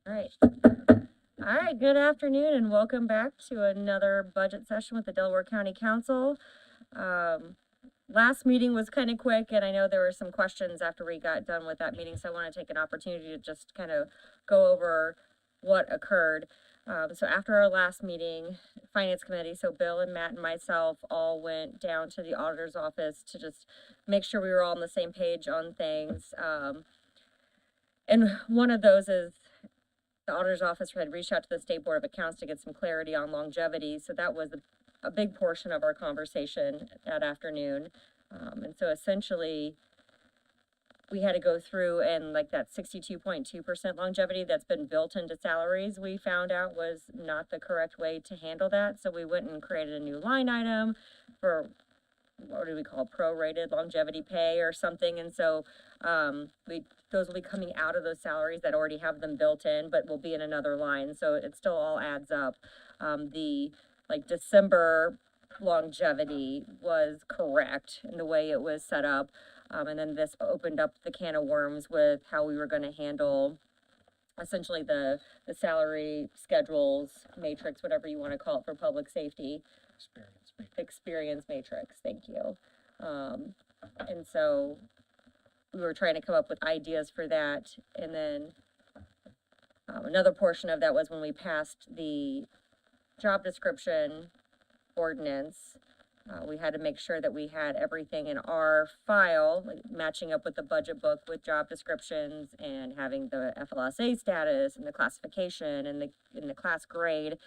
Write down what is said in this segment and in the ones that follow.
All right. All right, good afternoon and welcome back to another budget session with the Delaware County Council. Last meeting was kind of quick, and I know there were some questions after we got done with that meeting, so I want to take an opportunity to just kind of go over what occurred. So after our last meeting, Finance Committee, so Bill and Matt and myself all went down to the auditor's office to just make sure we were all on the same page on things. And one of those is the auditor's office had reached out to the State Board of Accounts to get some clarity on longevity. So that was a big portion of our conversation that afternoon. And so essentially, we had to go through and like that 62.2% longevity that's been built into salaries, we found out was not the correct way to handle that. So we went and created a new line item for, what do we call, prorated longevity pay or something. And so those will be coming out of those salaries that already have them built in, but will be in another line. So it still all adds up. The like December longevity was correct in the way it was set up. And then this opened up the can of worms with how we were going to handle essentially the salary schedules matrix, whatever you want to call it, for public safety. Experience matrix, thank you. And so we were trying to come up with ideas for that. And then another portion of that was when we passed the job description ordinance. We had to make sure that we had everything in our file, like matching up with the budget book with job descriptions and having the FLSA status and the classification and the class grade,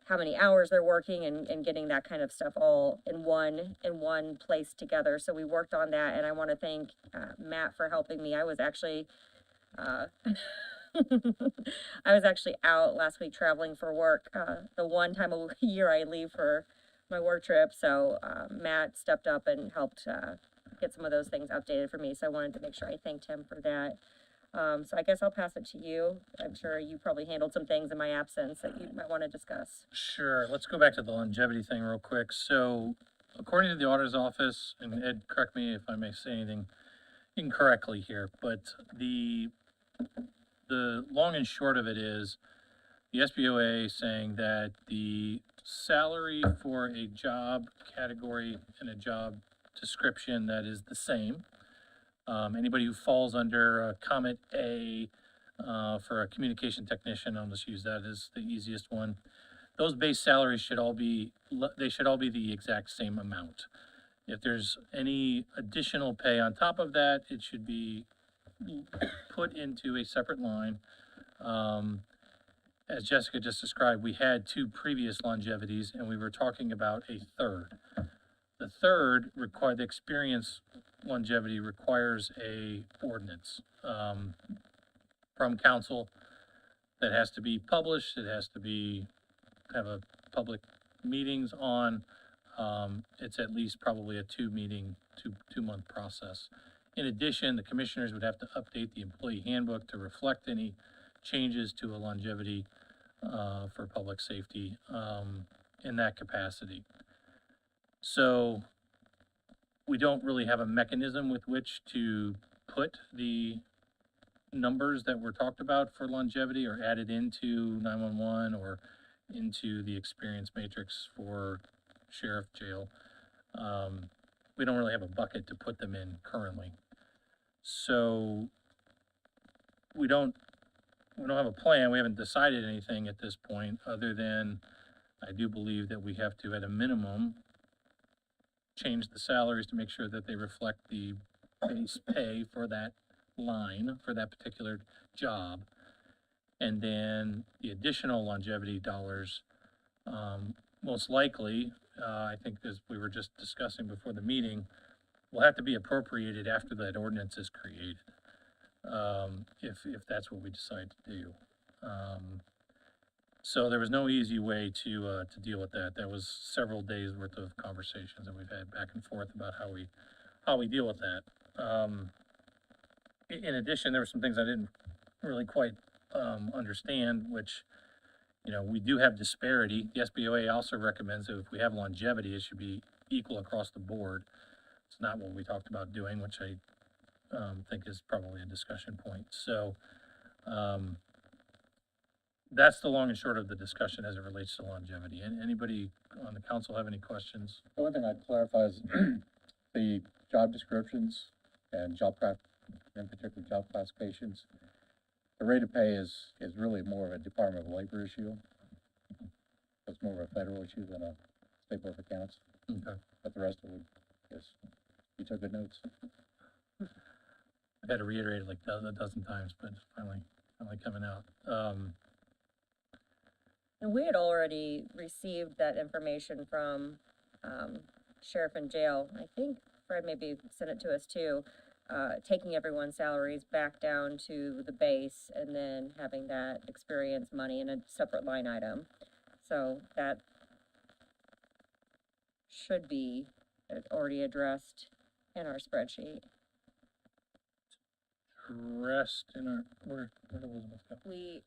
how many hours they're working, and getting that kind of stuff all in one place together. So we worked on that, and I want to thank Matt for helping me. I was actually I was actually out last week traveling for work. The one time a year I leave for my work trip. So Matt stepped up and helped get some of those things updated for me. So I wanted to make sure I thanked him for that. So I guess I'll pass it to you. I'm sure you probably handled some things in my absence that you might want to discuss. Sure. Let's go back to the longevity thing real quick. So according to the auditor's office, and Ed, correct me if I may say anything incorrectly here, but the long and short of it is the SBOA saying that the salary for a job category and a job description that is the same, anybody who falls under Comet A for a communication technician, I'll just use that as the easiest one. Those base salaries should all be the exact same amount. If there's any additional pay on top of that, it should be put into a separate line. As Jessica just described, we had two previous longevities and we were talking about a third. The third the experience longevity requires a ordinance from council that has to be published. It has to have a public meetings on. It's at least probably a two month process. In addition, the commissioners would have to update the employee handbook to reflect any changes to a longevity for public safety in that capacity. So we don't really have a mechanism with which to put the numbers that were talked about for longevity or added into 911 or into the experience matrix for sheriff jail. We don't really have a bucket to put them in currently. So we don't have a plan. We haven't decided anything at this point other than I do believe that we have to, at a minimum, change the salaries to make sure that they reflect the base pay for that line, for that particular job. And then the additional longevity dollars, most likely, I think as we were just discussing before the meeting, will have to be appropriated after that ordinance is created. If that's what we decide to do. So there was no easy way to deal with that. That was several days worth of conversations that we've had back and forth about how we deal with that. In addition, there were some things I didn't really quite understand, which, you know, we do have disparity. The SBOA also recommends that if we have longevity, it should be equal across the board. It's not what we talked about doing, which I think is probably a discussion point. So that's the long and short of the discussion as it relates to longevity. And anybody on the council have any questions? The one thing I'd clarify is the job descriptions and in particular job classifications. The rate of pay is really more of a Department of Labor issue. It's more of a federal issue than a state board of accounts, Okay. but the rest of it, yes, you took good notes. I've had to reiterate it like a dozen times, but it's finally coming out. And we had already received that information from, sheriff and jail. I think Fred maybe sent it to us too, taking everyone's salaries back down to the base and then having that experience money in a separate line item. So that should be already addressed in our spreadsheet. Rest in our, where did Elizabeth go? We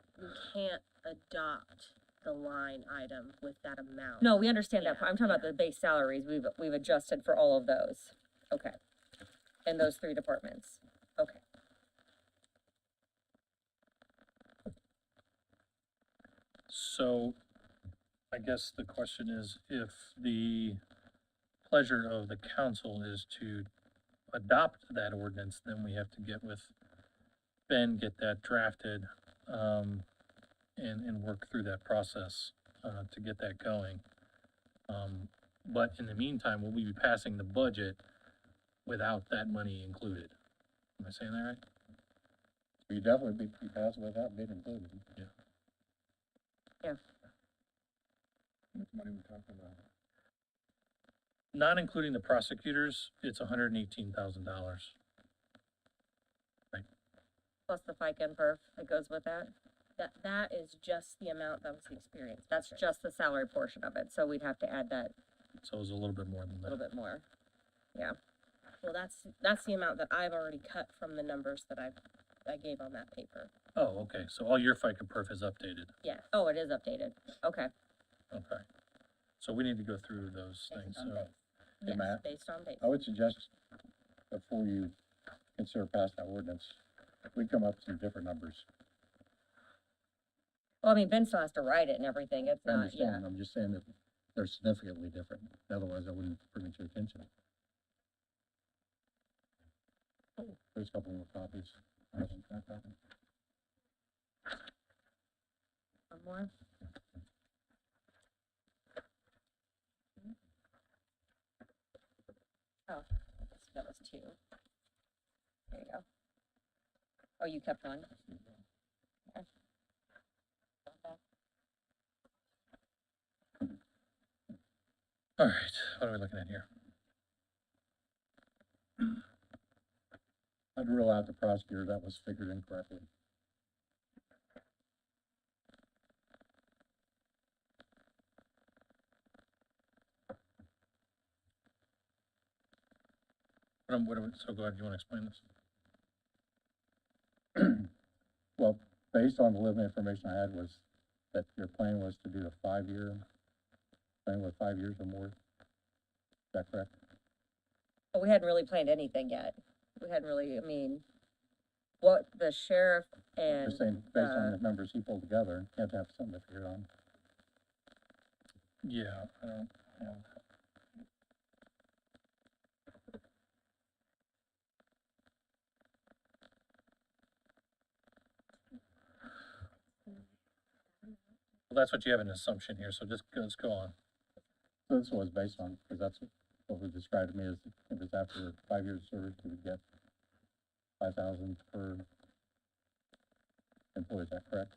can't adopt the line item with that amount. No, we understand that Yeah, part. I'm talking about yeah. the base salaries. We've adjusted for all of those. Okay. In those three departments. Okay. So I guess the question is, if the pleasure of the council is to adopt that ordinance, then we have to get with Ben, get that drafted, and work through that process, to get that going. But in the meantime, will we be passing the budget without that money included? Am I saying that right? You definitely be passed without being included. Yeah. Yeah. What money we talking about? Not including the prosecutors, it's $118,000. Plus the FICA and perf that goes with that. That is just the amount that was the experience. That's just the salary portion of it. So we'd have to add that So it's a little bit more than a little that. bit more. Well, that's the amount that I've already cut from the numbers that I gave on that paper. Oh, okay, so all your FICA perf is updated, Yes. Oh, it is updated. Okay. okay. So we need to go through those things, Based on so, base. Hey, Yes, Matt. based on base. I would suggest, before you consider passing that ordinance, we come up with some different numbers. Well, I mean, Ben still has to write it and everything. It's I not, understand, I'm just saying that they're significantly different, otherwise I wouldn't bring it to your attention. There's a couple more copies. One more. Oh, that was two. There you go. Oh, you kept one? Okay. all right, what are we looking at here? I'd rule out the prosecutor, that was figured incorrectly. So go ahead, you wanna explain this? Well, based on the living information I had was that your plan was to do a 5-year, plan with 5 years or more. Is that correct? But we hadn't really planned anything yet. We hadn't really, I mean, what the sheriff You're and, saying based on the numbers he pulled together, you have to have something to figure on. Yeah, I don't, yeah. Well, that's what you have an assumption here, so just, let's go on. So this was based on, because that's what was described to me as, it was after 5 years of service, you would get 5,000 per employee, is that correct?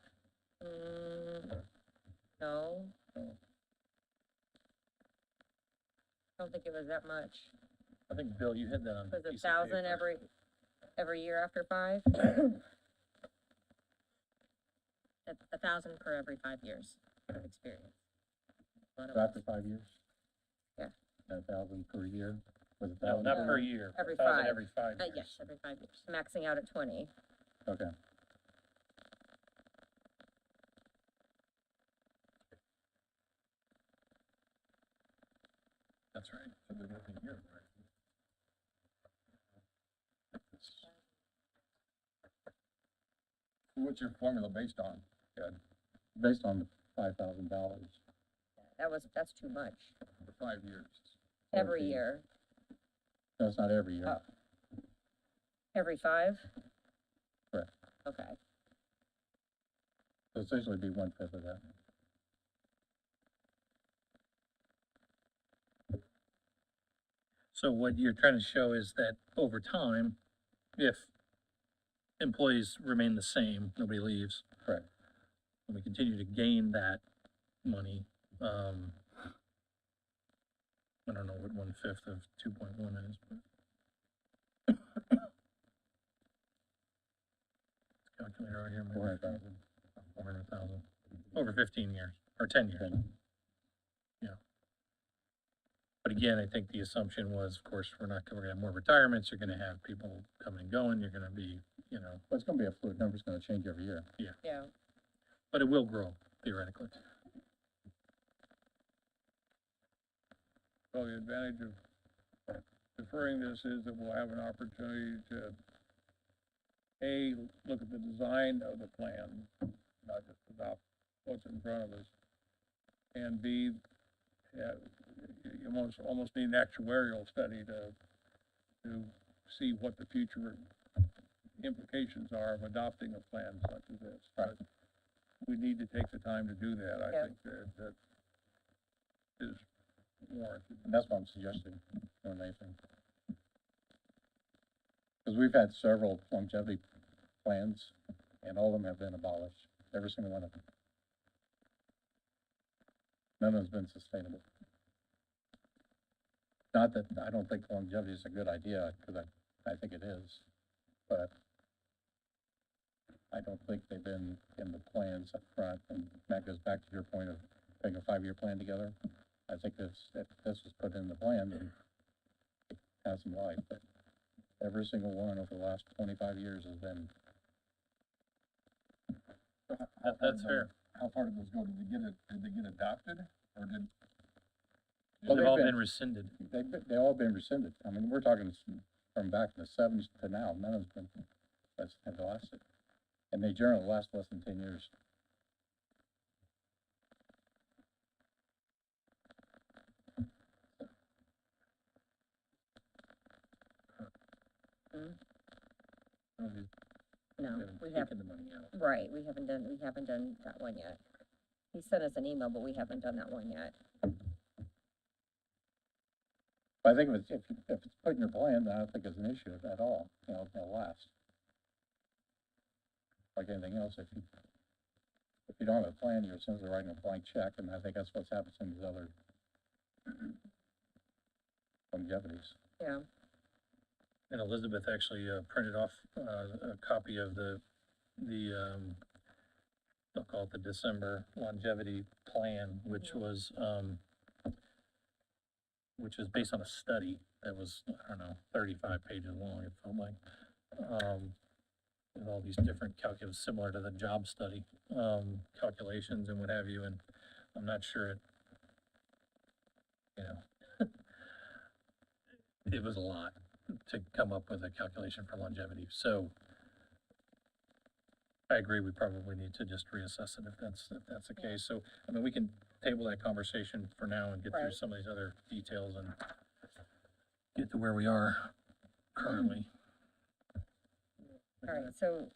no. I don't think it was that much. I think, Bill, you had that on. Was a it piece of 1,000 paper. every year after 5? At 1,000 per every 5 years of experience. What it So was. after 5 years? Yeah. 1,000 per year, was it No, 1,000? not per year. Every 1,000 5. Every 5 years. Yes, every 5 years. Maxing out at 20. Okay. That's right. What's your formula based on, Ed? based on the $5,000. That's too much, For 5 years. every year, That's not every year. Oh. every 5? Correct. Okay, So essentially be 1/5 of that. So what you're trying to show is that over time, if employees remain the same, nobody leaves, Correct. and we continue to gain that money, I don't know what 1/5 of 2.1 is, but. Calculator right here, maybe. 400,000. 400,000, over 15 years, or 10 years. Yeah. But again, I think the assumption was, of course, we're gonna have more retirements, you're gonna have people coming and going, you're gonna be, But it's gonna be a fluid number, it's gonna change every year. yeah, but it will grow theoretically. Well, the advantage of deferring this is that we'll have an opportunity to, A, look at the design of the plan, not just adopt what's in front of us, and B, you almost need an actuarial study to see what the future implications are of adopting a plan such as this. But we need to take the time to do that. I Yeah. think that is warranted. And that's what I'm suggesting more than anything. Because we've had several longevity plans, and all of them have been abolished, every single one of them. None of them's been sustainable. Not that, I don't think longevity is a good idea, because I think it is, but I don't think they've been in the plans up front, and that goes back to your point of putting a 5-year plan together. I think if this was put in the plan, then it has some life, but every single one over the last 25 years has been. That's fair. How far did those go? Did they get adopted, or did? Well, They've they've all been- been rescinded. They all been rescinded. I mean, we're talking from back in the 70s to now, none of them's been, have lasted. And they generally last less than 10 years. no, we Taken haven't, the money out. right, we haven't done that one yet. He sent us an email, but we haven't done that one yet. But I think if it's put in your plan, then I don't think it's an issue at all, it'll last. Like anything else, if you don't have a plan, you're essentially writing a blank check, and I think that's what's happened to these other longevities. Yeah, And Elizabeth actually printed off a copy of the they'll call it the December longevity plan, which was based on a study that was, I don't know, 35 pages long, it felt like. With all these different calculus, similar to the job study, calculations and what have you, and I'm not sure it, it was a lot to come up with a calculation for longevity, so I agree, we probably need to just reassess it if that's the case, so, I mean, we can table that conversation for now and get through Right. some of these other details and get to where we are currently. all right, so,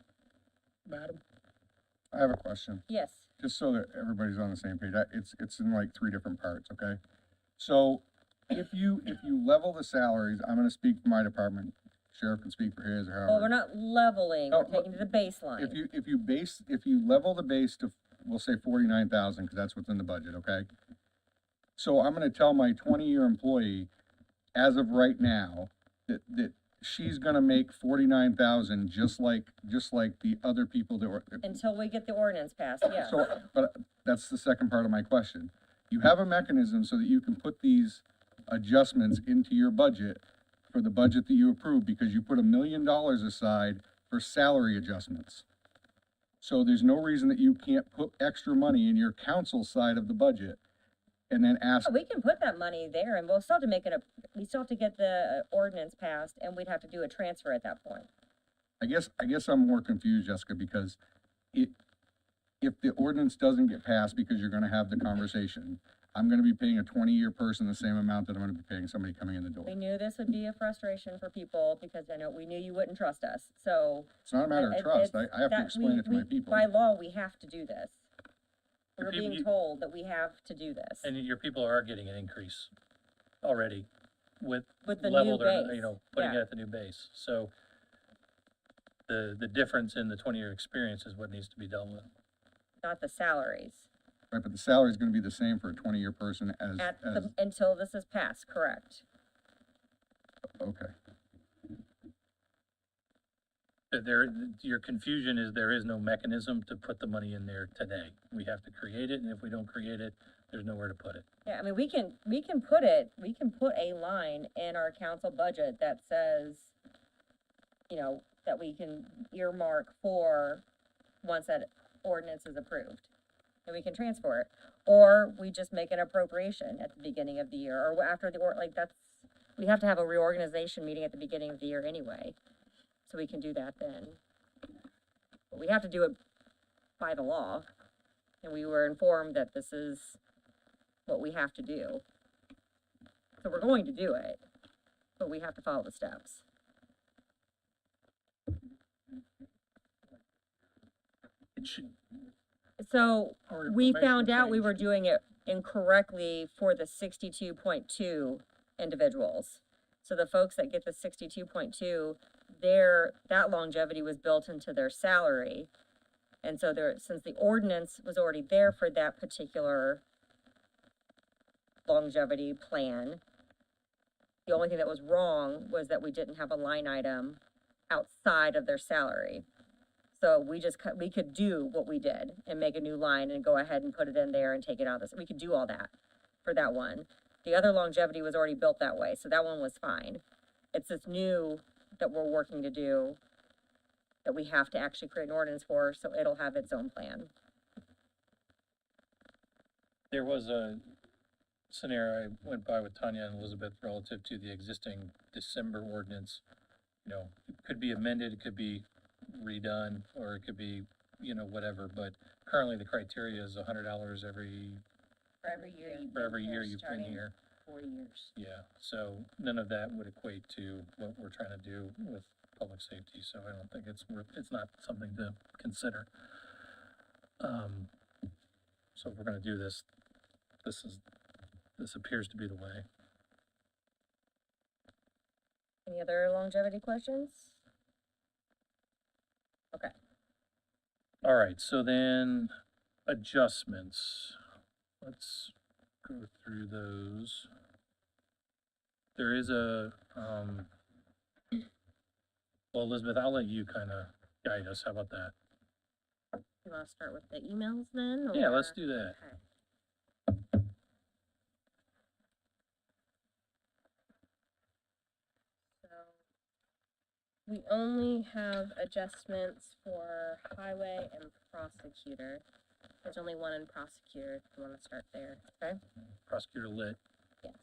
Madam? I have a question, yes, just so that everybody's on the same page. It's in like 3 different parts, okay? So if you level the salaries, I'm gonna speak for my department, sheriff can speak for his or well, we're however. not leveling, No, we're taking to the baseline. If you level the base to, we'll say 49,000, because that's what's in the budget, okay? So I'm gonna tell my 20-year employee, as of right now, that she's gonna make 49,000, just like the other people that were. Until we get the ordinance passed, yeah. So, but that's the second part of my question. You have a mechanism so that you can put these adjustments into your budget for the budget that you approve, because you put $1 million aside for salary adjustments. So there's no reason that you can't put extra money in your council side of the budget and then ask, We can put that money there, and we'll still have to we still have to get the ordinance passed, and we'd have to do a transfer at that point. I guess I'm more confused, Jessica, because if the ordinance doesn't get passed because you're gonna have the conversation, I'm gonna be paying a 20-year person the same amount that I'm gonna be paying somebody coming in the door. We knew this would be a frustration for people because I know, we knew you wouldn't trust us, so. It's not a matter of it- trust. it's I have to that explain it to my we- people. By law, we have to do this. Your We're people- being you- told that we have to do this And your people are getting an increase already with with the new leveled or, base. you know, putting it Yeah. at the new base. So the difference in the 20-year experience is what needs to be dealt with. Not the salaries. Right, but the salary is gonna be the same for a 20-year person as, Until this is passed, correct. okay. Your confusion is there is no mechanism to put the money in there today. We have to create it, and if we don't create it, there's nowhere to put it. Yeah, I mean, we can put a line in our council budget that says, you know, that we can earmark for once that ordinance is approved. And we can transfer it, or we just make an appropriation at the beginning of the year, or after we have to have a reorganization meeting at the beginning of the year anyway. So we can do that then. But we have to do it by the law, and we were informed that this is what we have to do. So we're going to do it, but we have to follow the steps. It should, So Or we information found out we change. were doing it incorrectly for the 62.2 individuals. So the folks that get the 62.2, that longevity was built into their salary. And so since the ordinance was already there for that particular longevity plan, the only thing that was wrong was that we didn't have a line item outside of their salary. So we could do what we did and make a new line and go ahead and put it in there and take it out. We could do all that for that one. The other longevity was already built that way, so that one was fine. It's this new that we're working to do that we have to actually create an ordinance for, so it'll have its own plan. there was a scenario I went by with Tanya and Elizabeth relative to the existing December ordinance. You know, it could be amended, it could be redone, or it could be, you know, whatever, but currently the criteria is $100 For every year you've for every year you've been here. 4 years. Yeah, so none of that would equate to what we're trying to do with public safety, so I don't think it's not something to consider. So if we're gonna do this, this appears to be the way. Any other longevity questions? Okay. All right, so then adjustments. Let's go through those. There is well, Elizabeth, I'll let you kind of guide us. How about that? You wanna start with the emails then? Yeah, let's or- do that. Okay. So, we only have adjustments for highway and prosecutor. There's only one in prosecutor, if you wanna start there. Okay. Prosecutor lit, Yes.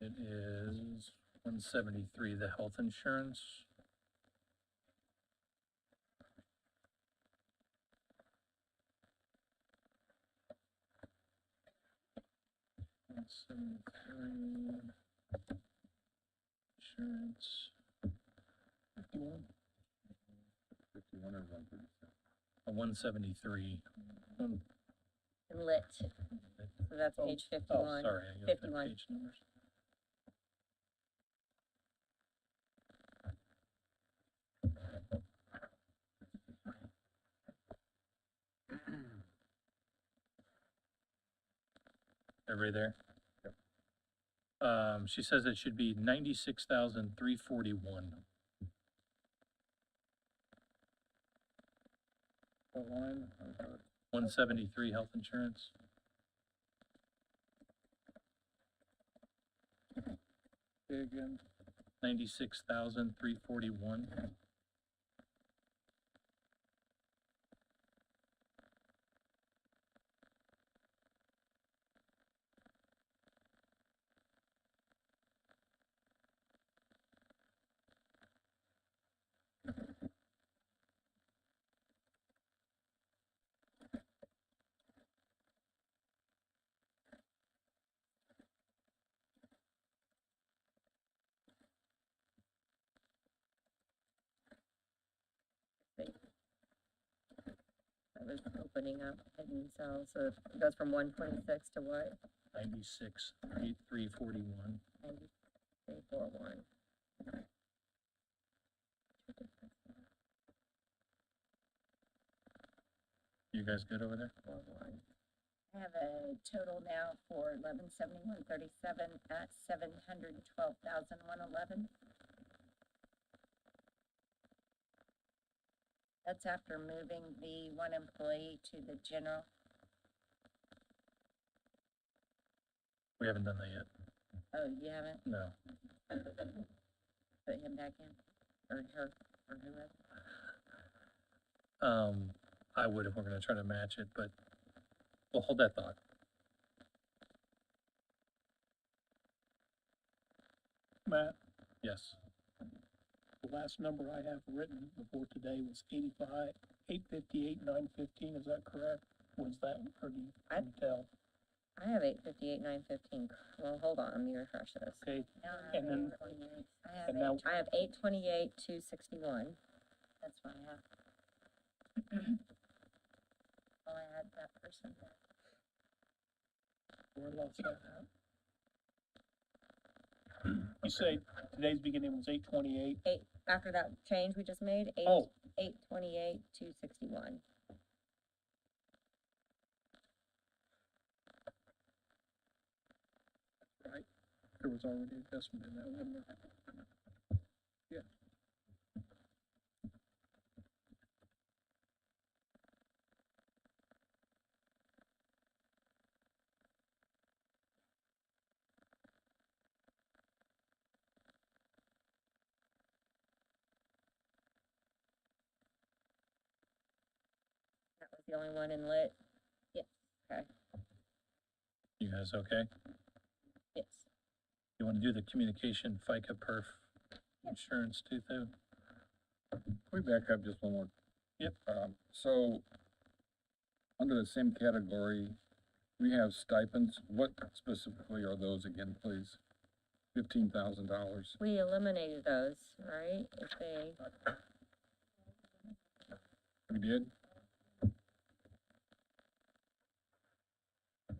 it is 173, the health insurance. $173. Insurance. 51? 51 or 137? 173. And lit. So that's Oh, page Oh, 51. sorry, I got the 51. page numbers. Everybody there? She says it should be 96,341. What line? 173 health insurance. Say again. 96,341. it was opening up hidden cells, so it goes from 126 to what? 96, 341. 9341. You guys good over there? 41. I have a total now for 117137 at 712,111. That's after moving the one employee to the general. We haven't done that yet. Oh, you haven't No. put him back in, or her, or whoever? I would if we're gonna try to match it, but we'll hold that thought. Matt, Yes. the last number I have written before today was 858, 915, is that correct? Was that, or do you, can you tell? I have 858, 915. Well, hold on, let me refresh this. Okay, No, I And have then- 828. I have and now- 828. I have 828, 261. That's what I have. Oh, I had that person. where lost that at? You say today's beginning was 828? After that change we just made, Oh, 828, 261. right, there was already adjustment in that number. Yeah. That was the only one in lit. You guys okay? Yes. You wanna do the communication FICA perf insurance too, though? Can we back up just one more? Yep. So, under the same category, we have stipends. What specifically are those again, please? $15,000. We eliminated those, right? If they, We did?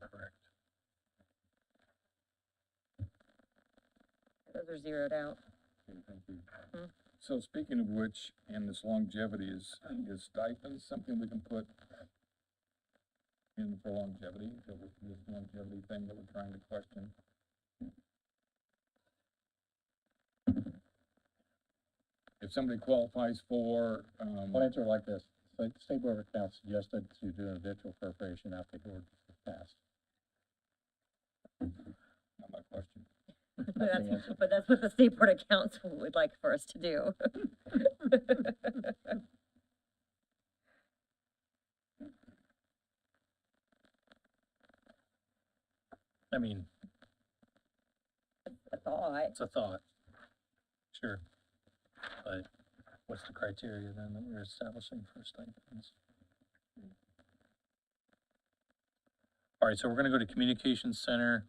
Correct. those are zeroed out. Okay, thank you. Mhm. So speaking of which, and this longevity, is stipends something we can put in for longevity, this longevity thing that we're trying to question? If somebody qualifies for, I'll answer it like this. State Board of Accounts suggested to do an eventual appropriation after the ordinance is passed. not my question. But That's the that's, answer. but that's what the state board of council would like for us to do. I mean, A thought. it's a thought. Sure. But what's the criteria then that we're establishing for stipends? All right, so we're gonna go to Communications Center,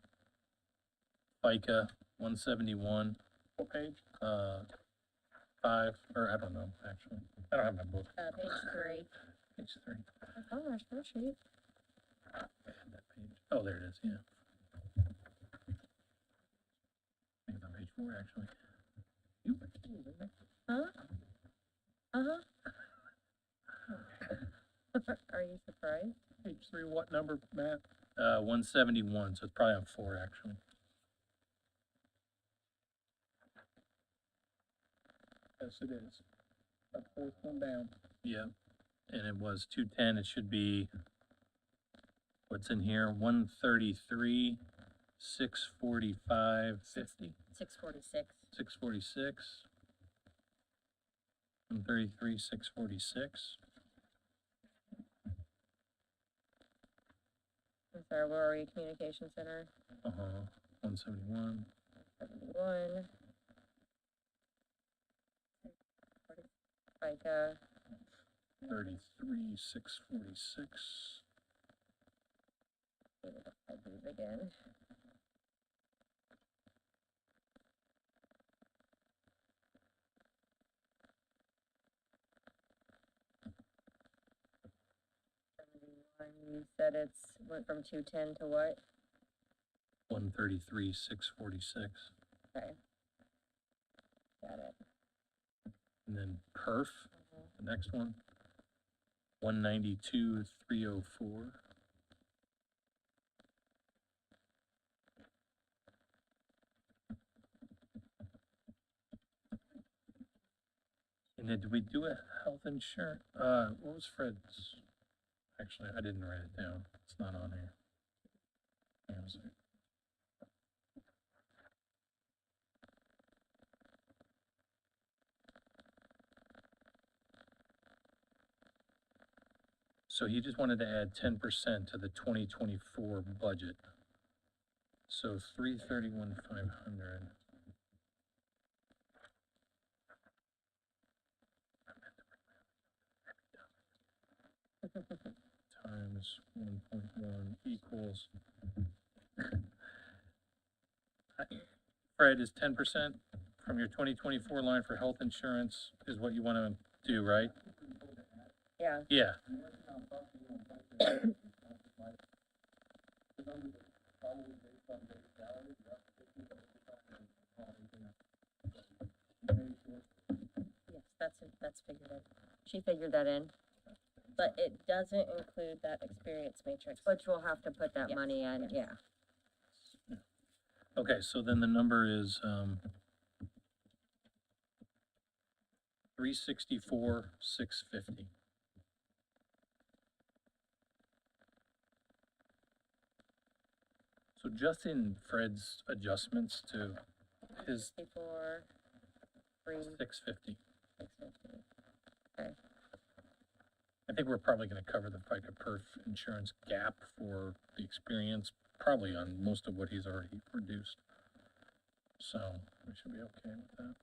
FICA, 171, What page? 5, or I don't know, actually. I don't have my book, Page 3. page 3. Oh, our spreadsheet. I had that page. Oh, there it is, yeah. I think it's on page 4, actually. Huh? Uh-huh. Are you surprised? Page 3, what number, Matt? 171, so it's probably on 4, actually. Yes, it is. That fourth one down. Yeah, and it was 210, it should be, what's in here, 133, 645, 50, 646. 646. 133, 646. I'm sorry, where are we? Communication Center, Uh-huh, 171. 71. FICA, 33, 646. I believe again. You said it's went from 210 to what? 133, 646. Okay. Got it. And then perf, the next one, 192, 304. And then did we do a health insurance? What was Fred's? Actually, I didn't write it down. It's not on here. Where was it? So he just wanted to add 10% to the 2024 budget. So 331,500. Times 1.1 equals. Fred, is 10% from your 2024 line for health insurance is what you want to do, right? Yeah. Yeah. Yes, that's figured in, She figured that in, but it doesn't include that experience matrix. which we'll have to put that Yes, money in, yes. yeah. Okay, so then the number is 364, 650. So just in Fred's adjustments to his 64, 3, 650. 650. I think we're probably gonna cover the FICA perf insurance gap for the experience, probably on most of what he's already reduced. So we should be okay with that.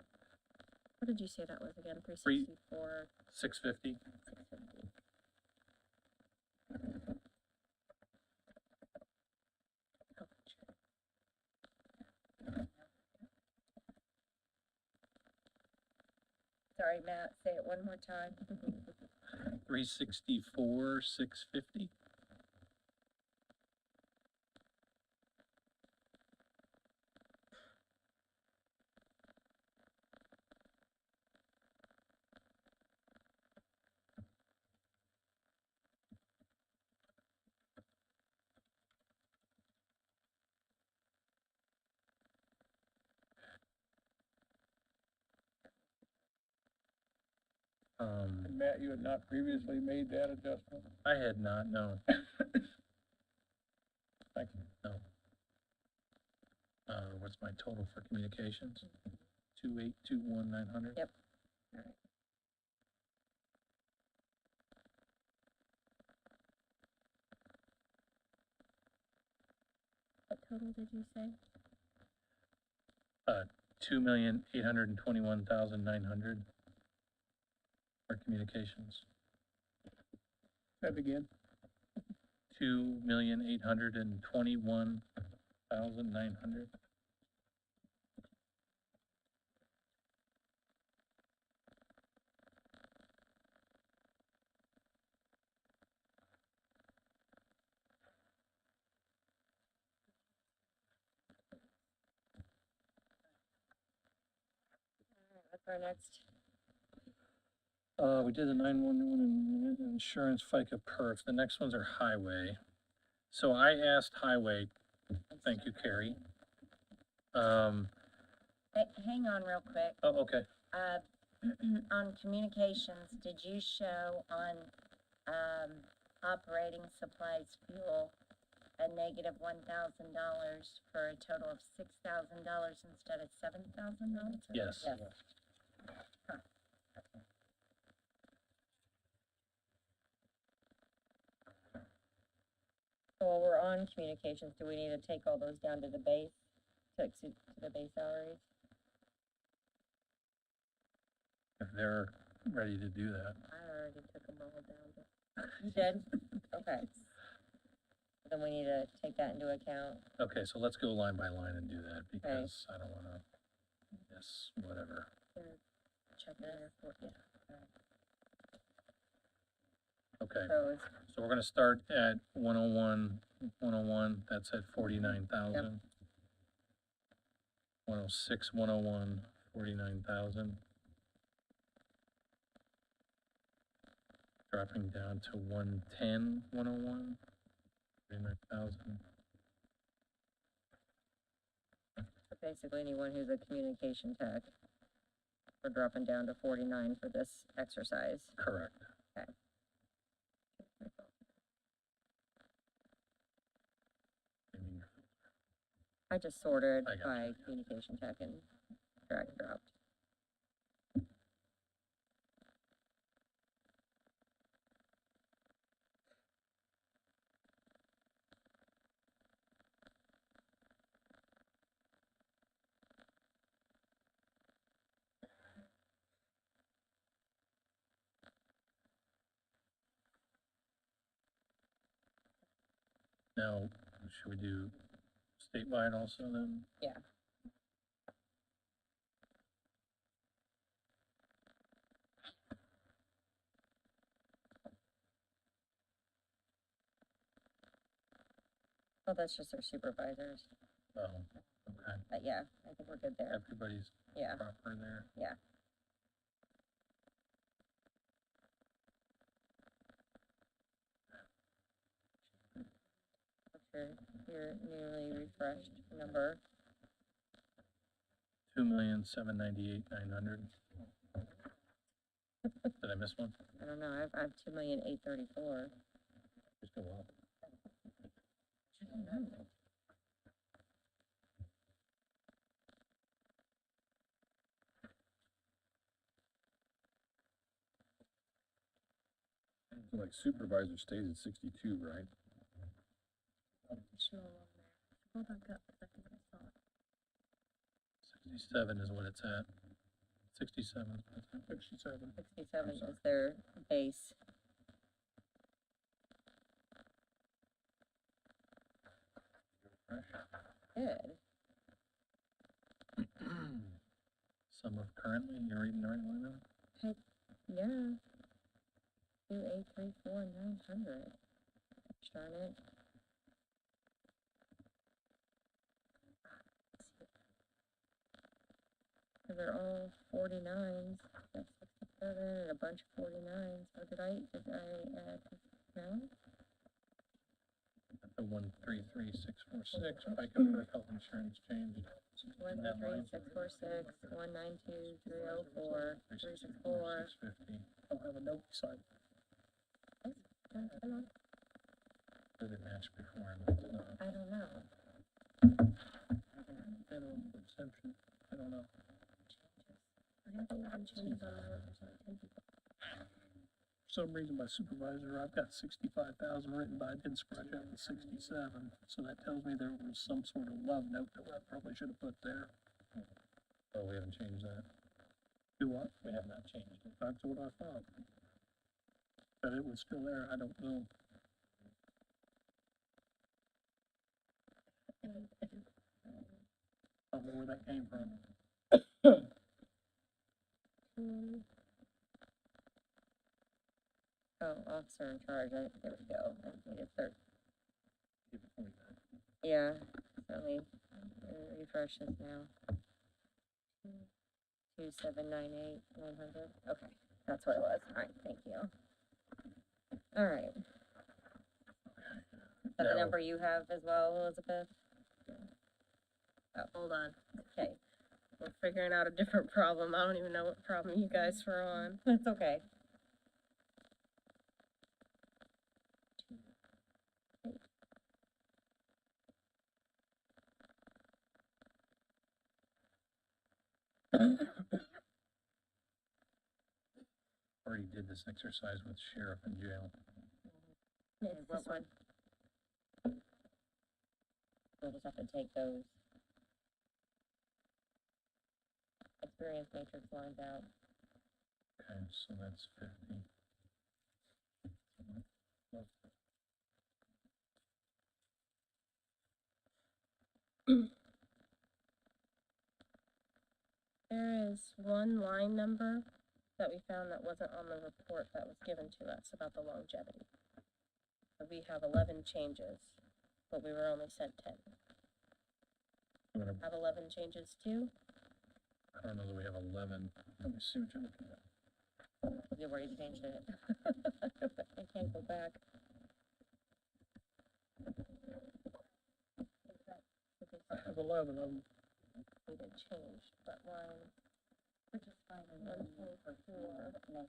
What did you say that was again? 364. 650. 650. Health insurance. Sorry, Matt, say it one more time. 364, 650. And Matt, you had not previously made that adjustment? I had not, no. Thank you, no. What's my total for communications? 2821900. Yep. What total did you say? 2,821,900 for communications. That again? 2,821,900. What's our next? We did the 911 insurance FICA perf. The next ones are highway. So I asked highway, thank you, Carrie. Hang on real quick. Oh, okay. On communications, did you show on, operating supplies fuel a negative $1,000 for a total of $6,000 instead of $7,000? Yes. Yes. Well, we're on communications. Do we need to take all those down to the base, to the base salaries? If they're ready to do that. I already took them all down. You did? Okay. Then we need to take that into account. Okay, so let's go line by line and do that because I don't wanna miss whatever. Check in there for, yeah. Okay, So it's, so we're gonna start at 101, that's at 49,000. 106, 101, 49,000. Dropping down to 110, 101, 49,000. basically anyone who's a communication tech. We're dropping down to 49 for this exercise. Correct. Okay. I just sorted I got by you. communication tech and drag and dropped. Now, should we do statewide also then? Yeah. Oh, that's just our supervisors. Oh, okay. But yeah, I think we're good there. Everybody's Yeah, proper there. yeah. What's your newly refreshed number? 2,798,900. Did I miss one? I don't know, I have 2,834,000. Just go up. So like supervisor stays at 62, right? Additional one there. Go back up, 'cause I think I saw it. 67 is what it's at. 67 is what it's at. 67. 67 is their base. Good. Sum of currently, you're reading the right one now? Yeah. 2,834,900. Darn it. So they're all 49s. That's 67 and a bunch of 49s. Or did I add, no? The 133,646, I can put health insurance changed. One that three line. 646 192 304 364. 650. I'll have a note beside it. Did it match before? I don't know. General exemption, I don't know. I don't think I'm changing on my representative. For some reason, by supervisor, I've got 65,000 written, but I didn't scratch out the 67, so that tells me there was some sort of love note that I probably should have put there. Oh, we haven't changed that. Do what? We have not changed it. That's what I thought. But it was still there, I don't know. I don't know where that came from. Oh, officer in charge. There we go. I needed third. Yeah. So let me refresh this now. 2,798,100. Okay, that's what it was. All right, thank you. All right. Is that the Now- number you have as well, Elizabeth? Hold on. Okay, We're figuring out a different problem. I don't even know what problem you guys were on. that's okay. Already did this exercise with sheriff and jail. Okay, what one? We'll just have to take those experience matrix lines out. Okay, so that's 50. There is one line number that we found that wasn't on the report that was given to us about the longevity. So we have 11 changes, but we were only sent 10. I'm gonna, Have 11 changes too? I don't know that we have 11. Let me see what you're looking at. You've already changed it. I can't go back. I have 11 of them. We did change, but line Which is fine. 1.4. No.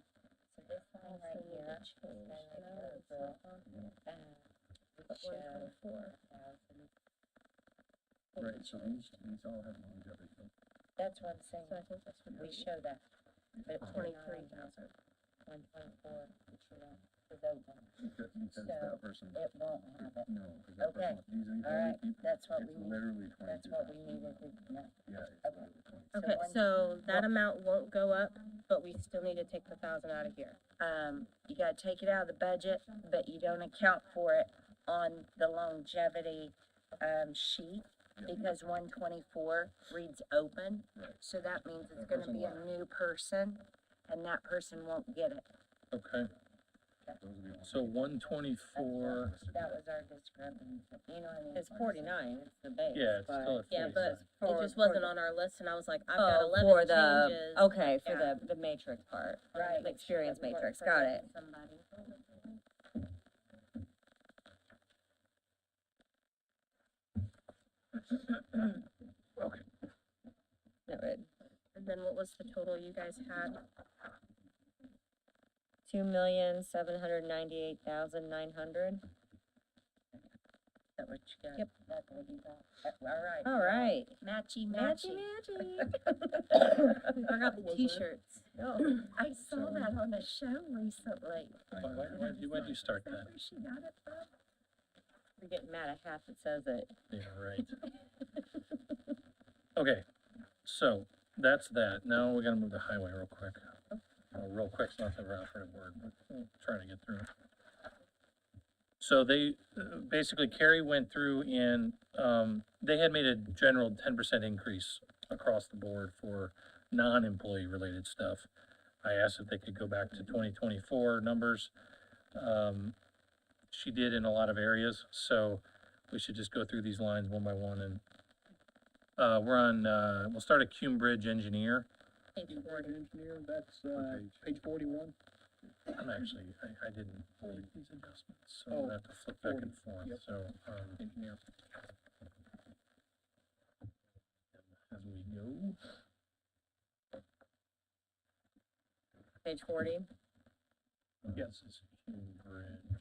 So this line right also here, needed changed. this line Now right it's here, not on here. would But show 1.4. 1,000. Right, so these all have longevity. That's what I'm saying. So I think that's what We we show that, but 23,000. 124, which is open. Because So, that person, It won't have it. no, because that Okay. person, these are the All only right, people, that's what it's we need. literally That's 22,000. what we needed to know. Yeah. it's Okay. literally 22,000. Okay, one- so that amount won't go up, but we still need to take the 1,000 out of here. You gotta take it out of the budget, but you don't account for it on the longevity, sheet, because 124 reads open. Right. So that means it's That gonna person be a left. new person, and that person won't get it. Okay, Those are the only so people. 124, That was our discrepancy, you know what I mean? It's 49, it's the base. yeah, it's but- still at Yeah, but 49. it just wasn't on our list, and I was like, I've got Oh, 11 for the, changes. okay, for Yeah. the matrix part. Right. The experience We're matrix, got it. forgetting Somebody. Okay, Noted. And then what was the total you guys had? 2,798,900. That what you got? Yep. That's what you got. All right. All right. Matchy, Matchy, matchy. We forgot the t-shirts. No, I saw that on a show recently. why'd you start Is that? where she got it from? You're getting mad at half that says it. Yeah, right. Okay, so that's that. Now we gotta move to highway real quick. Real quick's not the operative word, but we'll try to get through it. So they, basically Carrie went through and, they had made a general 10% increase across the board for non-employee related stuff. I asked if they could go back to 2024 numbers. She did in a lot of areas, so we should just go through these lines one by one and, we're on, we'll start at Cume Bridge Engineer. Page 40. Engineer, that's, What page? page 41. I'm actually, I didn't read these adjustments, so Oh, I have to flip back and 40, forth, yep. so, Engineer. as we go. Page 40. Yes, it's Cume Bridge.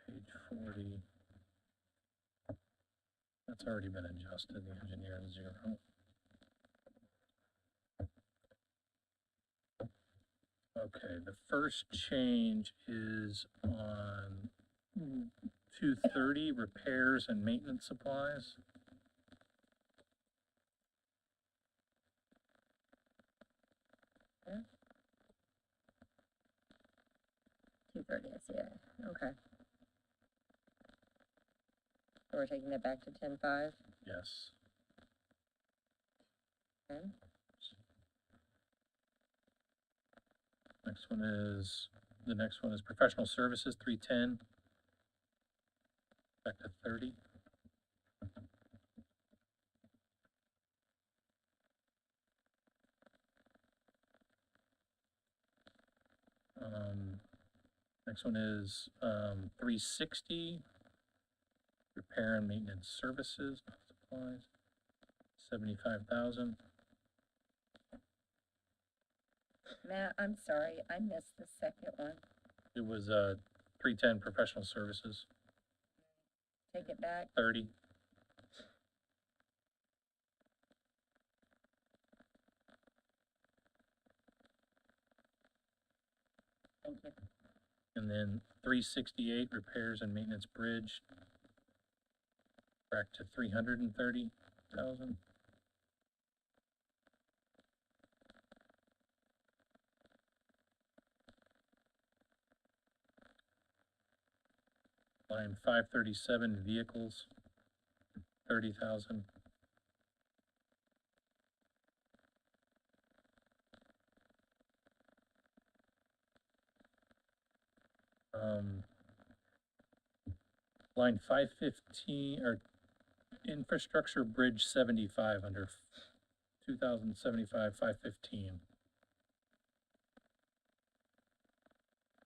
Page 40. That's already been adjusted, the engineer to 0. Okay, the first change is on 230, repairs and maintenance supplies. Two thirty, I see it. Okay. So we're taking it back to 10.5. Yes. Okay. The next one is professional services, 310. Back to 30. Next one is, 360. Repair and maintenance services, supplies, 75,000. Matt, I'm sorry, I missed the second one. It was, 310 professional services, Take it back. 30. Thank you. And then 368, repairs and maintenance bridge, back to 330,000. Line 537, vehicles, 30,000. Line 515, or infrastructure bridge 75 under 2075, 515.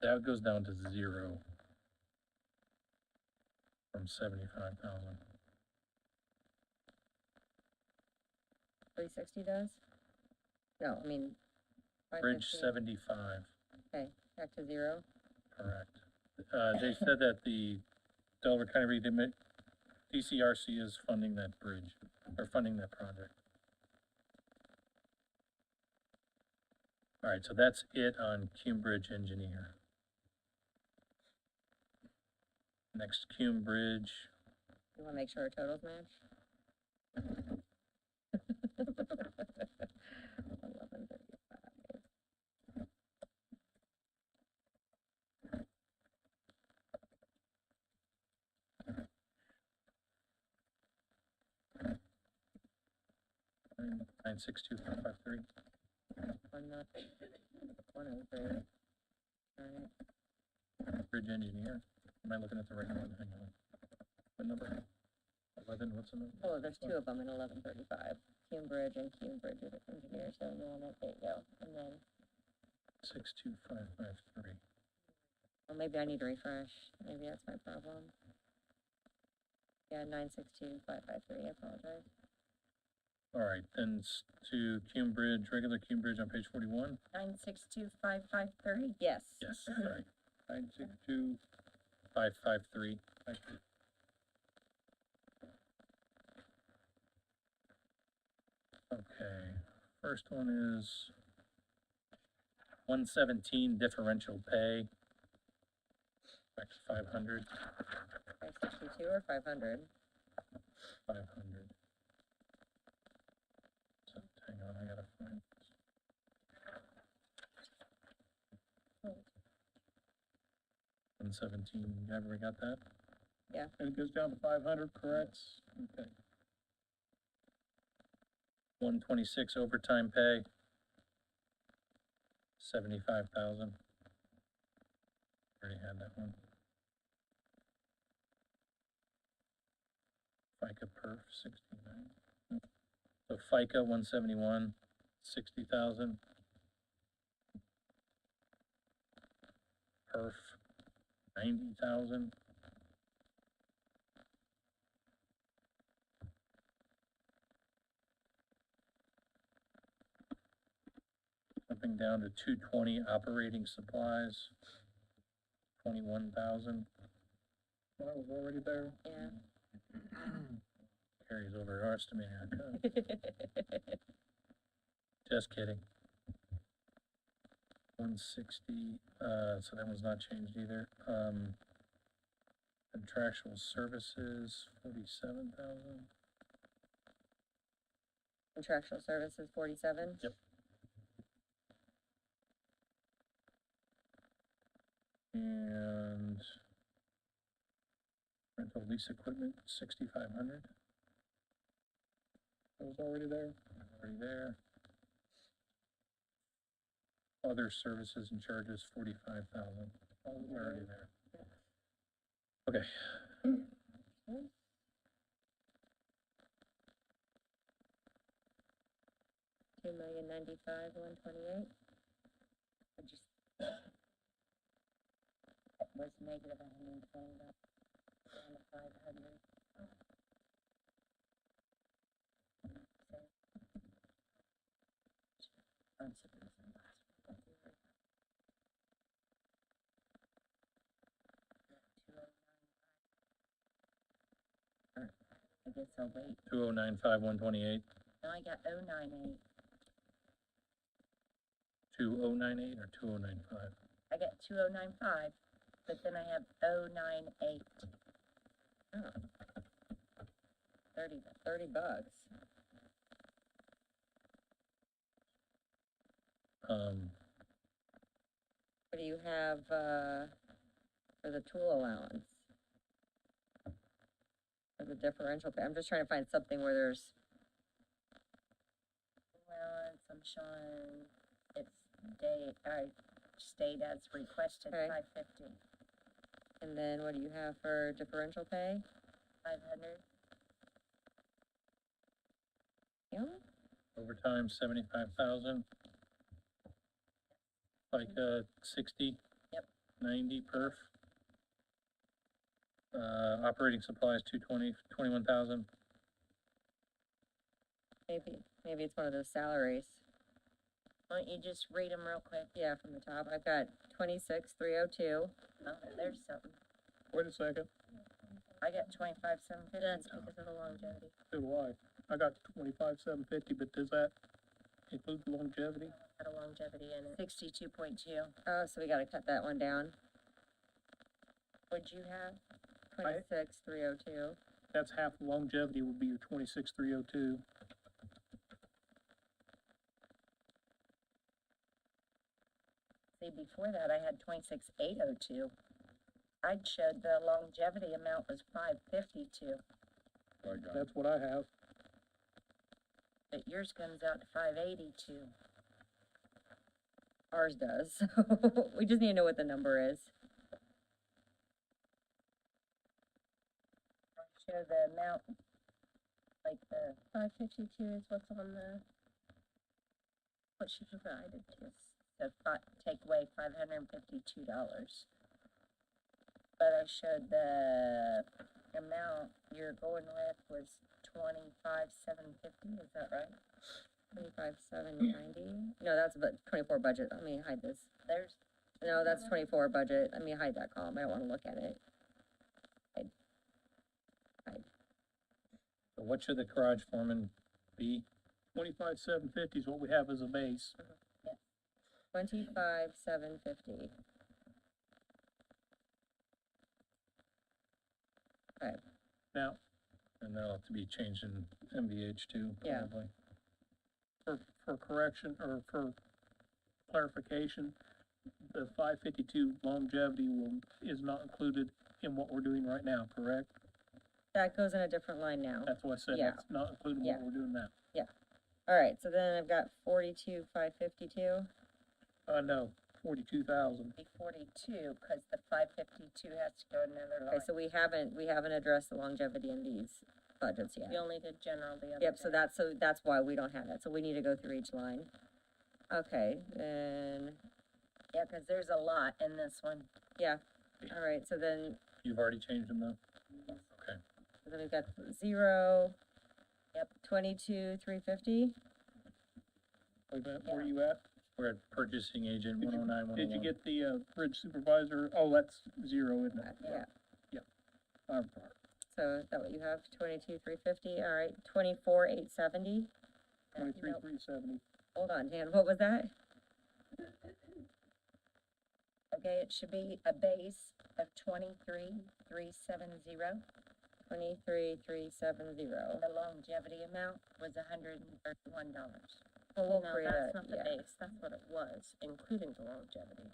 That goes down to 0 from 75,000. 360 does? No, I mean. Bridge 515. 75, Okay, back to 0. correct. They said that the Delaware County DCRC is funding that bridge, or funding that project. All right, so that's it on Cume Bridge Engineer. Next, Cume Bridge, You wanna make sure our totals match? 1135. nine six two five five three. 103. Alright, Bridge Engineer. Am I looking at the right one? Hang on. What number? 11, what's the number? oh, there's two of them in 1135. Cume Bridge and Cume Bridge Engineer, so you want there you go. And then, 62553. well, maybe I need to refresh. Maybe that's my problem. Yeah, 962553, I apologize. All right, then to Cume Bridge, regular Cume Bridge on page 41? 962553. Yes. Yes, sorry. 962, 553. Okay, first one is 117 differential pay. Back to 500, 562 or 500? 500. So, hang on, I gotta find this. One 117, you ever got that? and it goes down to 500, correct? Okay. 126 overtime pay. 75,000. Already had that one. FICA perf 69. So FICA 171, 60,000. Perf 90,000. Jumping down to 220 operating supplies, 21,000. That was already there. Yeah. Carries over our estimating our code. Just kidding. 160, so that one's not changed either. Contractual services, 47,000. Contractual services, 47? Yep. And rental lease equipment, 6,500. That was already there. Already there. Other services and charges, 45,000. Already there. Okay. 2,095,128. I just, it was negative 120, down to 500. I'm surprised in the last one. I guess I'll wait. 2095, 128, Now I got 098. 2098 or 2095? I got 2095, but then I have 098. Oh. 30 bucks. What do you have, for the tool allowance? Or the differential pay? I'm just trying to find something where there's, Allowance, I'm showing it's day, stayed as requested, Okay. 550. And then what do you have for differential pay? 500. Yeah, Overtime, 75,000. Like, 60? Yep. 90 perf. Operating supplies, 21,000. maybe it's one of those salaries. Why don't you just read them real quick? Yeah, from the top, I've got 26,302. Oh, there's something. Wait a second, I got 25,750. That's because of the longevity. so do I got 25,750, but does that include the longevity? Had a longevity in it. 62.2. Oh, so we gotta cut that one down. What'd you have? 26,302. That's half the longevity would be your 26,302. See, before that, I had 26,802. I'd showed the longevity amount was 552, I got it. That's what I have. but yours comes out to 582. Ours does. We just need to know what the number is. Show the amount, like the 552 is what's on the, what she provided to us. take away $552. But I showed the amount you're going with was 25,750. Is that right? 25,790. No, that's about 24 budget. Let me hide this. There's No, that's 24 budget. Let me hide that column. I don't wanna look at it. So what should the garage foreman be? 25,750 is what we have as a base. 25,750. Now, And that'll have to be changed in MVH too, Yeah. probably. for correction, or for clarification, the 552 longevity is not included in what we're doing right now, correct? That goes in a different line now. That's what I said, Yeah. that's not included in Yeah. what we're doing now. All right, so then I've got 42,552. No, 42,000. be 42, because the 552 has to go another line. Okay, so we haven't addressed the longevity in these budgets yet. We only did general the other Yep, so day. that's why we don't have that, so we need to go through each line. Okay, then, Yeah, because there's a lot in this one. all right, so then You've already changed them though? Okay. we've got 0. Yep. 22,350. Wait a minute, where are you at? We're at purchasing agent Did you- 109, 101. Did you get the, bridge supervisor? Oh, that's 0, isn't it? Yeah, I'm so is that what you have? 22,350, all right, 24,870. 23,370. Hold on, Dan, what was that? Okay, it should be a base of 23,370. 23,370. The longevity amount was $131. Well, we'll No, create that's a, not the yeah. base, that's what it was, including the longevity.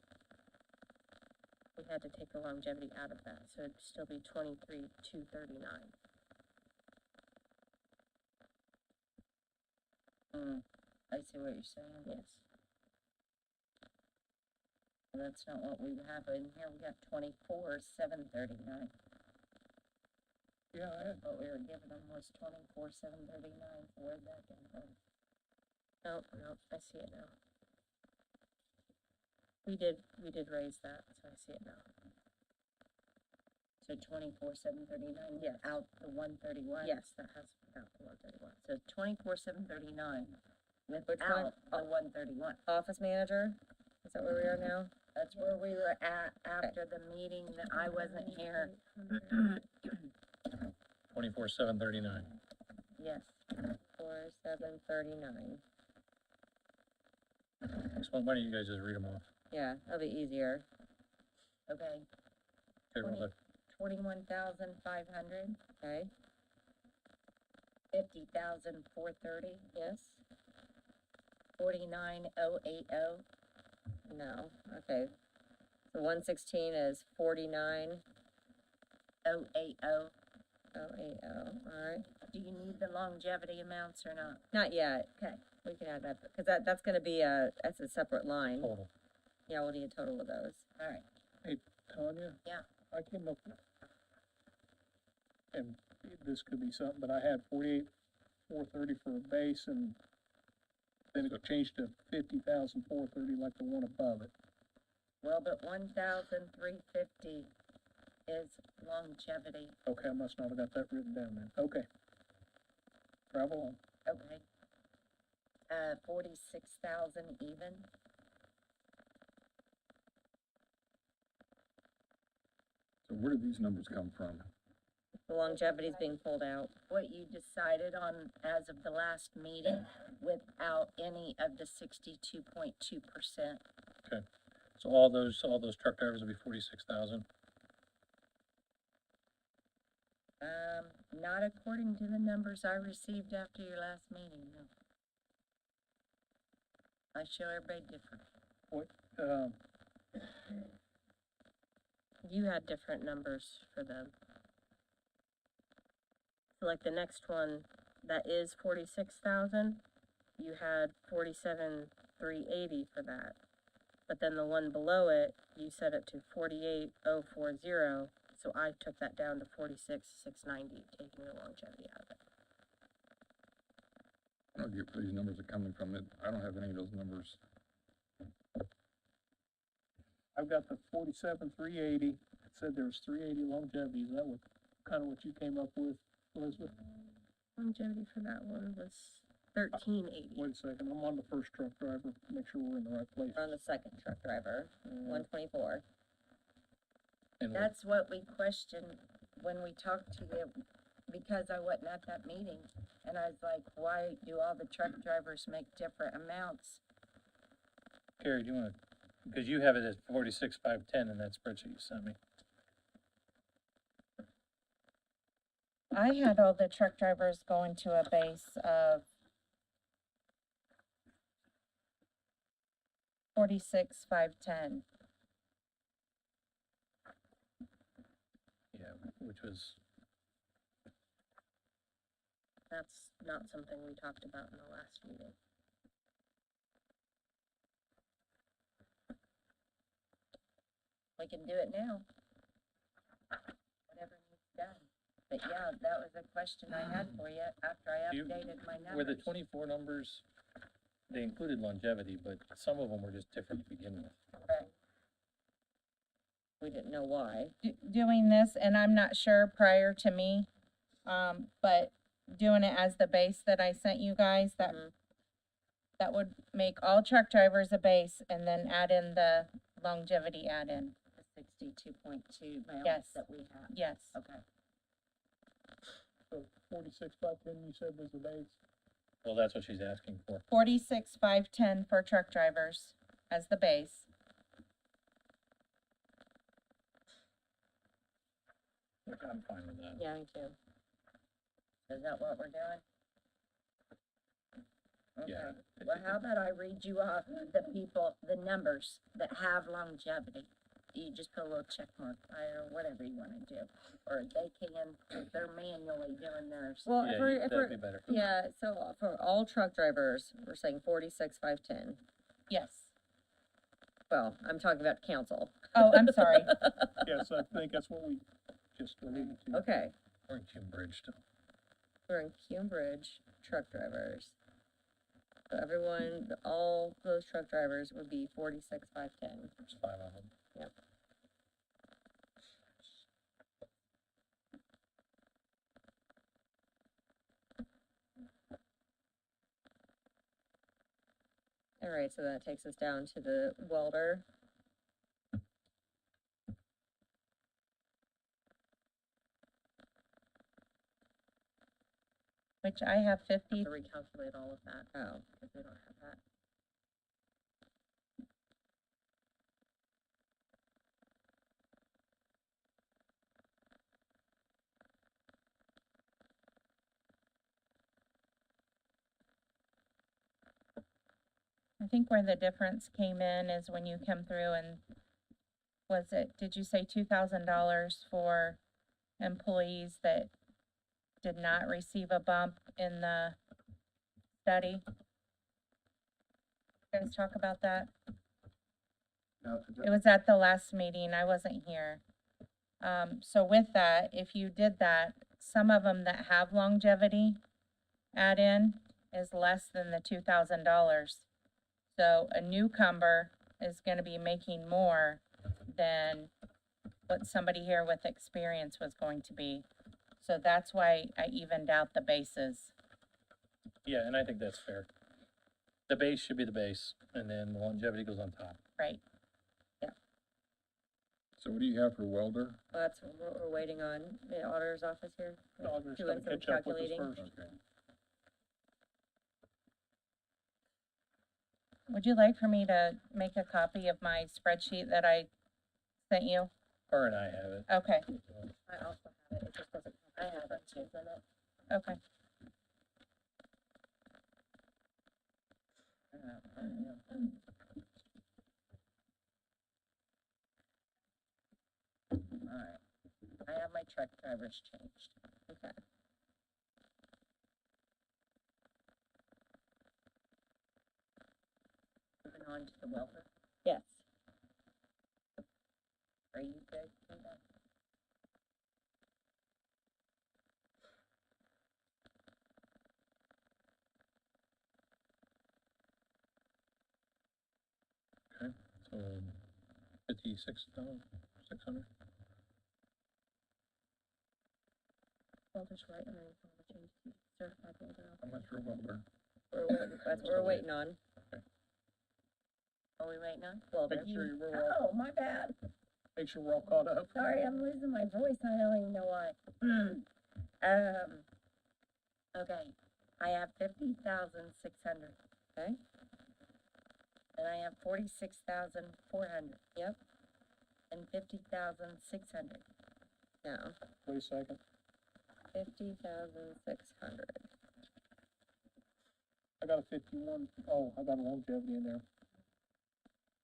We had to take the longevity out of that, so it'd still be 23,239. I see what you're saying. Yes. And that's not what we have in here. We got 24,739. Yeah, I had, What we were giving them was 24,739. Where'd that come from? No, I see it now. We did raise that, so I see it now. So 24,739 Yes. out the 131. Yes, that has, without the 131. So 24,739 Which without one? the 131. Office manager, is that where we are now? That's where we were at after the meeting that I wasn't here. 24,739. Yes. 4,739. So why don't you guys just read them off? Yeah, that'll be easier. Okay. Okay, real quick. 21,500. Okay, 50,430. yes, 49,080. no, okay. So 116 is 49,080, 080. alright. Do you need the longevity amounts or not? Not yet. Okay. We can add that, cause that's gonna be that's a separate line. Total. Yeah, we'll need a total of those. All right. Tanya? Yeah. I came up with, and this could be something, but I had 48,430 for a base, and then it changed to 50,430 like the one above it. Well, but 1,350 is longevity, Okay, I must not have got that written down then. Okay. Travel on. okay? 46,000 even. So where did these numbers come from? The longevity's being pulled out. What you decided on as of the last meeting without any of the 62.2%. So all those truck drivers will be 46,000. Not according to the numbers I received after your last meeting, no. I show everybody different. What, You had different numbers for them. So like the next one, that is 46,000, you had 47,380 for that. But then the one below it, you set it to 48,040, so I took that down to 46,690, taking the longevity out of it. I don't get where these numbers are coming from. I don't have any of those numbers. I've got the 47,380. It said there was 380 longevity. Is that what, kind of what you came up with, Elizabeth? Longevity for that one was 1380. Wait a second, I'm on the first truck driver, make sure we're in the right place. We're on the second truck driver, 124. And That's what we questioned when we talked to you, because I wasn't at that meeting. And I was like, why do all the truck drivers make different amounts? Carrie, do you wanna, because you have it at 46,510 in that spreadsheet you sent me. I had all the truck drivers going to a base of 46,510. Yeah, which was, That's not something we talked about in the last meeting. We can do it now. Whatever needs done. But yeah, that was a question I had for you after I You- updated my numbers. were the 24 numbers, they included longevity, but some of them were just different to begin with. Correct. We didn't know why. Doing this, and I'm not sure prior to me, but doing it as the base that I sent you guys, that would make all truck drivers a base and then add in the longevity add-in. The 62.2 Yes. balance that we have. Yes. Okay. So 46,510 you said was the base? Well, that's what she's asking for. 46,510 for truck drivers as the base. I'm fine with that. Yeah, me too. Is that what we're doing? Yeah. Okay. Well, how about I read you off the people, the numbers that have longevity? You just put a little check mark by or whatever you wanna do. Or they can, if they're manually doing theirs. Well, Yeah, if we're, if that'd we're, be better. yeah, so for all truck drivers, we're saying 46,510. Yes. Well, I'm talking about council. Oh, I'm sorry. Yes, I think that's what we just alluded to. Okay, We're in Cambridge still. we're in Cambridge, truck drivers. So everyone, all those truck drivers would be 46,510. There's 5 of them. Yep. All right, so that takes us down to the welder. Which I have 50. To recalculate all of that, Oh, because we don't have that. I think where the difference came in is when you come through and did you say $2,000 for employees that did not receive a bump in the study? Guys talk about that? It was at the last meeting. I wasn't here. So with that, if you did that, some of them that have longevity add in is less than the $2,000. So a newcomer is gonna be making more than what somebody here with experience was going to be. So that's why I evened out the bases. Yeah, and I think that's fair. The base should be the base, and then the longevity goes on top. Right. So what do you have for welder? Well, that's what we're waiting on, the auditor's office here. The auditor's Doing gotta some catch up with us calculating. first. Okay. Would you like for me to make a copy of my spreadsheet that I sent you? Her and I have it. Okay, I also have it, it just doesn't, I have it too, isn't it? okay. Alright, I have my truck drivers changed. Okay. Moving on to the welder, Yes. are you good with that? So 56,000, 600. Welder's right, and then we'll change to certified welder. How much for welder? That's what we're waiting on. Are we waiting on? Welder. Make sure we're all, Oh, my bad. make sure we're all caught up. Sorry, I'm losing my voice, I don't even know why. Okay, I have 50,600. Okay. And I have 46,400. Yep. And 50,600. No, Wait a second. 50,600. I got a 51. Oh, I got a longevity in there.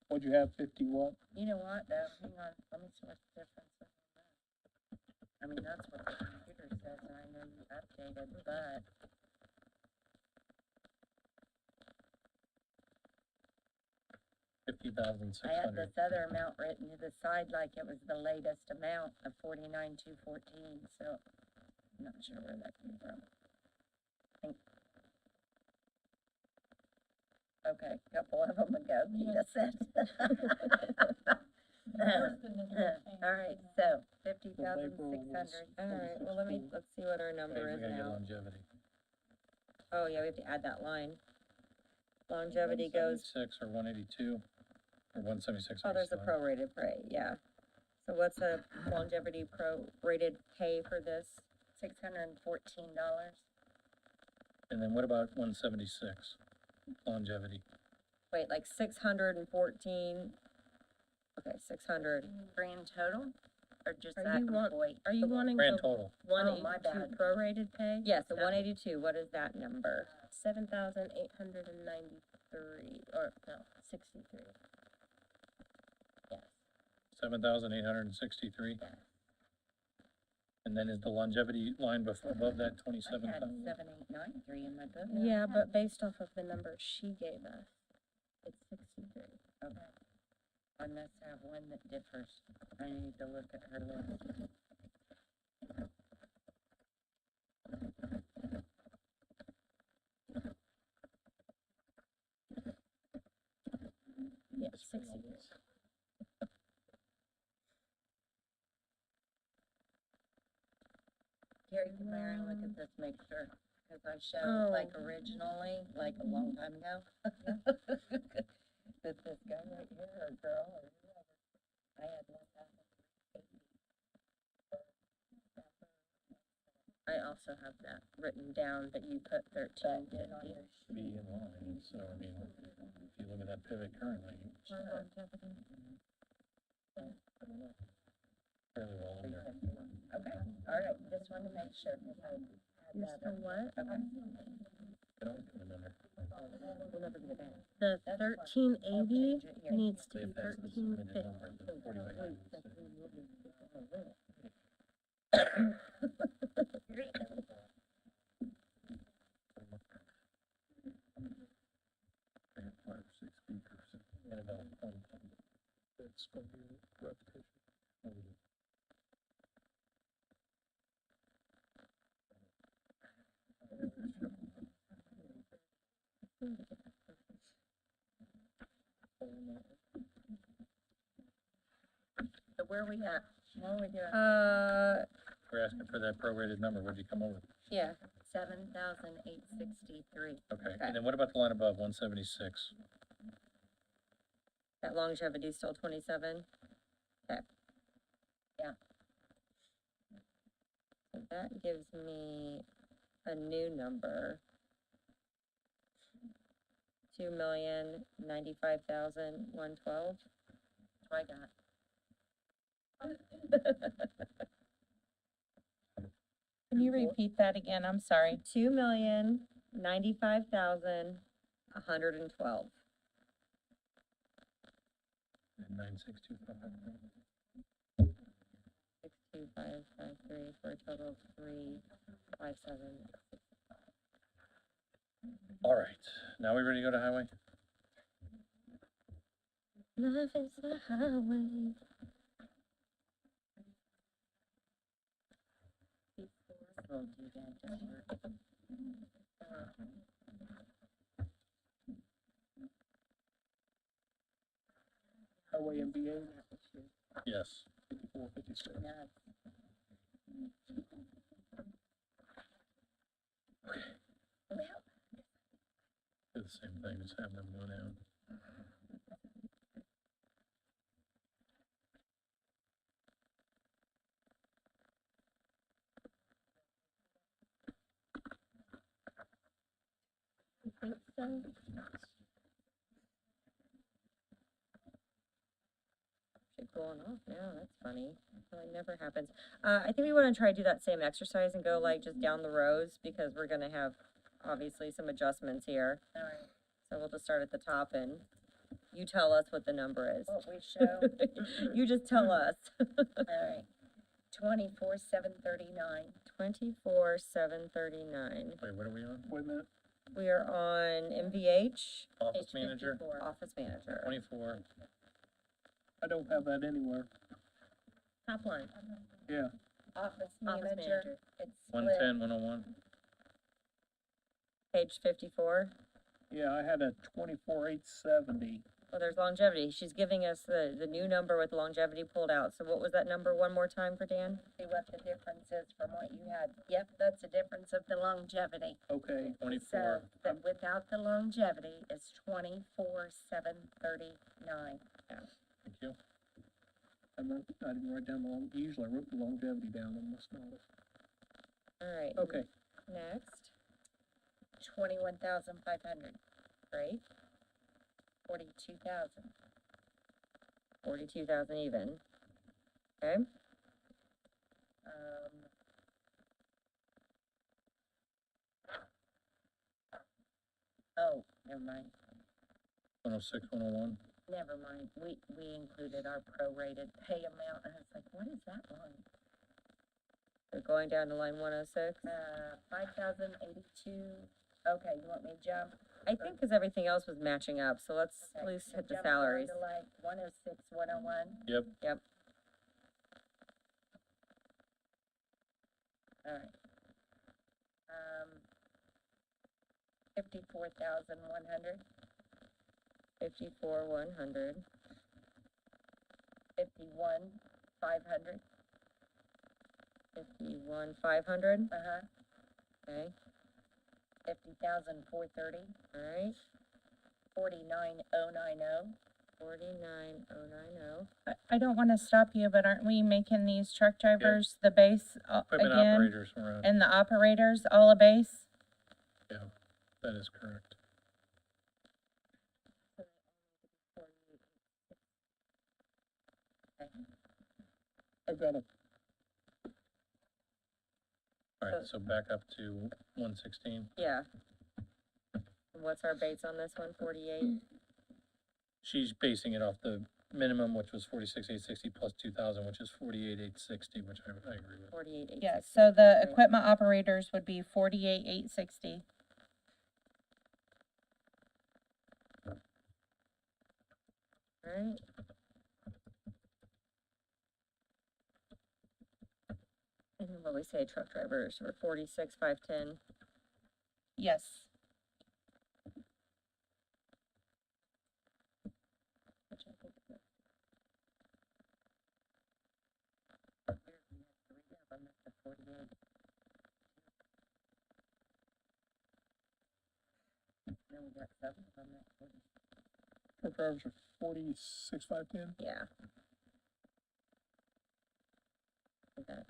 What'd you have, 50 what? You know what, though, hang on, let me see what the difference is on that. I mean, that's what the computer says, and I know you updated, but. I had 50,600. this other amount written to the side like it was the latest amount of 49,214, so I'm not sure where that came from. Okay, a couple of them ago, Keita said. All right, so 50,600. All right, well, let's see what our number Okay, is we gotta get now. longevity. Oh, yeah, we have to add that line. Longevity goes, 176 or 182 or 176. oh, there's a sorry. prorated pay, yeah. So what's a longevity prorated pay for this? $614. And then what about 176 longevity? Wait, like 614, okay, 600. Grand total, or just Are that you want- employee? Are you wanting Grand the total. one Oh, my eighty-two bad. prorated pay? Yes, the 182, what is that number? 7,893, or no, 63. Yes. 7,863. And then is the longevity line above that I had 27,000? 7893 in my book. Yeah, but based off of the number she gave us, it's 63. Okay. I must have one that differs. I need to look at her list. Yeah, 63. Carrie, come here and look at this, make sure, because I showed Oh. like originally, like a long time ago. That this guy right here, or girl, or whoever, I had 1,080. I also have that written down, but you put 13. But on your Be in line, so I mean, if you look at that pivot currently, it's fairly well in there. Okay, all right, just wanted to make sure, because I had You're that. still what? Okay. It always comes in there. We'll never get it back. The That's fine. 1380 Change it here. needs to If be that's the submitted 1350. number, then 49,906. They have 5 or 6 speakers. And about 20. It's gonna be repetition. So where we at? What are we doing? We're asking for that prorated number, what'd you come up with? Yeah, 7,863. Okay, and then what about the line above, 176? that longevity is still 27. Okay. Yeah. So that gives me a new number. 2,095,112. That's what I got. Can you repeat that again? I'm sorry. 2,095,112. And 9625. 62553 for a total of 357. All right, now we ready to go to highway? Love is the highway. We'll do that, just work. Highway MBA, Yes. 54, 56. No, Do the same thing, just have them go down. I think so. Shit going off now, that's funny. That never happens. I think we wanna try to do that same exercise and go like just down the rows because we're gonna have obviously some adjustments here. all right. So we'll just start at the top and you tell us what the number is. What we show, You just tell us. all right. 24,739. 24,739. Wait, what are we on? Wait a minute, We are on MVH, Office Page manager, 54. office manager. 24, I don't have that anywhere. Top line. Yeah, Office Office manager, manager. it's split. 110, 101. Page 54. yeah, I had a 24,870. Well, there's longevity. She's giving us the new number with longevity pulled out. So what was that number one more time for Dan? See what the difference is from what you had. Yep, that's the difference of the longevity. Okay, 24, So, but without the longevity, it's 24,739. thank you. I didn't write down the long, usually I wrote the longevity down on this notice. All right. Okay, Next. 21,500. Great. 42,000. 42,000 even. Okay. Oh, never mind. 106, 101. Never mind. We included our prorated pay amount, and I was like, what is that line? We're going down to line 106. 5,082. Okay, you want me to jump? I think because everything else was matching up. So let's at Okay, least so hit the jump down salaries. to like 106, 101. Yep, All right. 54,100. 54,100. 51,500. 51,500. Okay. 50,430. All right. 49,090. 49,090. I don't want to stop you, but aren't we making these truck drivers the base equipment again? operators were on, And the operators all a base? that is correct. I've got a, All right, so back up to 116. Yeah. And what's our base on this one? 48. She's basing it off the minimum, which was 46,860 plus 2,000, which is 48,860, which I agree with. 48. Yeah, so the Right. equipment operators would be 48,860. Right. And then what we say, truck drivers were 46,510. Yes. 48. Then we got seven from that 40. Truck drivers are 46,510. Yeah. Okay.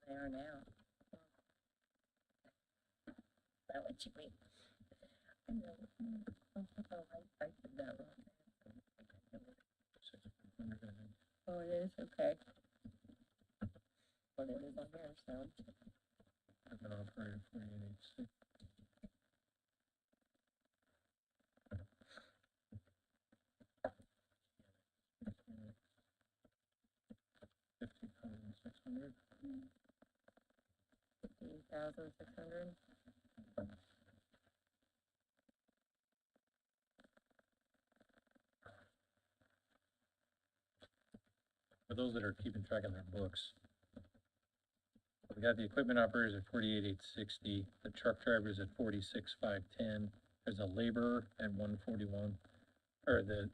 They are now. That what you mean? I know. I did that wrong. Oh, it is, okay. What it is on here, so. Equipment operator, 4886. $50,600. 15,600. For those that are keeping track of their books, we got the equipment operators at 48,860, the truck drivers at 46,510. There's a laborer at 141, or the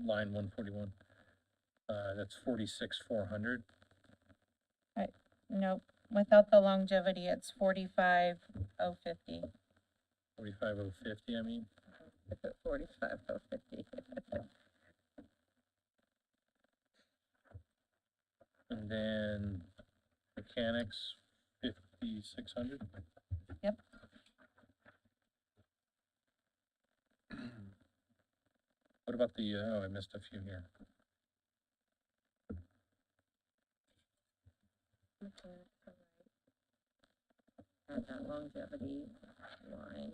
line 141. That's 46,400. Nope, without the longevity, it's 45,050. 45,050, I mean. 45,050. And then mechanics, 5,600. Yep. What about the, oh, I missed a few here. Add that longevity line.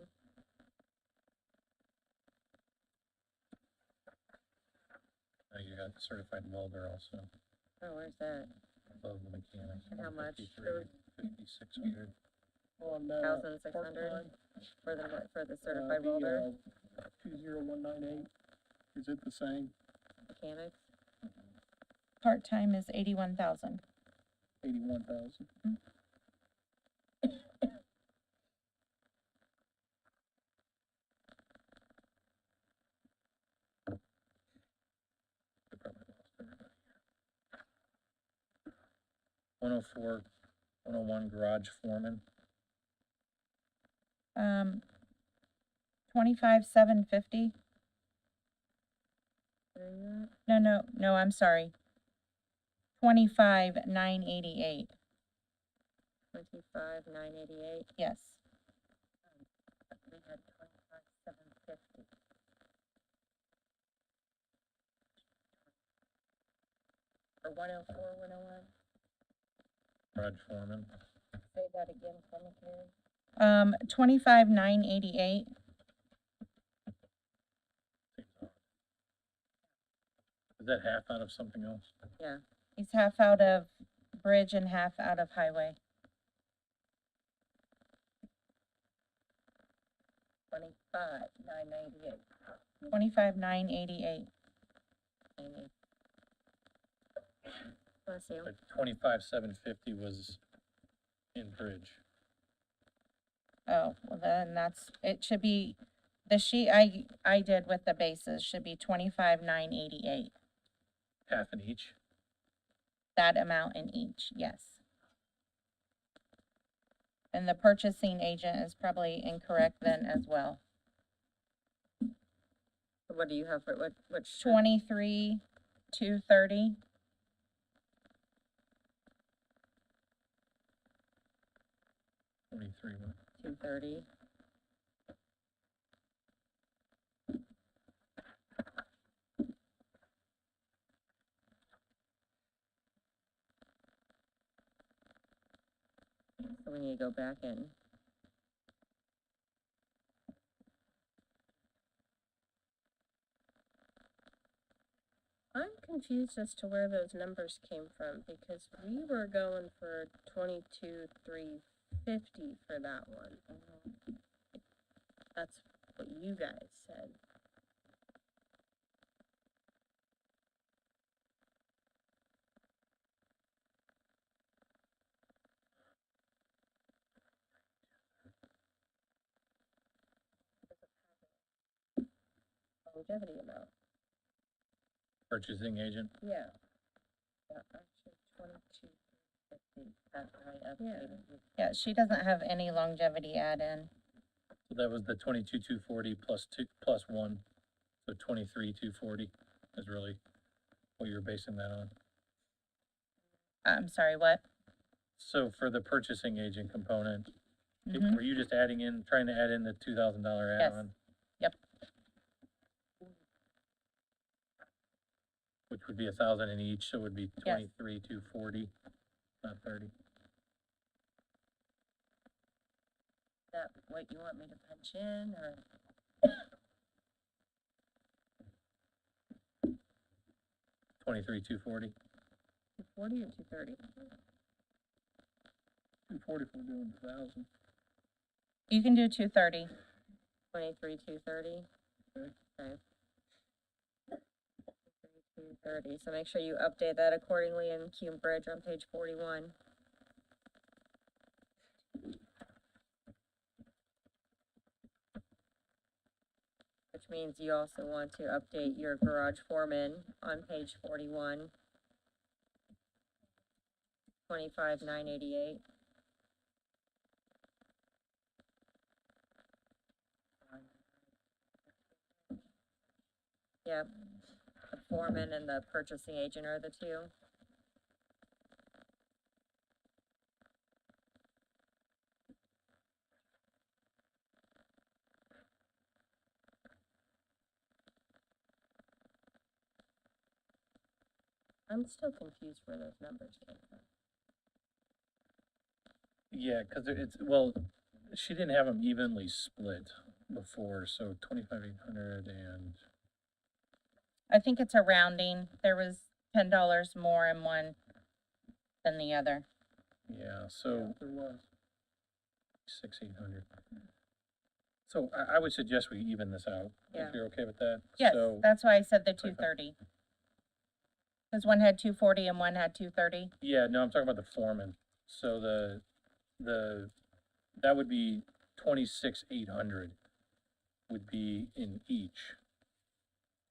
You got certified welder also, Oh, where's that? above the mechanics. And how much? 5,600. On, 1,600 part-time, for the certified welder 20198, is it the same? mechanics? Part-time is 81,000. 81,000. I probably lost everybody. 104, 101 garage foreman, 25,750. Where are you No, I'm sorry. 25,988. at? 25,988. Yes. We had 25,750. Or 104, 101. garage foreman, Say that again for me, Carrie. 25,988. seems odd. Is that half out of something else? Yeah. He's half out of bridge and half out of highway. 25,998. 25,988. Amy. Bless you. But 25,750 was in bridge. Oh, well then it should be, the sheet I did with the bases should be 25,988. Half in each. That amount in each, yes. And the purchasing agent is probably incorrect then as well. What do you have for, which? 23,230. Twenty-three. 230. So we need to go back in. I'm confused as to where those numbers came from, because we were going for 22,350 for that one. That's what you guys said. longevity amount. Purchasing agent, Yeah, Yeah, actually, 2250, after I Yeah. updated it. Yeah, she doesn't have any longevity add-in. so that was the 22,240 plus one, so 23,240 is really what you're basing that on. I'm sorry, what? So for the purchasing agent component, Mhm. were you just adding in, trying to add in the $2,000 Yes. add-on? Yep. Which would be 1,000 in each, so it would be Yes. 23,240, not 30. Is that what you want me to punch in, or? 23,240. 240 or 230? 240 for doing 1,000. You can do 230. 23,230. Okay. Okay. 23,230, so make sure you update that accordingly in Cume Bridge on page 41. Which means you also want to update your garage foreman on page 41. 25,988. Yep, the foreman and the purchasing agent are the two. I'm still confused where those numbers came from. Yeah, because it's, well, she didn't have them evenly split before, so 25,800 and, I think it's a rounding. There was $10 more in one than the other. yeah, so There was. 6,800. So I would suggest we even this out, Yeah. if you're okay with that. Yes, So, that's why I said the Okay. 230. Because one had 240 and one had 230. yeah, no, I'm talking about the foreman. So that would be 26,800 would be in each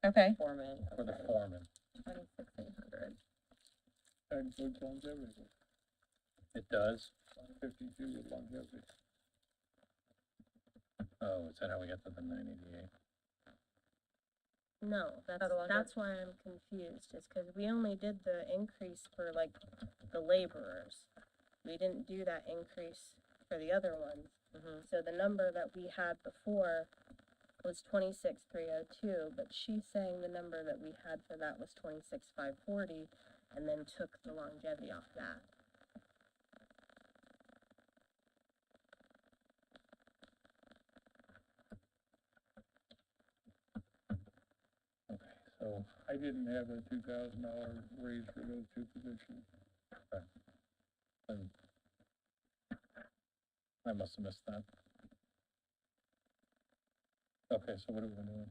Okay. Foreman, for the okay. foreman. 26,800. That includes longevity, It does? 52 with longevity. Oh, is that how we got to the 988? No, Total longevity. that's why I'm confused, is because we only did the increase for like the laborers. We didn't do that increase for the other ones. Mhm. So the number that we had before was 26,302, but she's saying the number that we had for that was 26,540, and then took the longevity off that. Okay, so, I didn't have a $2,000 raise for those two positions. then I must have missed that. Okay, so what are we doing?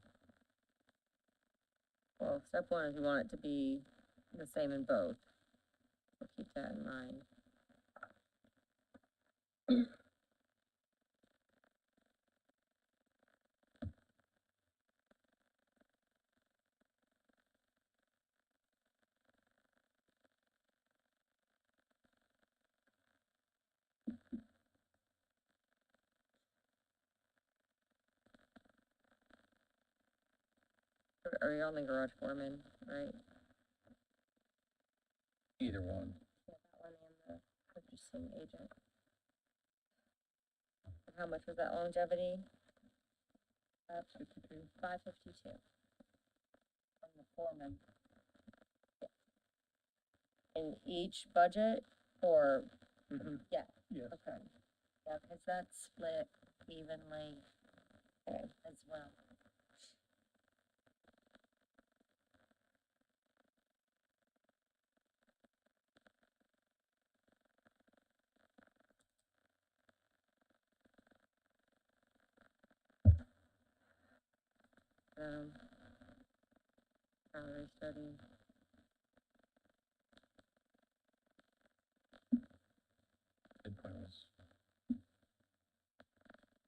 Well, step one is we want it to be the same in both. So keep that in mind. Are you on the garage foreman, right? Either one. Yeah, that one and the purchasing agent. And how much was that longevity? 552. From the foreman. In each budget, or, Mm-hmm. Yes. okay, Yeah, because that's split evenly okay. as well. Salary study. Midpoint was,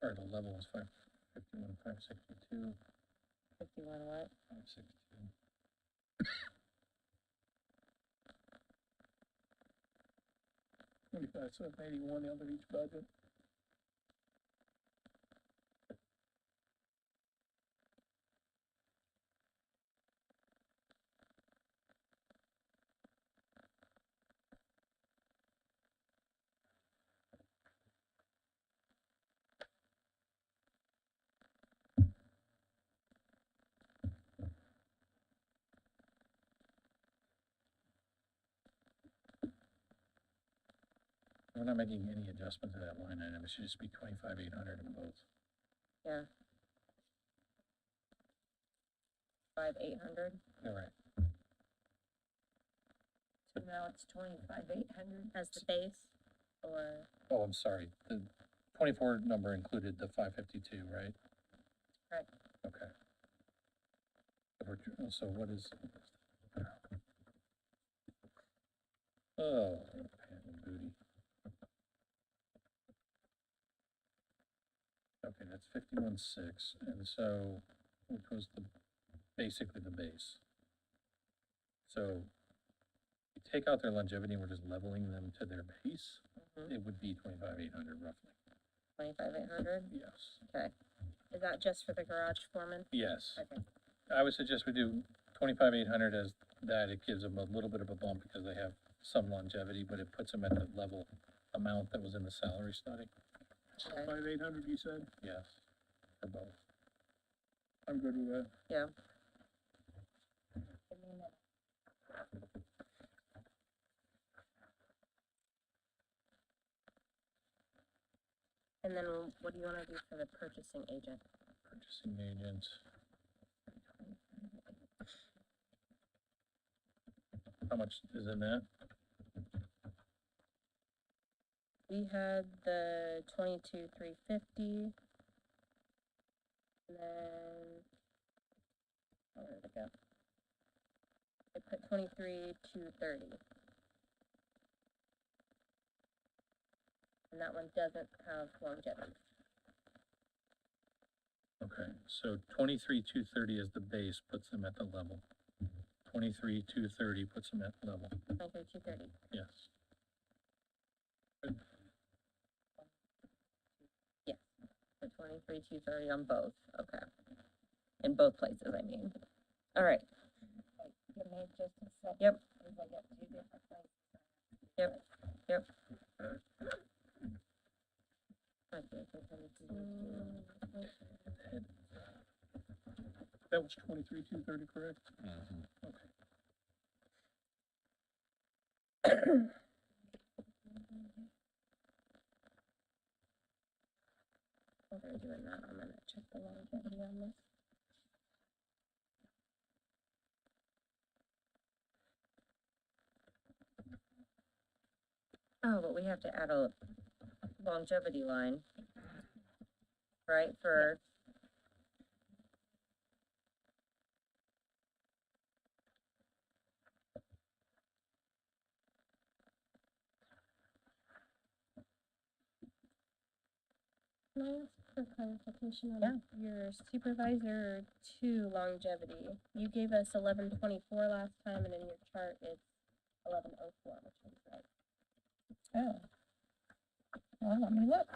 or the level was 551, 562. 51 what? 562. 25,781 under each budget. We're not making any adjustment to that line item, it should just be 25,800 in both. Yeah. 5,800 All right, So now it's 25,800. as the base, or, oh, I'm sorry, the 24 number included the 552, right? Right. Okay. So what is? Oh, patent booty. Okay, that's 51.6, and so, which was basically the base. So, you take out their longevity, and we're just leveling them to their base, Mhm. it would be 25,800 roughly. 25,800? Yes. Okay. Is that just for the garage foreman? Yes. Okay. I would suggest we do 25,800 as that, it gives them a little bit of a bump because they have some longevity, but it puts them at the level amount that was in the salary study. Okay. 5,800, you said? Yes, for both. I'm good with that. Yeah. Give me a minute. And then what do you wanna do for the purchasing agent? Purchasing agent. How much is in that? We had the 22,350. And then, where did it go? I put 23,230. And that one doesn't have longevity. Okay, so 23,230 as the base puts them at the level. 23,230 puts them at level, 23,230. yes. So 23,230 on both, okay. In both places, I mean. All right, Give me just a second. Yep. Because I got two different places. yep. That was 23,230, correct? While they're doing that, I'm gonna check the longevity on this. Oh, but we have to add a longevity line, right, for, Can I ask for clarification on your supervisor two longevity? You gave us 1124 last time, and in your chart it's 1104, which is right. Oh. Well, let me look.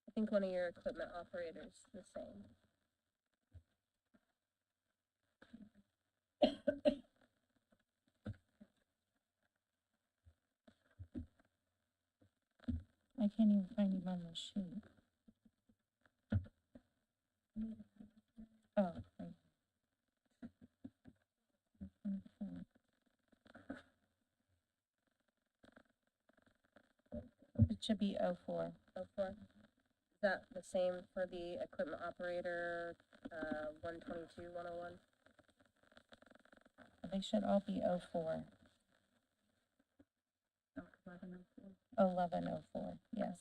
I think one of your equipment operators the same. I can't even find him on the sheet. Oh. right. It should be 04. 04. Is that the same for the equipment operator, 122, 101? They should all be 04. Oh, 1104. 1104, yes.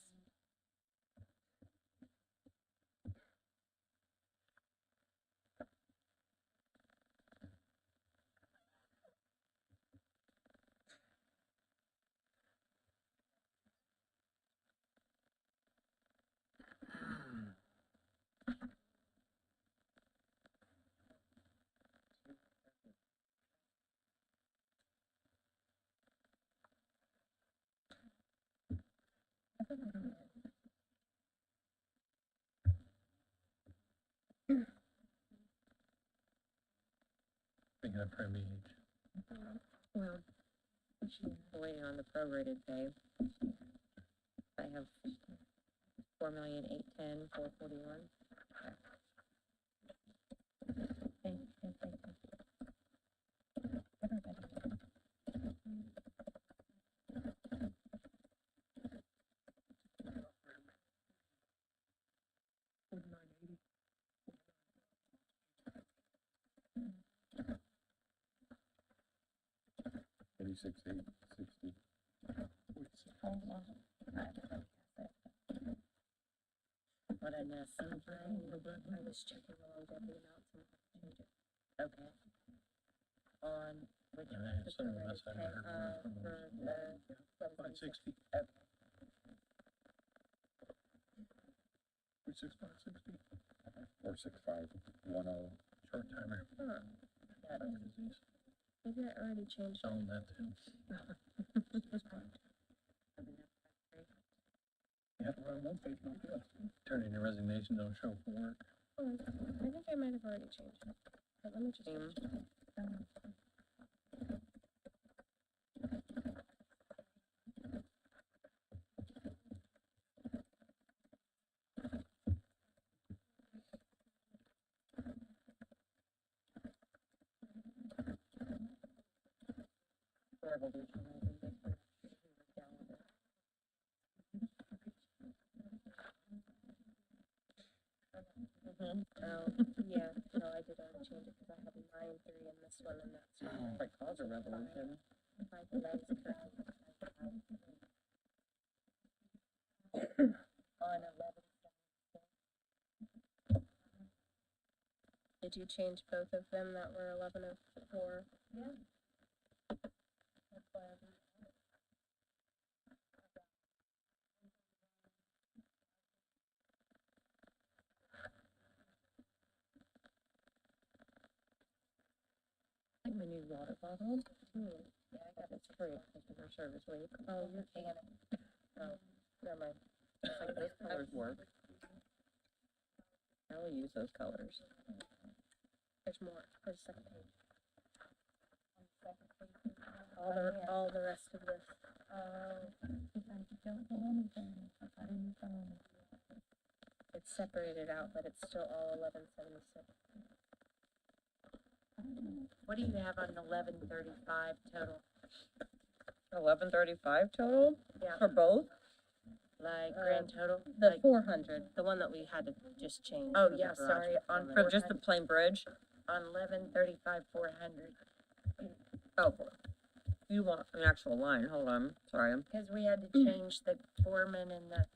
Thinking of premium. Well, waiting on the prorated pay. I have 4,810,441. $86,860. What I missed, I was checking the longevity amounts and change it. Okay. On which, Yeah, the some of prorated us I pay, heard were from for the 560. Okay. 560. 46510. Short timer. Huh. Got it. Maybe I already changed it. Selling that too. You have to run one page, not the other. Turn in your resignation, don't show up for work. Oh, I think I might have already changed it. But let me just. Oh, yeah, no, I did already change it because I have 9-3 in this one and that's. Might cause a revolution. That is correct. On 11. Did you change both of them that were 1104? Yeah. Like my new water bottle. Yeah, I got It's free customer service week. Oh, you're canning. Oh, never mind. It's like those colors work. I will use those colors. There's more. There's a second page. All the rest of this. It's separated out, but it's still all 1176. What do you have on 1135 total? 1135 total Yeah. for both? Like grand total? The Like 400. the one that we had to just change. Oh, for the yeah, garage sorry, on, permit. for just the plain bridge? On 1135 400. Oh, you want an actual line, hold on, sorry. Because we had to change the foreman and the,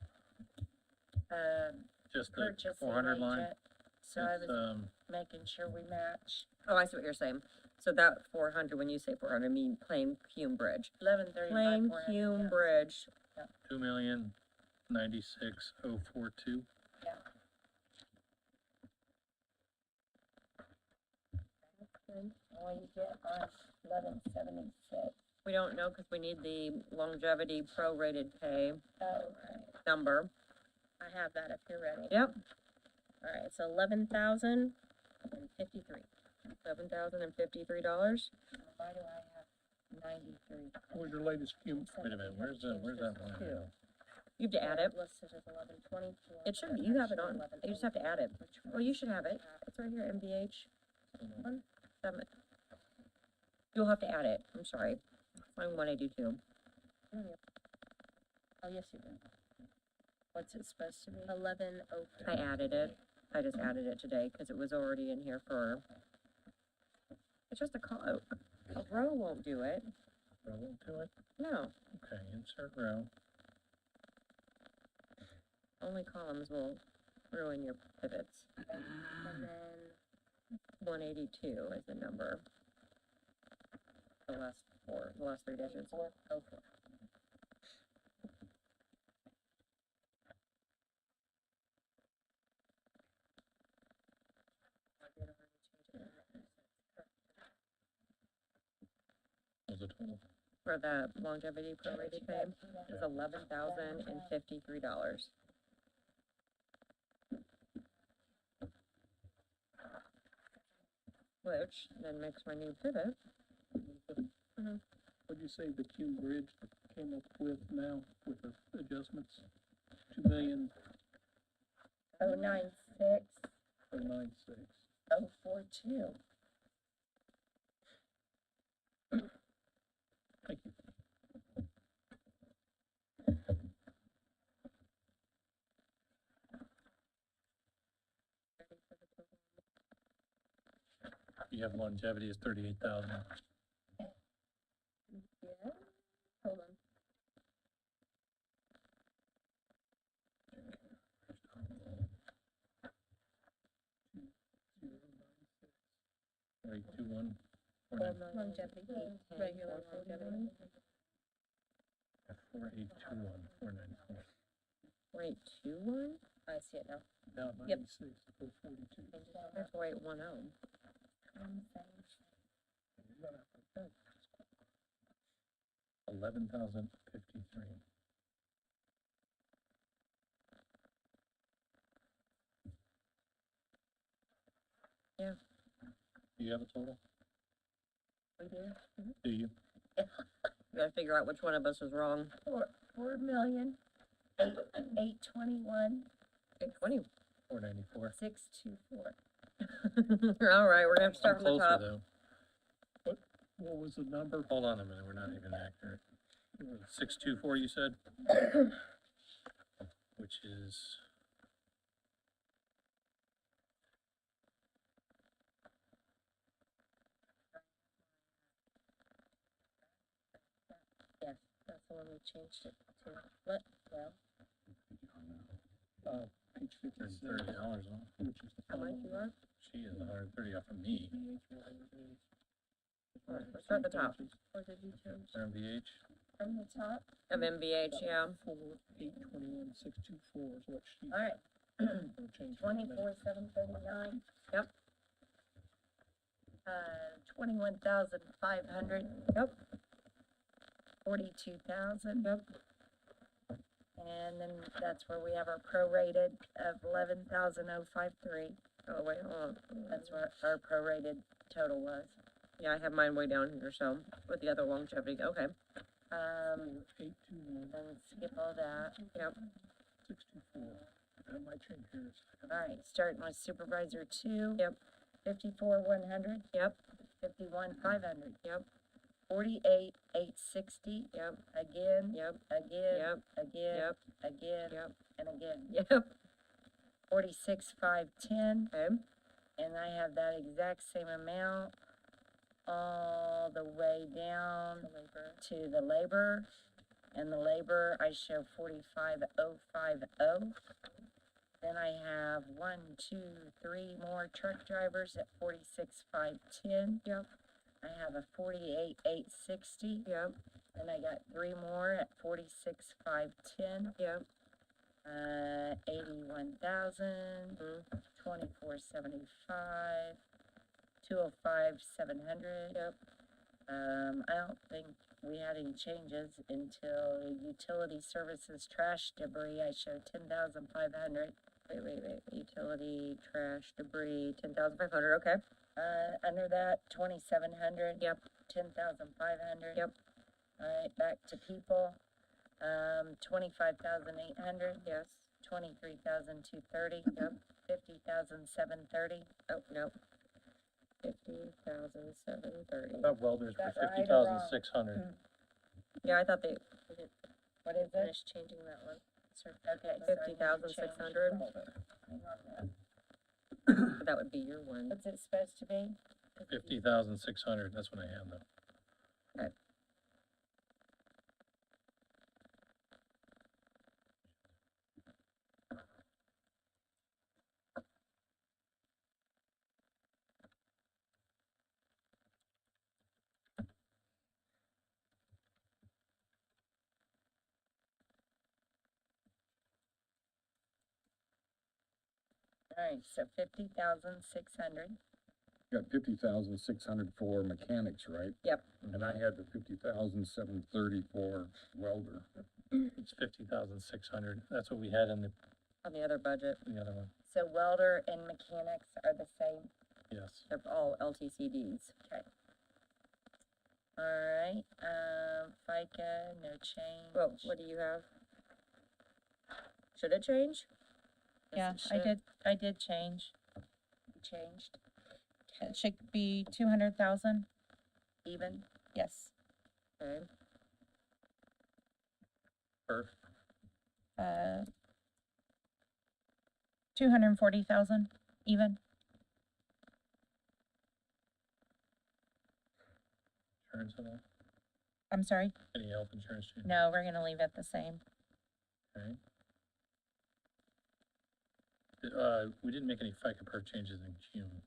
Just the purchasing 400 line. agent. So I It's, was making sure we match. Oh, I see what you're saying. So that 400, when you say 400, I mean plain Hume Bridge. 1135 Plain 400. Hume yeah. Bridge, 2,096,042. And what you get on 1176. we don't know because we need the longevity prorated pay Oh, right. number. I have that if you're ready. Yep, All right, so 11,053. $7,053. Why do I have 93? What was your latest Hume? Wait a minute, where's that line? You have to add it. Listed as 1124. It should, you have it on, you just have to add it. Well, you should have it. It's right here, MVH. You'll have to add it, I'm sorry. Line 182. Oh, yes, you do. What's it supposed to be? 1103. I added it. I just added it today because it was already in here for, it's just a row won't do it. Row won't do it? No, Okay, insert row. only columns will ruin your pivots. And then 182 is the number. The last three digits. 404. Was the total? for the longevity prorated pay is $11,053. Which then makes my new pivot. What'd you say the Q Bridge came up with now with the adjustments? 2,000,000, 096, 096. 042. Thank you. You have longevity is 38,000. Yeah, hold on. Right, 2-1. Longevity, regular longevity. 4821, 494. Wait, 2-1? I see it now. Now Yep. 96, 042. That's 4810. 11,053. Yeah. Do you have a total? We do. Do you? You gotta figure out which one of us was wrong. 4,821,624. 820. 494. All right, we're gonna have to start I'm from the closer top. though. What was the number? Hold on a minute, we're not even accurate. 624 you said? Which is, Yes, that's the one we changed it to. What, well, Page 56, $30 off. which is the How much final. you are? She is 130 off of me. All right, let's start at the top. what did you change? MVH, From the top, Of MBH, yeah. 4,821,624 is what she. all right, will change. 24,739. Yep. 21,500. Yep. 42,000. Yep. And then that's where we have our prorated of 11,053. Oh, wait, hold on. That's what our prorated total was. Yeah, I have mine way down here, so, with the other longevity, okay. 821, Then skip all that. Yep. 624. That might change here. All right, starting with supervisor 2. Yep. 54,100. Yep. 51,500. Yep. 48,860. Yep. Again. Yep. Again. Yep. Again. Yep. Again. Yep. And again. Yep. 46,510. Okay. And I have that exact same amount all the way down to the labor. And the labor, I show 45,050. Then I have 3 more truck drivers at 46,510. Yep. I have a 48,860. Yep. And I got 3 more at 46,510. Yep. 81,000. Mhm. 2475, 205,700. Yep. I don't think we had any changes until utility services trash debris. I showed 10,500. Wait. Utility, trash, debris, 10,500, okay. Under that, 2,700. Yep. 10,500. Yep. All right, back to people. 25,800. Yes. 23,230. Yep. 50,730. Oh, nope. 50,730. I thought welders were Is that right or 50,600. Yeah, I thought they, What is it? Finish changing that one. Okay. so I need to 50,600. change- Hang on now. that would be your one. What's it supposed to be? 50,600, that's what I have though. Alright, so 50,600. got 50,600 for mechanics, right? Yep. And I had the 50,730 for welder. It's 50,600. That's what we had in On the other budget, the other one. So welder and mechanics are the same? Yes. they're all LTCDs. Alright, FICA, no change. Well, what do you have? Should it change? Guess Yeah, it I did change. Changed, It should be 200,000, even? yes. Okay. Perfect. 240,000, even. Insurance at all? I'm sorry? Any health insurance change? No, we're gonna leave it the same. Okay. We didn't make any FICA perf changes in June.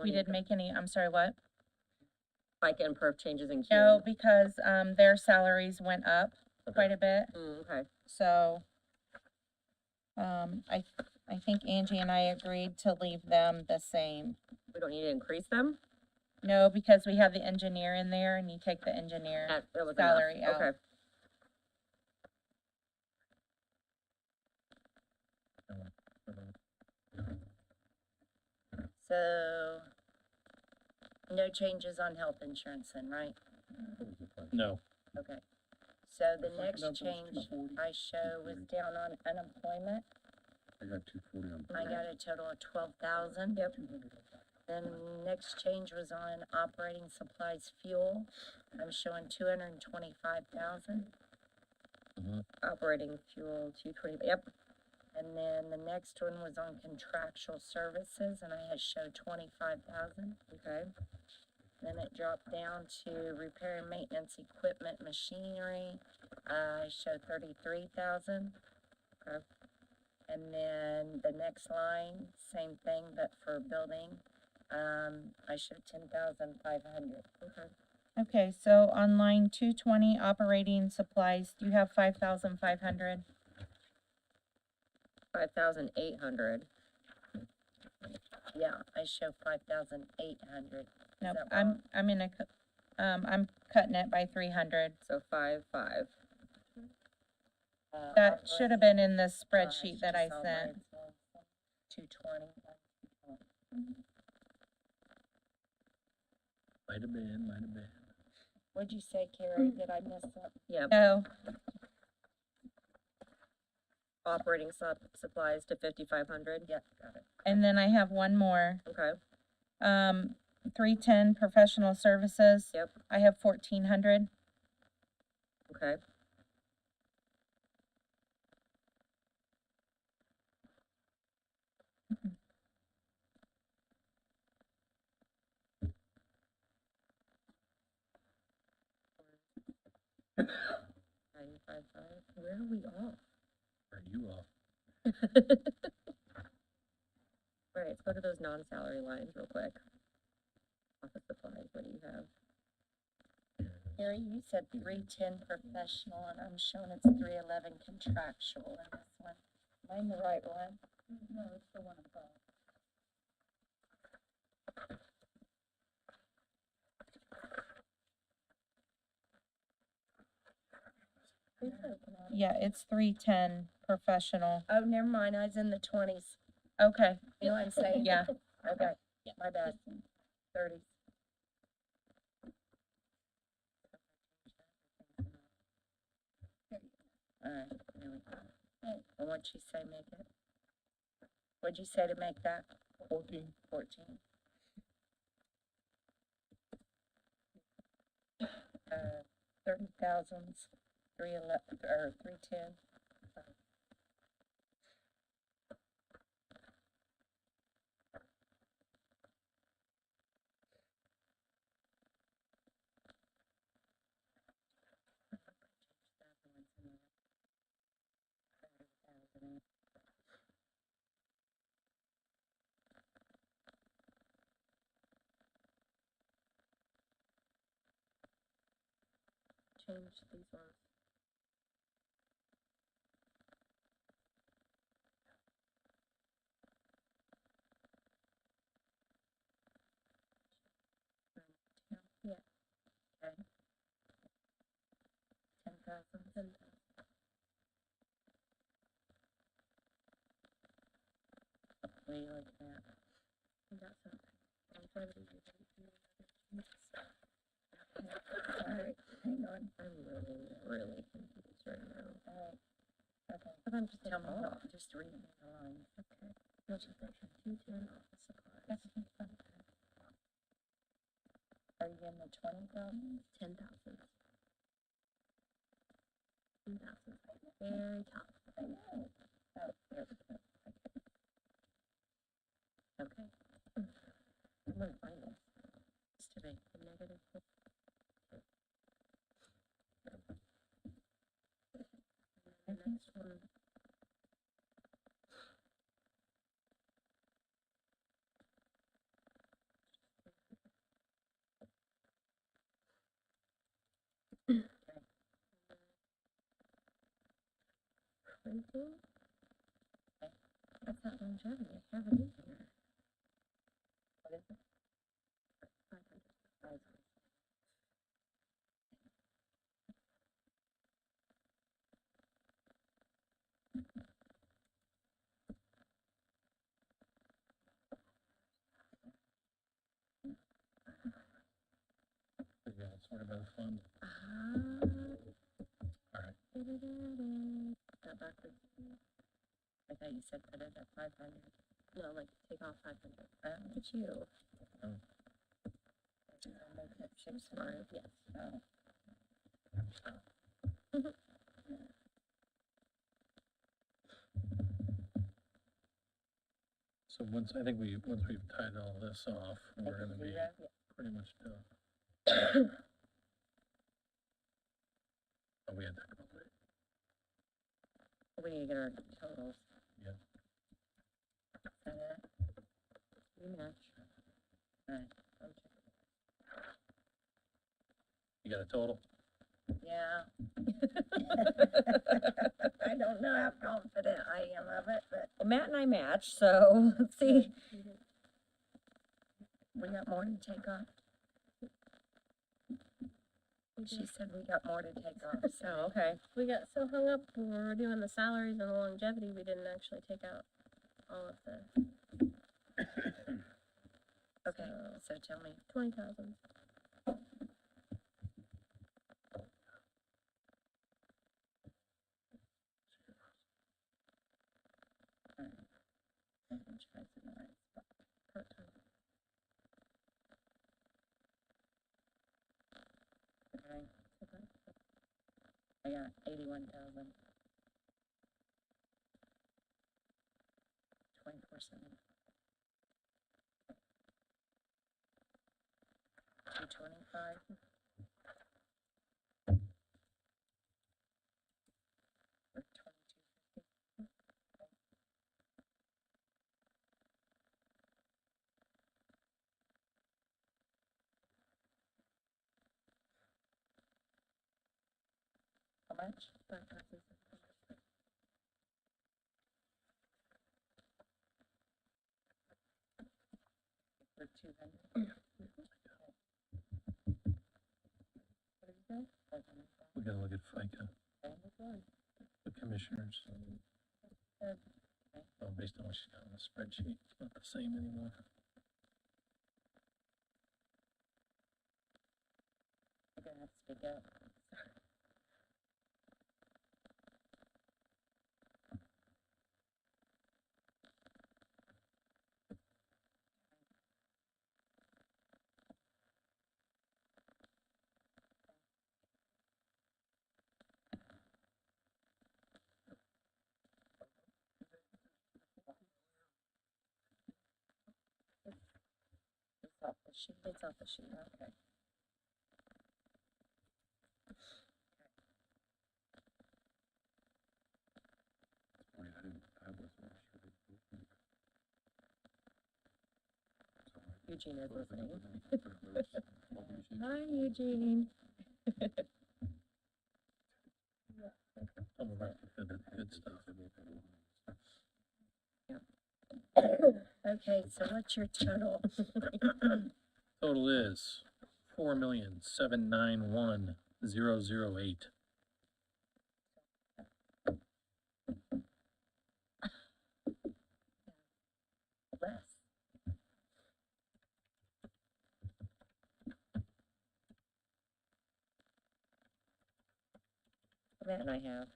We didn't make any, I'm sorry, what? FICA and perf changes in Q. No, because, their salaries went up quite a bit, Okay, so, I think Angie and I agreed to leave them the same. we don't need to increase them? No, because we have the engineer in there and you take the engineer. That was Salary enough. out. Okay. So, no changes on health insurance then, right? No. Okay. So the next Number was change 240. I show was down on unemployment. I got 240 on. I got a total of 12,000. Yep. Then next change was on operating supplies fuel. I'm showing 225,000. Operating fuel, 220, yep. And then the next one was on contractual services, and I had showed 25,000. Okay. Then it dropped down to repair and maintenance equipment machinery. I showed 33,000. Okay. And then the next line, same thing, but for building, I showed 10,500. Okay. Okay, so on line 220, operating supplies, you have 5,500. 5,800. Yeah, I show 5,800. Nope, that wrong? I'm cutting it by 300. So 5,500. That should have been in the Gosh, spreadsheet that I just all sent. mine, so 220. Might have been. What'd you say, Carrie? Did I miss something? Yep. No, Operating supplies to 5,500. Yep, got it. and then I have one more. Okay. 310 professional services. Yep. I have 1,400. Okay. Where are we off? Are you off? Right, let's go to those non-salary lines real quick. Office supplies, what do you have? Carrie, you said 310 professional, and I'm showing it's 311 contractual in this one. Am I in the right one? No, it's the one above. Yeah, it's 310 professional. Oh, never mind, I was in the 20s. Okay, You know what I'm saying? yeah. Okay, my bad. 30s. Alright, there we go. And what'd you say make it? What'd you say to make that? 14. 14. 30,000's 311, or 310. Change these ones. What are you looking at? We got some longevity. Alright, hang on. I'm really confused right now. Alright, okay. But I'm just Tell me, off. just read me the line. Okay. No, just like 210 office supplies. Are you in the 20,000? 10,000. 10,000. Very top. I know. Oh, there we go. Okay. I'm gonna find this. It's today. The negative. The next one. Printing? That's not longevity. I have it in here. What is it? 500. Yeah, it's sort of a fund. All right. Got backwards. I thought you said put it at 500. No, like take off 500. Look at you. I'm smart. Yes. Oh. So once we've tied all this off, we're gonna be Zero? pretty much done. Oh, we had that complete. We need to get our totals. Yeah. Is that it? We match. Alright. You got a total? Yeah. I don't know how confident I am of it, but Well, Matt and I match, so let's see. we got more to take off. She said we got more to take off, so. Oh, okay. We got so hung up when we were doing the salaries and the longevity, we didn't actually take out all of the Okay, so tell me. 20,000. I'm gonna try some of that. Part-time. Okay. I got 81,000. 24/7. 225. Or 2250. How much? 5,000. For 200. What did you say? 500. We gotta look at FICA, Okay, that's fine. the commissioners. Okay. Well, based on what she's got on the spreadsheet, it's not the same anymore. You're gonna have to speak up. It's off the sheet. It's off the sheet. Okay. Wait, I wasn't sure. Eugene is listening. listening. Hi, Eugene. Some of our good stuff. Okay, so what's your total? Total is 4,791,008. that, and I have.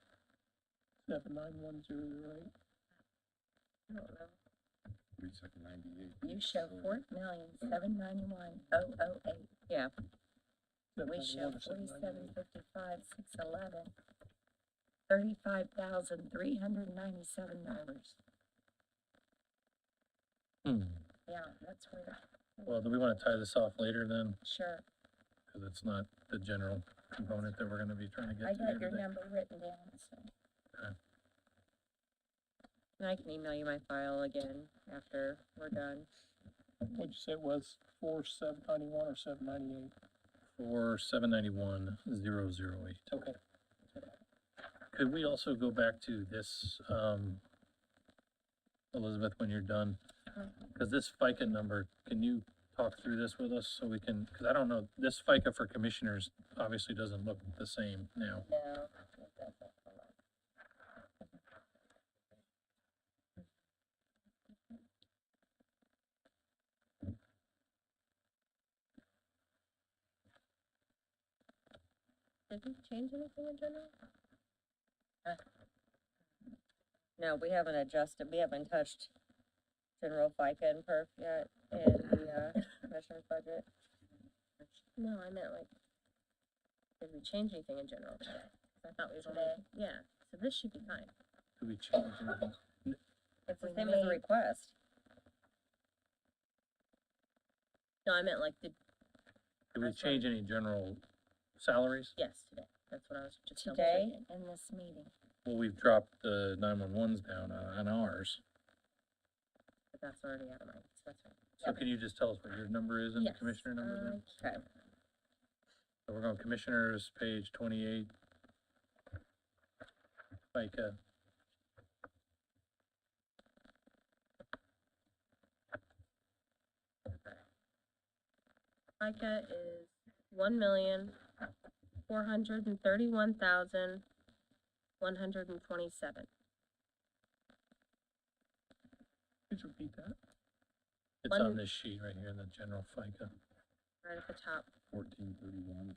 79108. I don't know. 3798. You show 4,791,008. Yeah, We show 791 or 798. 4755,611. $35,397. Yeah, that's weird. Well, do we wanna tie this off later then? Sure. Cause it's not the general component that we're gonna be trying to get I to got here your today. number written down, so. and I can email you my file again after we're done. What'd you say it was, 4791 or 798? For 791,008. Okay. Could we also go back to this, Elizabeth, when you're done? Cause this FICA number, can you talk through this with us so we can, cause I don't know, this FICA for commissioners obviously doesn't look the same now. No, it doesn't. Hold on. Did we change anything in general? No, we haven't adjusted, we haven't touched general FICA and perf yet in the, commissioner's budget. No, I meant like, did we change anything in general today? 'Cause I thought we was only, Today? yeah, so this should be fine. Did we change anything? It's the We same as a made- request. No, I meant like, Did we That's change any general salaries? yes, today. That's what I was just double Today, checking. in this meeting. Well, we've dropped the 911s down on ours. But that's already out of mine, so that's fine. So can you just tell us what your number is and the Yes, commissioner number then? Okay. So we're going commissioners, page 28. FICA. FICA is 1,431,127. Please repeat that. It's One- on this sheet right here, the general FICA. Right at the top. 1431.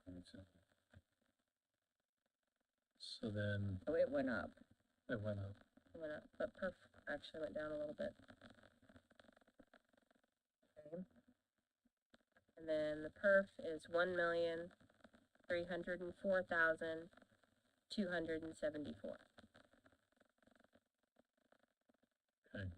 27. So then So it went up. it went up. It went up, but perf actually went down a little bit. Okay. And then the perf is 1,304,274. Okay.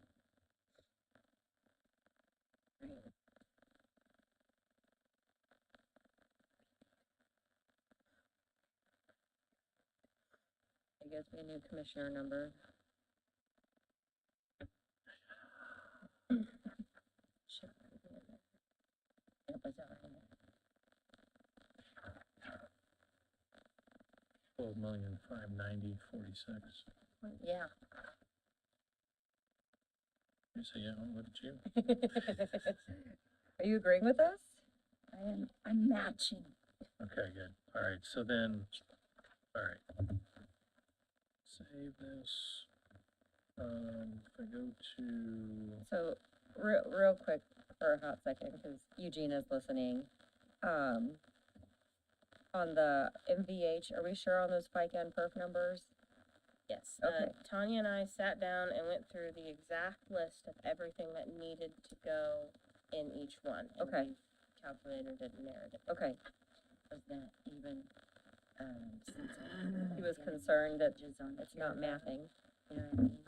It gives me a new commissioner number. Should be in there. It was already there. 12,590,46. Yeah, You say, yeah, look at you. Are you agreeing with us? I'm matching. Okay, good. All right, so then, all right. Save this. If I go to, So, real quick for a hot second, because Eugene is listening. On the MVH, are we sure on those FICA and perf numbers? Yes, Okay. Tanya and I sat down and went through the exact list of everything that needed to go in each one. and Okay. we Calculated it and narrowed it. Okay, Was that even, since he was concerned that judges on it's not here, mathing. you know what I mean?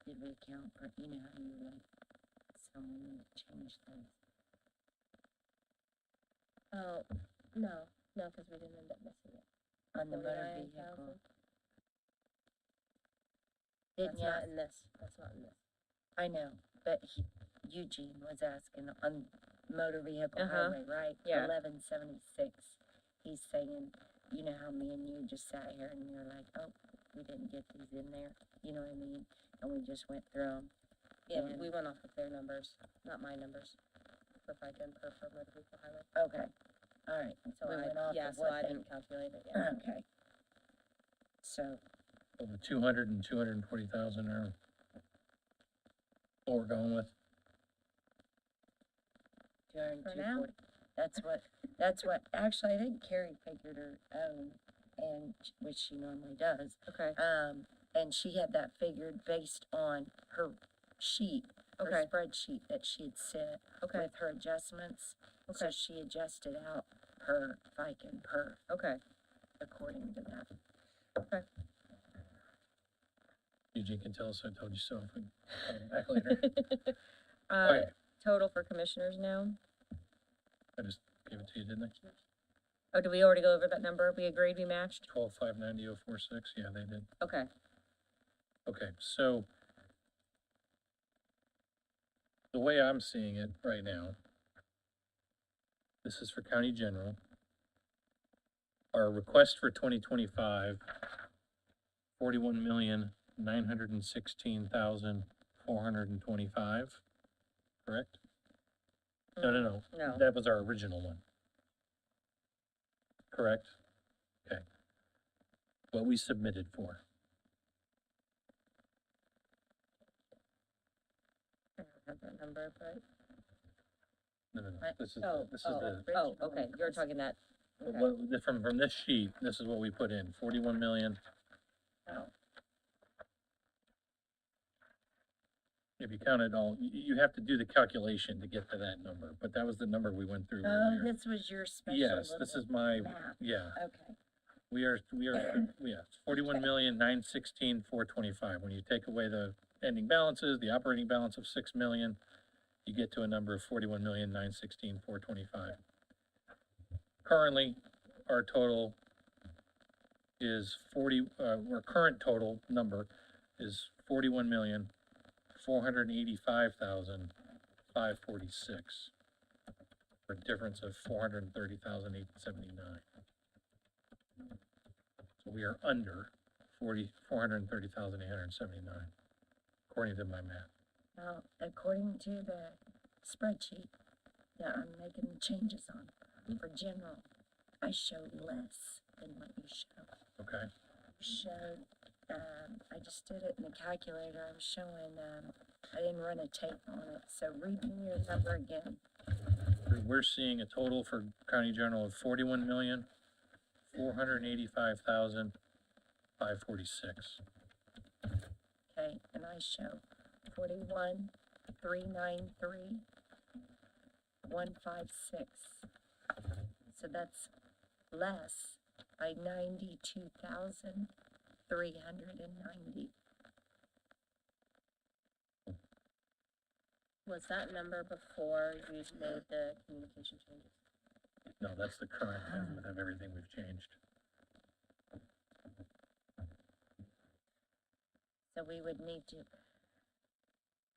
Did we account for, you know how you like, someone changed things? Oh, no, because we didn't end up missing it. On the motor 49,000. vehicle. That's Didn't not you, in this, that's not in this. I know, but Eugene was asking on motor vehicle Uh-huh. highway, right? Yeah. 1176. He's saying, you know how me and you just sat here and you're like, oh, we didn't get these in there, you know what I mean? And we just went through them. Yeah, And- we went off of their numbers, not my numbers, for FICA and per for motor vehicle highway. Okay, all right. So We went off yeah, of so what I they- didn't calculate it yet. Okay. So, the 200 and 240,000 are what we're going with. 200, For now. 240. That's what, actually, I think Carrie figured her own, and, which she normally does. Okay, And she had that figured based on her sheet, her Okay. spreadsheet that she had sent okay, with her adjustments. So Okay. she adjusted out her FICA and PERF okay. according to that. Eugene can tell us I told you so if we call him back later. Uh, total for commissioners now? I just gave it to you, didn't I? Oh, did we already go over that number? We agreed, we matched? 12,590,046, yeah, they did. Okay, Okay, so the way I'm seeing it right now, this is for county general. Our request for 2025, 41,916,425, correct? No, no, no. no. That was our original one. Correct? Okay. What we submitted for. I don't have that number, but, No, no, no. What? This is, oh, this is oh, the, oh, okay, you're talking that, okay. from this sheet, this is what we put in, 41 million. Oh. If you count it all, you have to do the calculation to get to that number, but that was the number we went through Oh, earlier. this was your special Yes, this little is my, map. yeah, Okay, yeah, 41,916,425. When you take away the ending balances, the operating balance of 6 million, you get to a number of 41,916,425. Currently, our total is our current total number is 41,485,546, for a difference of 430,879. So we are under 430,879, according to my math. well, according to the spreadsheet that I'm making the changes on for general, I showed less than what you showed. Okay, You showed, I just did it in the calculator, I was showing, I didn't run a tape on it, so read me your number again. we're seeing a total for county general of 41,485,546. Okay, and I show 41,393,156. So that's less by 92,390. Was that number before you made the communication changes? No, that's the current estimate of everything we've changed. So we would need to,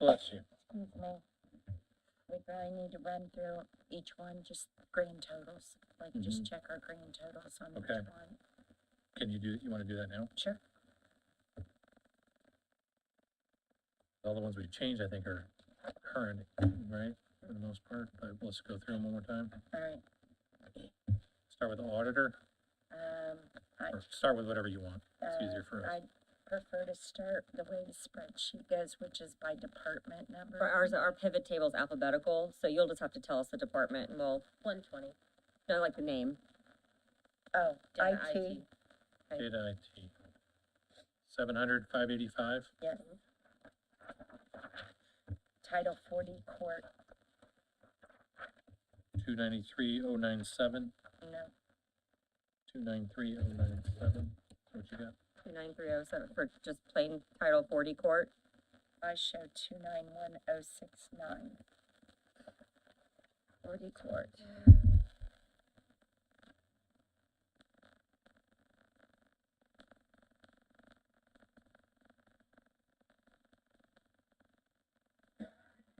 Bless you. excuse me, we probably need to run through each one, just grand totals, like just check our grand totals on each Okay. one. You wanna do that now? Sure. All the ones we've changed, I think, are current, right, for the most part, but let's go through them one more time. All right, Start with the auditor, I, or start with whatever you want. It's easier for us. I prefer to start the way the spreadsheet goes, which is by department number. For ours, our pivot table is alphabetical, so you'll just have to tell us the department and we'll, 120. no, like the name. Oh, Data IT, Data IT. 700, 585, yes. Title 40 court, 293,097, no, 293,097. What you got? 29307 for just plain Title 40 court. I show 291,069. 40 court.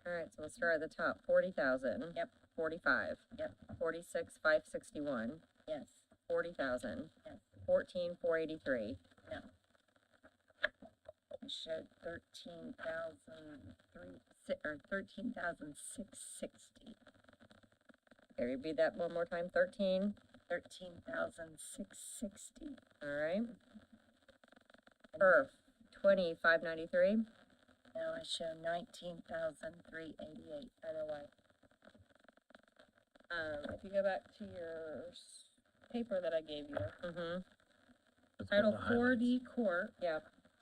All right, so let's start at the top, 40,000. Yep. 45. Yep. 46,561. Yes, 40,000. Yes. 14,483. I showed 13,660. Okay, repeat that one more time, 13. 13,660. All right. And Perf, 20,593. now I show 19,388. I know why. If you go back to your paper that I gave you, Mm-hmm, That's one of Title the 4D Court, yeah,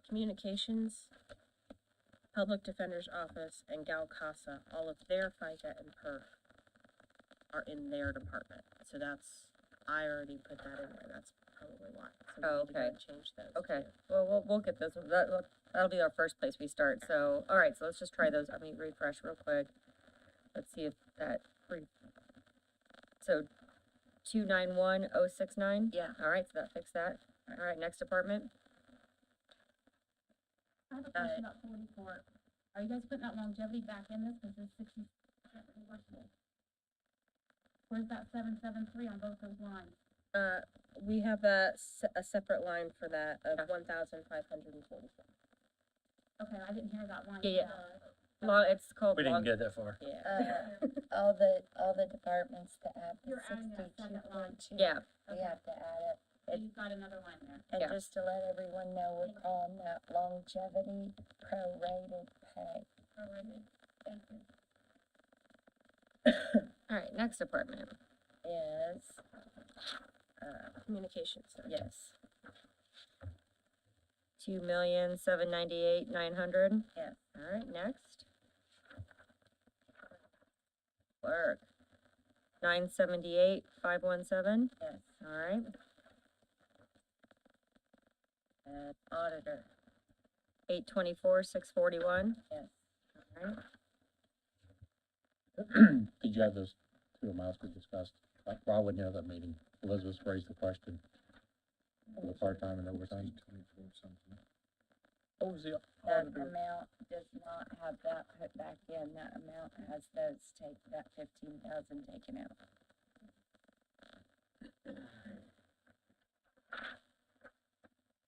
Communications, Public Defender's Office, and Gal Casa, all of their FICA and PERF are in their department. So that's, I already put that in there, that's probably why. So we Oh, need to go okay. and change those. okay, too. well, we'll get this, that'll be our first place we start, so, all right, so let's just try those, I mean, refresh real quick. Let's see if that, so, 291069? Yeah. All right, so that fixed that. All right, next department? I have a question about 44. Are you guys putting that longevity back in this, cause it's 60? Where's that 773 on both those lines? We have a separate line for that of Yeah. 1,544. Okay, I didn't hear that line. Yeah, it's called We didn't get that far. Yeah. All the departments that have the You're adding that second line. 62.2. Yeah, We have to add it. So you've got another line there. And Yeah. just to let everyone know, we're calling that longevity prorated pay. Prorated. Thank you. all right, next department. Is, communications. Yes. 2,798,900. Yes. All right, next. Clerk. 978,517. Yes. All right, Auditor. 824,641. Yes. All right, Did you have those two amounts we discussed? Like, Rob wasn't here at that meeting. Elizabeth raised the question. For the part-time and overtime. What was the That auditor? amount does not have that put back in. That amount has those that 15,000 taken out.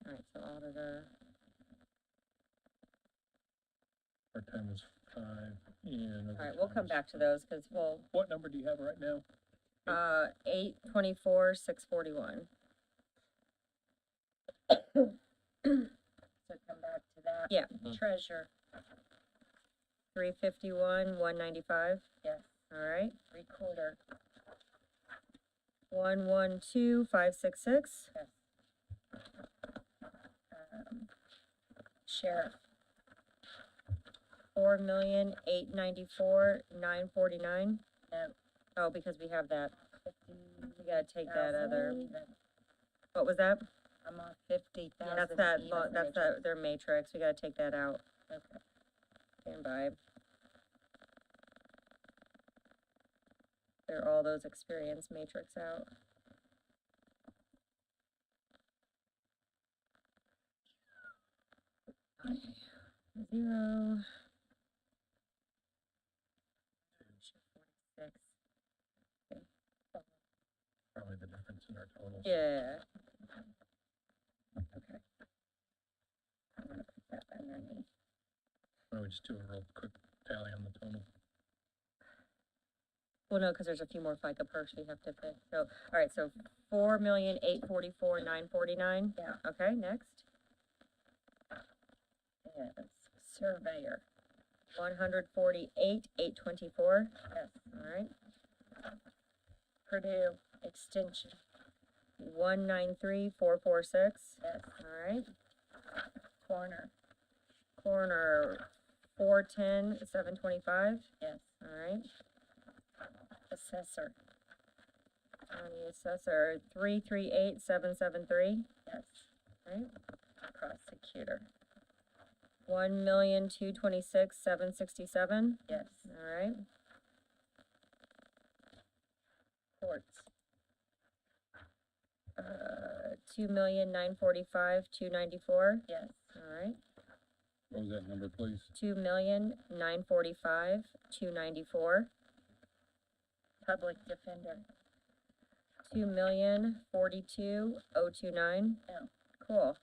all right, so auditor. Part-time was 5, and. All right, we'll come back to those, cause we'll, What number do you have right now? 824,641. So come back to that. Yeah. Treasure, 351,195. yes. All right, Recorder, 112,566. sheriff, 4,894,949. no. Oh, because we have that, 50. we gotta take that other, Even. what was that? I'm on 50,000. That's that, even that's that, their matrix, we gotta take that out. Okay. Stand by. Clear all those experience matrix out. Zero. 46. Probably the difference in our totals. Yeah, Okay. I'm gonna put that underneath. Why don't we just do a real quick tally on the total? well, no, cause there's a few more FICA perks we have to pick, so, alright, so 4,844,949. Yeah. Okay, next, Yes. Surveyor, 148,824. yes. Alright, Purdue Extension, 193,446. yes. Alright, Corner, corner 410,725. yes. Alright, Assessor, county assessor 338,773. yes. Alright, Prosecutor, 1,226,767. yes. Alright, Courts, 2,945,294. yes. Alright, What was that number, please? 2,945,294. Public Defender, 2,042,029. No. Cool.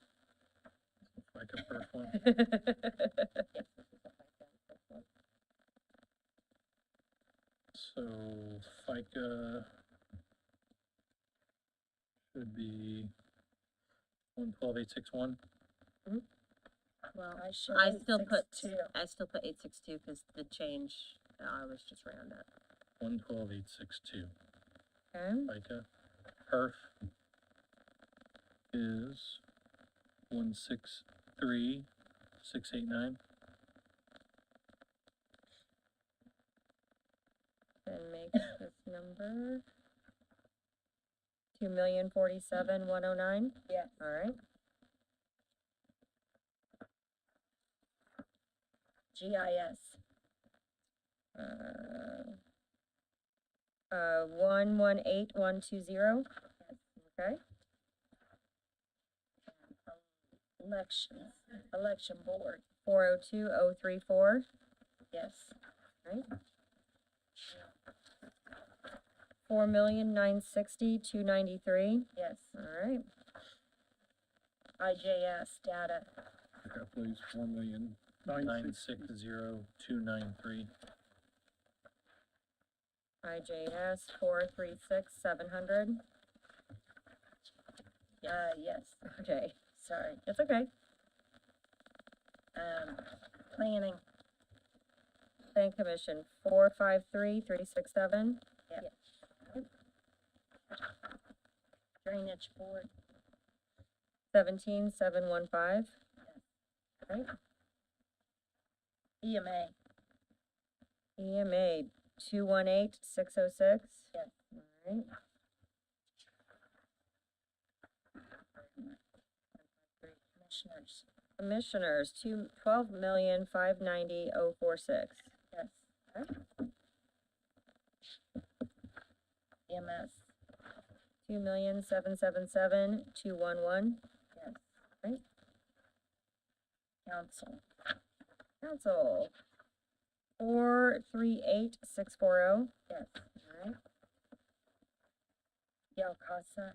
Like a first one? So FICA should be 112,861. Well, I should. I still put 862 because the change, I was just round up. 112,862. Okay, FICA. Perf is 163,689. and make this number 2,047,109. Yes. All right. GIS. 118120. Okay. Elections, election board. 402034. Yes. Right. 4,960,293. Yes. All right. IJS data. Pick up please, 4,000,000. 960,293. IJS 436,700. Yes. Okay. Sorry. It's okay. Planning. Plan Commission 453,367. Drainage board. 17,715. Right. EMA. EMA 218,606. Yes. All right. Commissioners. Commissioners 12,590,046. Yes. EMS. 2,777,211. Yes. Right. Council. Council 438,640. Yes. All right. Yalcasa.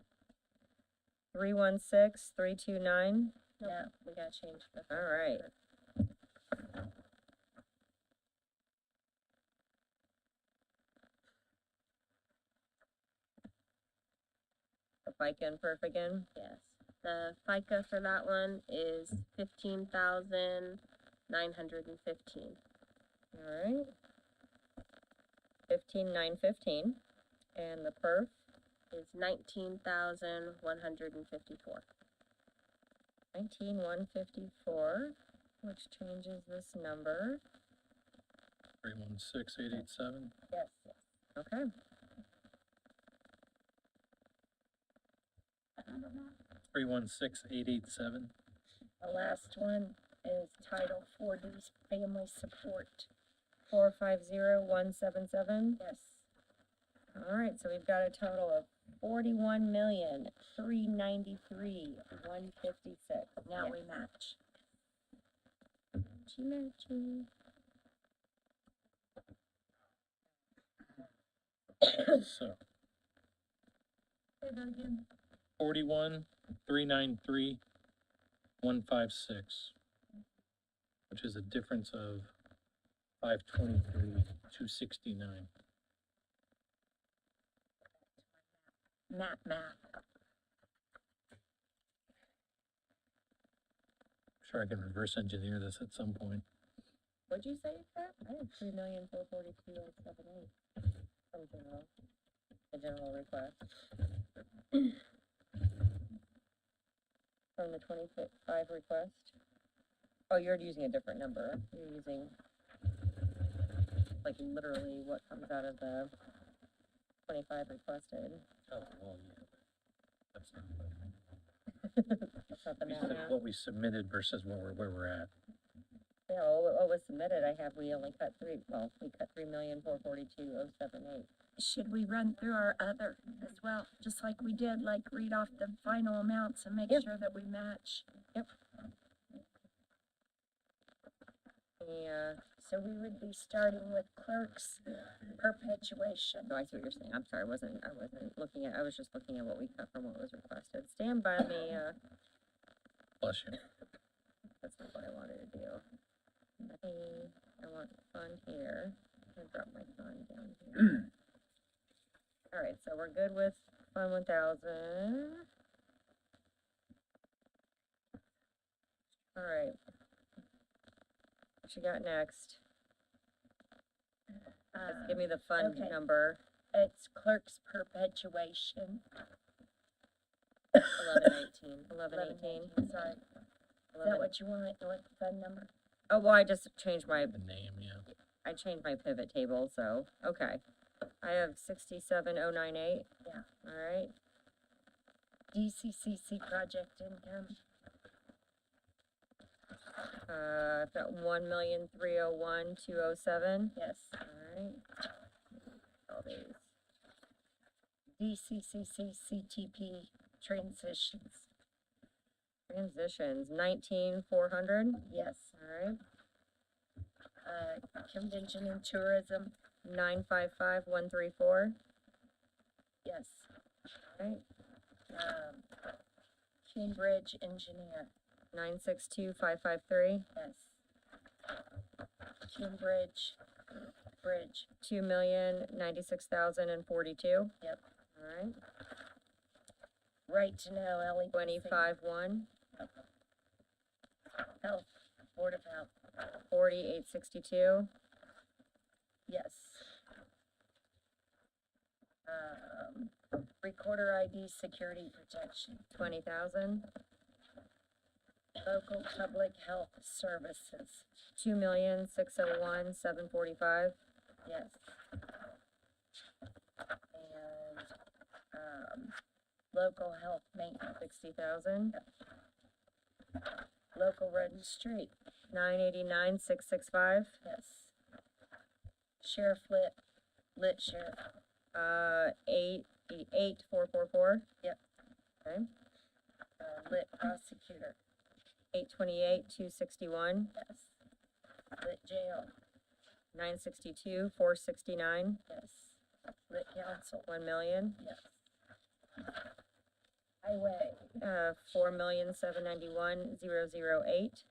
316,329. No, we gotta change the. All right. The FICA and perf again. Yes, the FICA for that one is 15,915. All right. 15,915. And the perf. Is 19,154. 19,154, which changes this number. 316,887. Yes. Okay. Number, Matt? 316,887. The last one is Title 40's Family Support. 450,177. Yes. All right, so we've got a total of 41,393,156. Now we match. Matchy. So Say that again. 41,393,156, which is a difference of 523,269. Math. Sure, I can reverse engineer this at some point. What'd you say, Pat? I had 3,442,078 from general. The general request. From the 25 request. Oh, you're using a different number. You're using, like, literally what comes out of the 25 requested. Oh, well, yeah. That's not That's not the we math said now. what we submitted versus where we're at. Yeah, well, what was submitted, we only cut we cut 3,442,078. Should we run through our other as well, just like we did, like read off the final amounts and make Yep. sure that we match? Yeah, So we would be starting with clerk's perpetuation. no, I see what you're saying. I'm sorry, I wasn't looking at, I was just looking at what we cut from what was requested. Stand by me, Bless you. that's not what I wanted to do. I want fund here. I'm gonna drop my fund down here. All right, so we're good with fund 1,000. All right. What you got next? Just give me the fund okay. number. it's clerk's perpetuation. 1118. Sorry. Is that what you want? You want the fund number? Oh, well, I just changed my, The name, yeah. I changed my pivot table, so, okay. I have 67098. Yeah. All right. DCCC project income, I've got 1,301,207. yes. All right. All these. DCCC CTP transitions, Transitions, 19,400. yes. All right. Convention and tourism, 955,134. yes. All right. Cambridge engineer, 962,553. yes. Cambridge bridge, 2,096,042. Yep. All right. right to know, Ellie. 25,1. Health, Board of Health, 40,862. yes. Recorder ID security protection, 20,000. local public health services, 2,601,745. yes. And, local health maintenance, 60,000. local road and street, 989,665. yes. Sheriff lit sheriff, 888,444. Yep. Okay. lit prosecutor, 828,261. yes. Lit jail, 962,469. yes. Lit council, 1 million. yes. Highway, 4,791,008.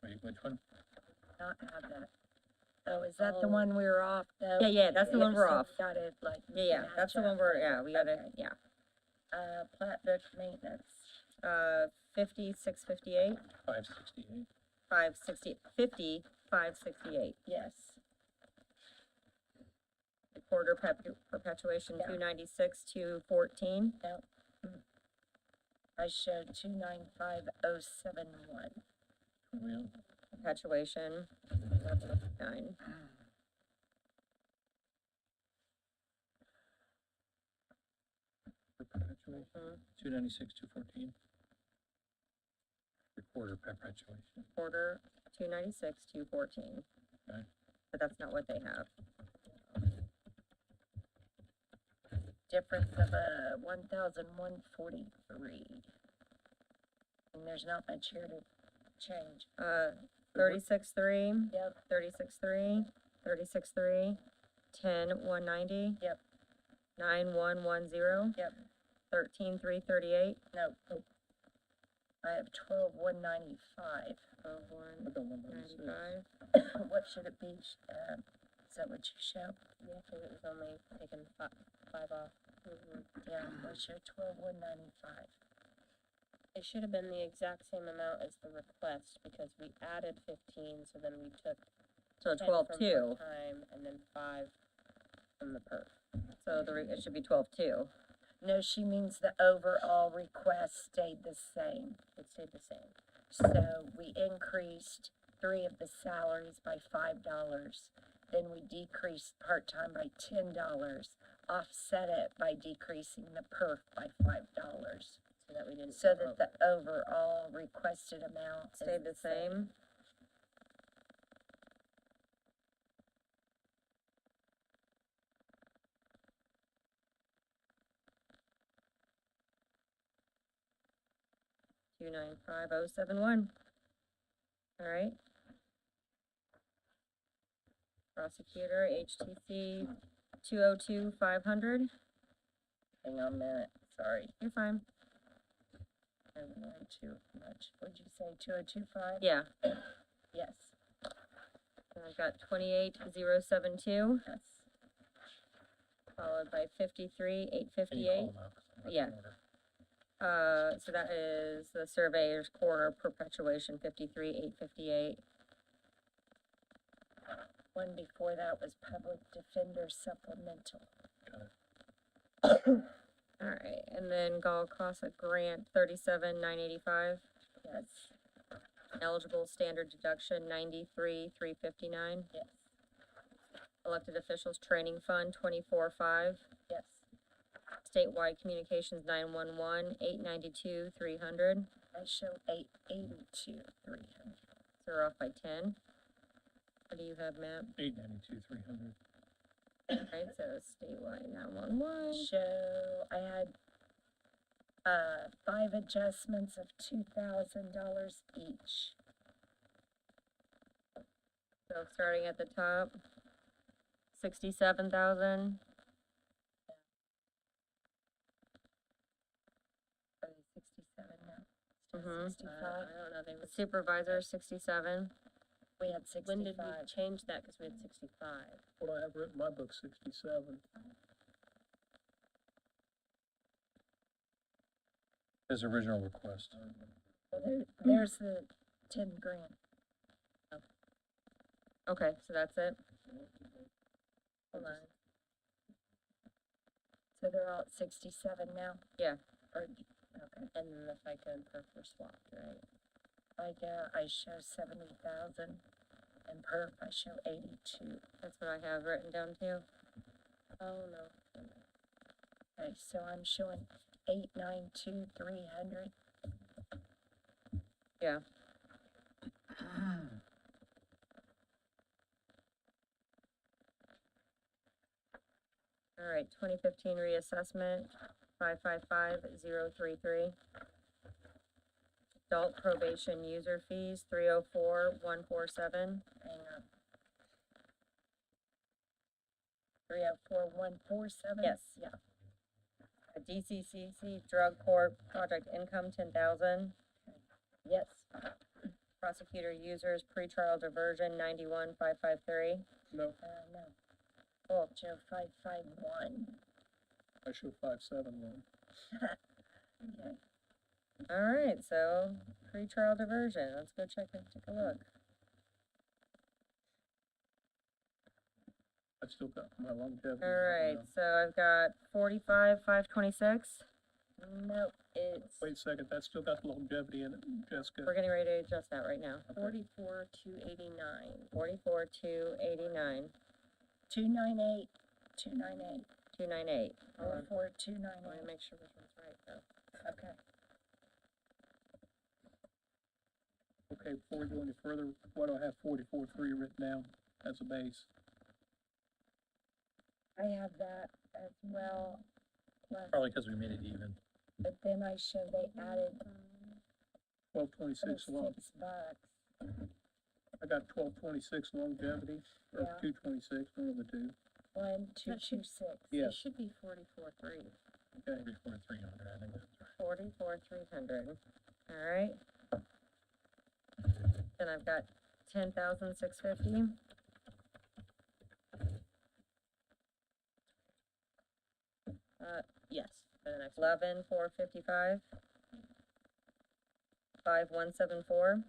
Wait, which one? not have that. Oh, is that the one we were off though? Yeah, that's the one we're So we off. Gotta like. Yeah, that's the one we're, we gotta, Okay. yeah. Plat book maintenance, 50,658. 568. 568. yes. Recorder perpetuation, Yeah. 296,214. I showed 295071. Where we at? Perpetuation, 1109. For perpetuation, 296,214. Recorder perpetuation. Recorder, 296,214. Okay. But that's not what they have. Difference of 1,143. And there's not much here to change. 36,3. Yep, 36,3. 36,3. 10,190. Yep. 9,110. Yep. 13,338. no. I have 12,195. 12,195. What should it be? Is that what you show? Yeah, because it was only taken five off. Yeah, I show 12,195. It should have been the exact same amount as the request, because we added 15, so then we took So 10 from 12,2. part-time, and then 5 from the perf. So it should be 12,2. No, she means the overall request stayed the same. It stayed the same. So we increased 3 of the salaries by $5. Then we decreased part-time by $10, offset it by decreasing the perf by $5. So that we didn't. So that the overall requested amount is Stayed the same. $295,071. All right. Prosecutor, HTC, 202,500. Hang on a minute, sorry. You're fine. I went too much. What'd you say, 2025? Yeah. Yes, And I've got 28,072, yes. followed by Can you 53,858. call them out? 'Cause I'm not in Yeah. order. So that is the surveyor's corner perpetuation, 53,858. One before that was public defender supplemental. Alright, and then Gulf Casa grant, 37,985. Yes, Eligible standard deduction, 93,359. yes, Elected officials training fund, 24,500. yes. Statewide communications, 911, 892, 300. I show 882, 300. So we're off by 10. What do you have, Matt? 892,300. Alright, so statewide 911. Show, I had, 5 adjustments of $2,000 each. So starting at the top, 67,000. Are they 67 now? Still Mhm. 65? I don't know, they The was, supervisor, 67. We had 65. when did we change that, cause we had 65? What I have written in my book, 67. His original request. Well, there's the 10 grand. Okay, so that's it. Hold on, So they're all at 67 now? Yeah. Or, okay. and then the FICA and perf were swapped, right? I show 70,000, and perf I show 82. That's what I have written down too. Oh, no. Okay, so I'm showing 892, 300. Yeah. Alright, 2015 reassessment, 555,033. Adult probation user fees, 304,147. Hang on. 304147? Yes. Yeah. A DCCC drug court project income, 10,000. Yes. Prosecutor users pretrial diversion, 91,553. No, No. Oh, Joe 551. I show 571. Okay. Alright, so pretrial diversion, let's go take a look. I've still got my longevity. Alright, so I've got 45,526. Nope, it's Wait a second, that's still got longevity in it, Jessica. We're getting ready to adjust that right now. 44,289. 44,289, 298, 298, 298. Hold on. 44, I wanna 298. make sure this one's right though. Okay. Okay, before we go any further, why do I have 44.3 written down as a base? I have that as well. Plus, Probably because we made it even. but then I show they added 1226 long, $6. I got 1226 longevity, or Yeah. 226, one of the two. 1226. Yes. It should be 44,3. Okay, 44,300, I think that's right. 44,300. Alright. Then I've got 10,650. Yes, for the next one. 11,455. 5,174.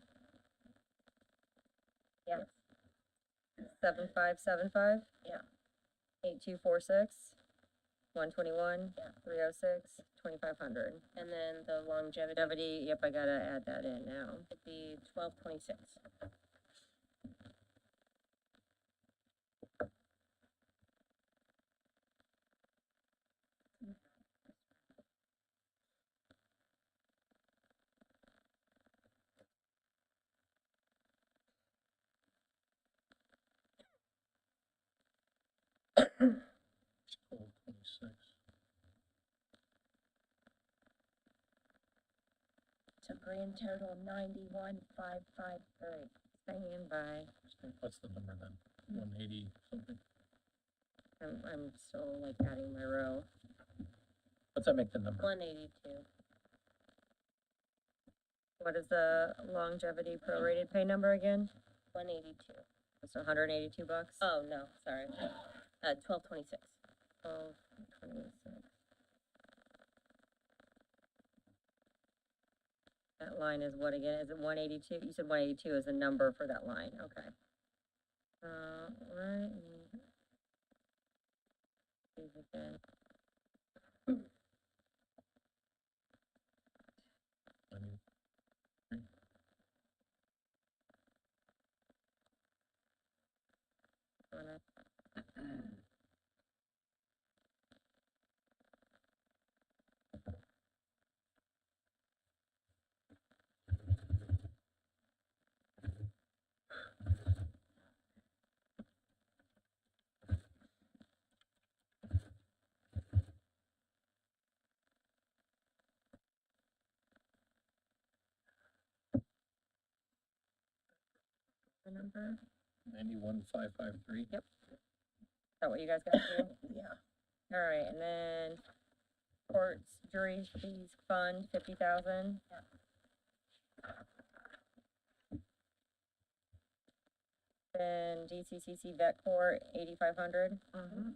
Yeah. 7,575. Yeah. 8,246. 121. Yeah. 306. 2,500. And then the longevity Longevity, yep, I gotta add that in now. would be 1226. It's 1226. So grand total 91,553. Stand by. What's the number then? 180 something? I'm still like adding my row. What's that make the number? 182. What is the longevity prorated pay number again? 182. It's 182 bucks. Oh, no, sorry. 1226. 1226. That line is what again? Is it 182? You said 182 is the number for that line. Okay. Right. See if we can- I mean, wanna- the number? 91,553. Is that what you guys got to? Yeah. All right, and then courts, jury fees fund, 50,000. Then DCCC vet court, 8,500. Mm-hmm.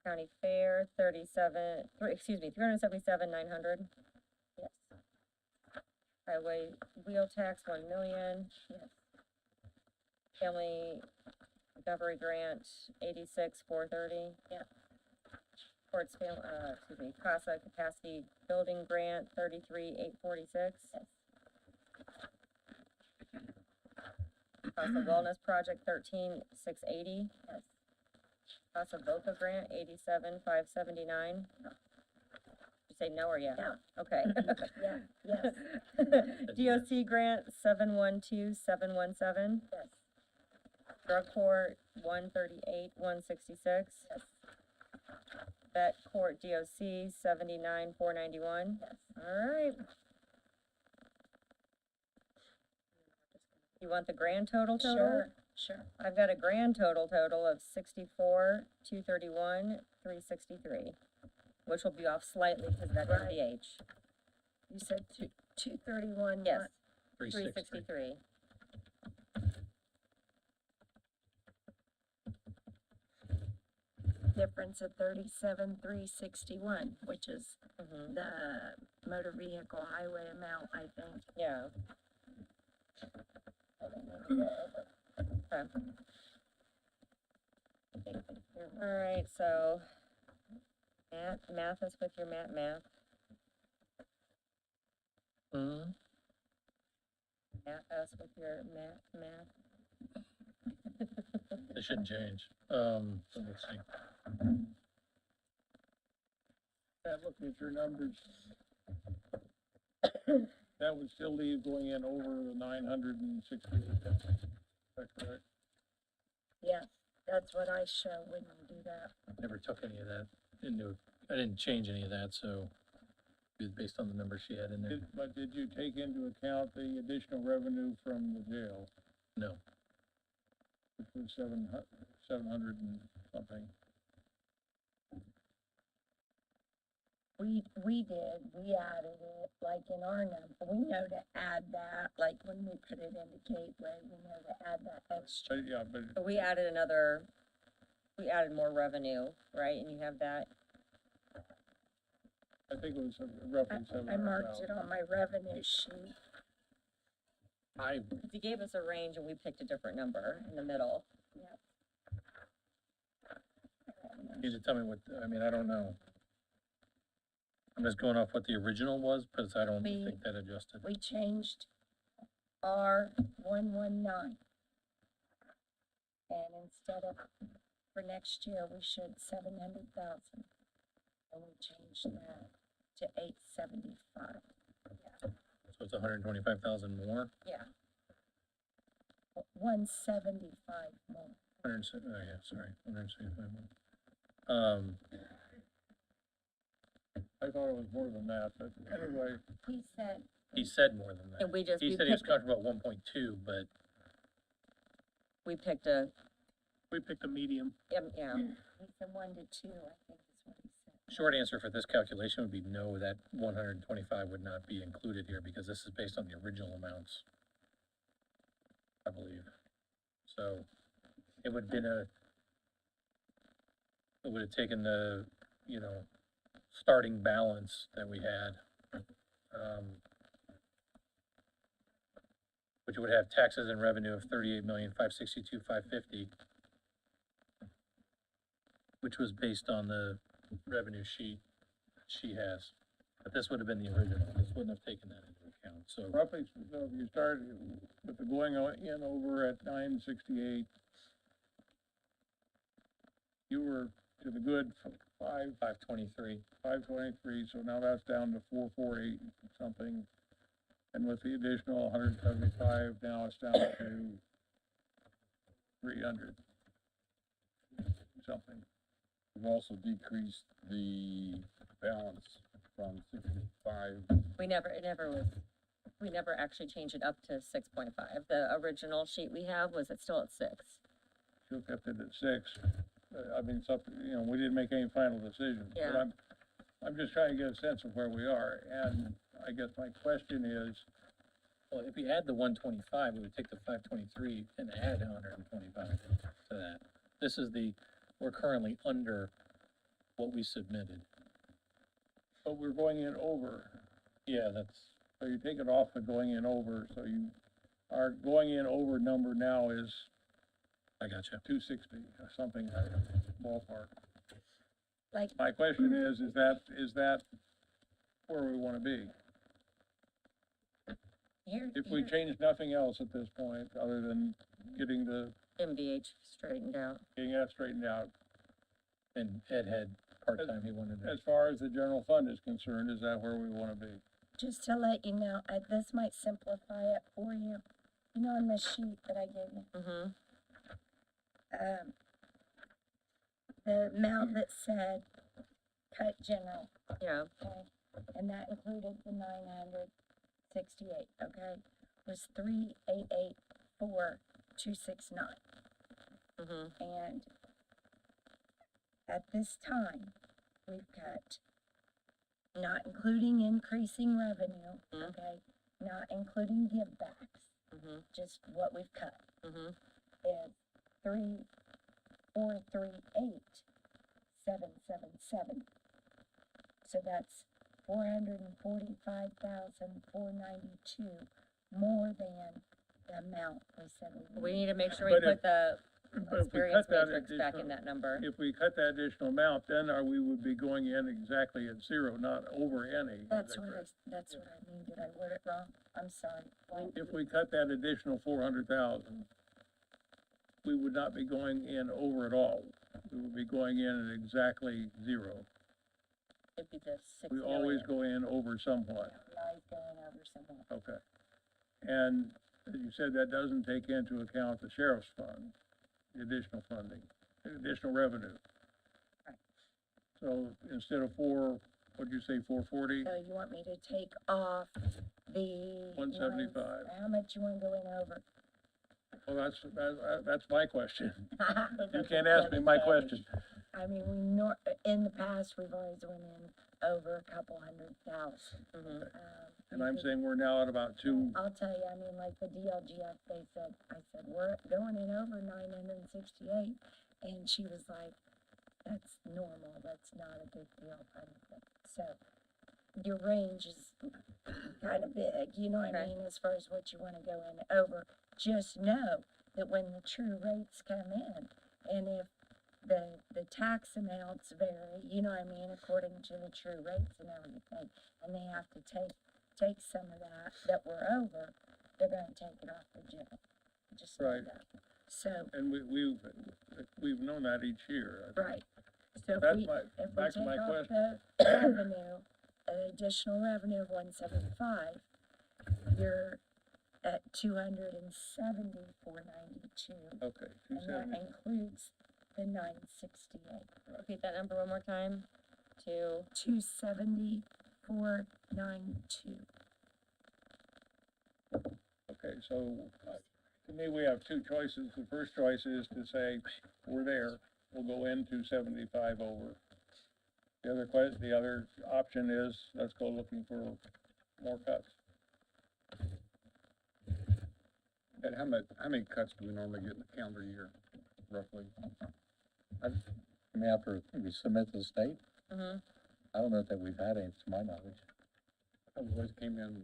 County fair, 377,900. Yes. Highway wheel tax, 1 million. Yes. Family recovery grant, 86,430. Yep. Courts, CASA capacity building grant, 33,846. Yes. CASA wellness project, 13,680. Yes. CASA VOCA grant, 87,579. You say no or yeah? Yeah. Okay. Yeah, yes, DOC grant, 712,717. yes, Drug court, 138,166. yes, Vet court DOC, 79,491. yes. All right. You want the grand total? Sure, sure. I've got a grand total of 64,231, 363, which will be off slightly because that's Right. MDH. You said 231. Yes, 363. 363. Difference of 37,361, which is Mm-hmm. the motor vehicle highway amount, I think. Yeah. Okay. All right, so math is with your math. Mhm. Math us with your math. It shouldn't change. So let's see. Looking at your numbers, that would still leave going in over the 960. Is that correct? Yes, that's what I show when you do that. Never took any of that into, I didn't change any of that, so it was based on the numbers she had in there. But did you take into account the additional revenue from the jail, No, which was 700 and something? We did, we added it, like in our number, we know to add that, like when we put it into Gateway, we know to add that extra. But yeah, but So we added more revenue, right? And you have that. I think it was roughly I 700,000. marked it on my revenue sheet. You gave us a range and we picked a different number in the middle. you need to tell me what, I mean, I don't know. I'm just going off what the original was, because I don't We- think that adjusted. We changed R119. And instead of, for next year, we should 700,000. And we changed that to 875. So it's 125,000 more, Yeah. 175 more. 107, oh yeah, sorry, 175 more. I thought it was more than that, but anyway, He said, He said more than that. And we He said he was comfortable at 1.2, but we picked a, We picked a medium. yeah, he said 1 to 2, I think is what he said. short answer for this calculation would be no, that 125 would not be included here, because this is based on the original amounts, I believe. So it would have been it would have taken the, starting balance that we had, which would have taxes and revenue of 38,562,550, which was based on the revenue sheet she has. But this would have been the original, this wouldn't have taken that into account, so. Roughly, so if you started with the going in over at 968, you were to the good 523. 523, so now that's down to 448 something. And with the additional 175, now it's down to 300 something. We've also decreased the balance from 65. We never actually changed it up to 6.5. The original sheet we have was it still at 6. Still kept it at 6. I mean, it's up, you know, we didn't make any final decisions. Yeah. But I'm just trying to get a sense of where we are. And I guess my question is, Well, if we add the 125, we would take the 523 and add 125 to that. This is we're currently under what we submitted. but we're going in over. Yeah, that's, So you take it off the going in over, so our going in over number now is I gotcha. 260 or something, ballpark. Like, My question is that where we wanna be? If we change nothing else at this point, other than getting MVH straightened out. that straightened out, And Ed had part-time, he wanted to. as far as the general fund is concerned, is that where we wanna be? just to let you know, this might simplify it for you. You know, on the sheet that I gave you, Mm-hmm. the amount that said cut general, Yeah. okay, and that included the 968, okay, was 3884269. Mm-hmm. And at this time, we've cut, not including increasing revenue, Mhm. okay, not including givebacks, Mm-hmm. just what we've cut, Mm-hmm. is 3,438,777. So that's 445,492 more than the amount we said we We needed. need to make sure we But if- put the But if we experience cut that matrix back in additional, that number. if we cut that additional amount, then we would be going in exactly at 0, not over any. Is That's that what correct? that's what I mean, did I word it wrong? I'm sorry. If we cut that additional 400,000, we would not be going in over at all. We would be going in at exactly 0. It'd be the 6 We always go in over somewhat. Now he's going over somewhere. Okay. And as you said, that doesn't take into account the sheriff's fund, the additional funding, the additional revenue. Right. So instead of what'd you say, 440? So you want me to take off the 175. How much you wanna go in over? Well, that's my question. You can't ask me my question. I mean, in the past, we've always went in over a couple 100,000. Mm-hmm. And I'm saying we're now at about 2, I'll tell you, I mean, like the DLGF, I said, we're going in over 968, and she was like, that's normal, that's not a big deal, kind of thing. So, your range is kind of big, you know what I Okay. mean, as far as what you wanna go in over. Just know that when the true rates come in, and if the tax amounts vary, you know what I mean, according to the true rates and everything, and they have to take some of that we're over, they're gonna take it off the general. Just know Right. that. So, and we've known that each year. I think. right, so if That's we my, take back to my off question. the revenue, additional revenue of 175, you're at 270,492, Okay, and that 270. includes the 968. Repeat that number one more time. 270,492. Okay, so to me, we have two choices. The first choice is to say, we're there, we'll go in 275 over. The other option is, let's go looking for more cuts. And how many cuts do we normally get in a calendar year, roughly? I mean, after we submit to the state, Mm-hmm. I don't know that we've had any, to my knowledge. I always came in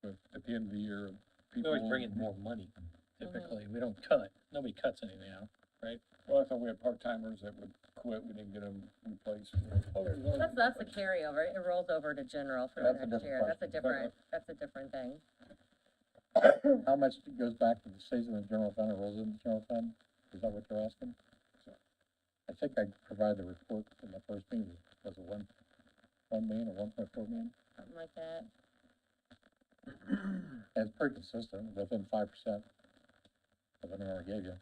with, at the end of the year, We people. always bring in more money, typically, we don't cut, nobody cuts anything out. Well, I thought we had part-timers that would quit, we didn't get them replaced. Well, that's a carryover, it rolls over to general for the That's a next year, different that's a different thing. How much goes back to the stays in the general fund or rolls in the general fund? Is that what you're asking? I think I provided the report in the first meeting, was it 1 million or 1.4 million? Something like that. And it's pretty consistent, within 5% of the number I gave you.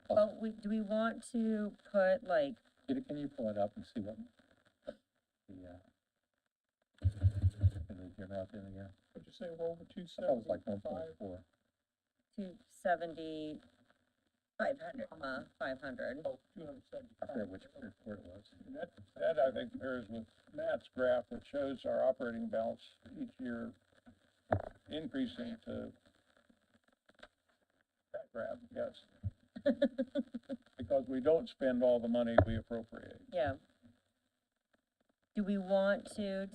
Well, do we want to put like, Peter, can you pull it up and see what the, in the general at the end of the year? Would you say we're over two I thought it was like seventy-five? 1.4. 270, 500, 500? Oh, 275. I forget which report it was. That I think pairs with Matt's graph that shows our operating balance each year increasing to that graph, yes. Because we don't spend all the money we appropriate. Yeah. Do we want to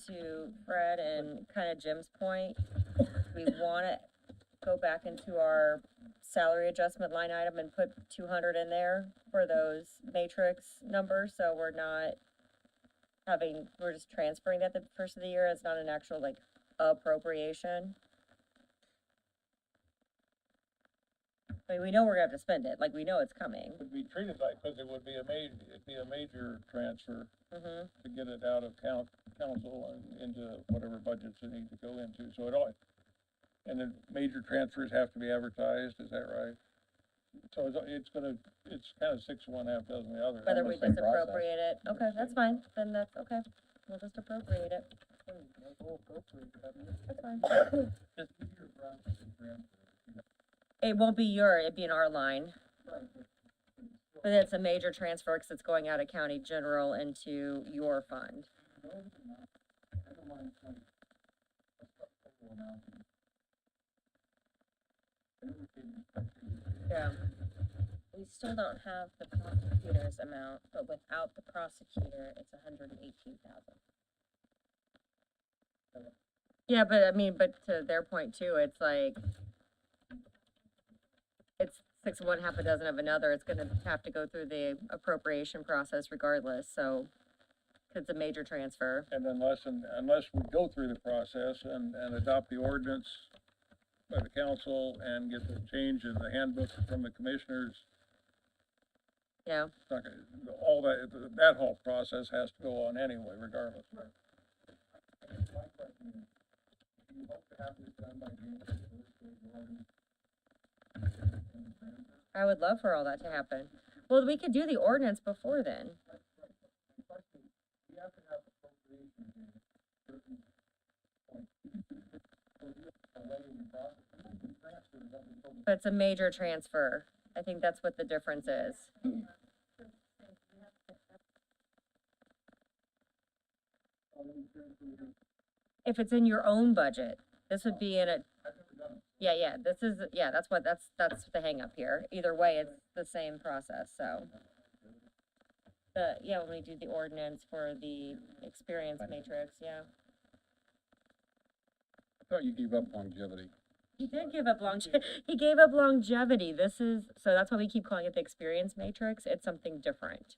Fred and kind of Jim's point, do we want to go back into our salary adjustment line item and put 200 in there for those matrix numbers, so we're not we're just transferring that the first of the year, it's not an actual like appropriation? I mean, we know we're gonna have to spend it, like, we know it's coming. Would be treated like, because it would be it'd be a major transfer Mm-hmm. to get it out of council and into whatever budgets it needs to go into, so it all, and then major transfers have to be advertised, is that right? So it's kind of 6 of one, half dozen the other. Whether we Almost same just process. appropriate it, okay, that's fine, then that's, okay, we'll just appropriate it, that's fine. It won't be it'd be in our line. But it's a major transfer, cause it's going out of county general into your fund. Yeah, We still don't have the prosecutor's amount, but without the prosecutor, it's 118,000. yeah, but I mean, but to their point too, it's like, it's 6 of one, half a dozen of another, it's gonna have to go through the appropriation process regardless, so. 'Cause it's a major transfer, And unless we go through the process and adopt the ordinance by the council and get the change in the handbook from the commissioners, yeah, it's not gonna, all that whole process has to go on anyway, regardless. I would love for all that to happen. Well, we could do the ordinance before then. But it's a major transfer. I think that's what the difference is. If it's in your own budget, this would be in a, yeah, that's the hang up here. Either way, it's the same process, so. When we do the ordinance for the experience matrix, yeah. I thought you gave up longevity. He did give up he gave up longevity. So that's why we keep calling it the experience matrix. It's something different.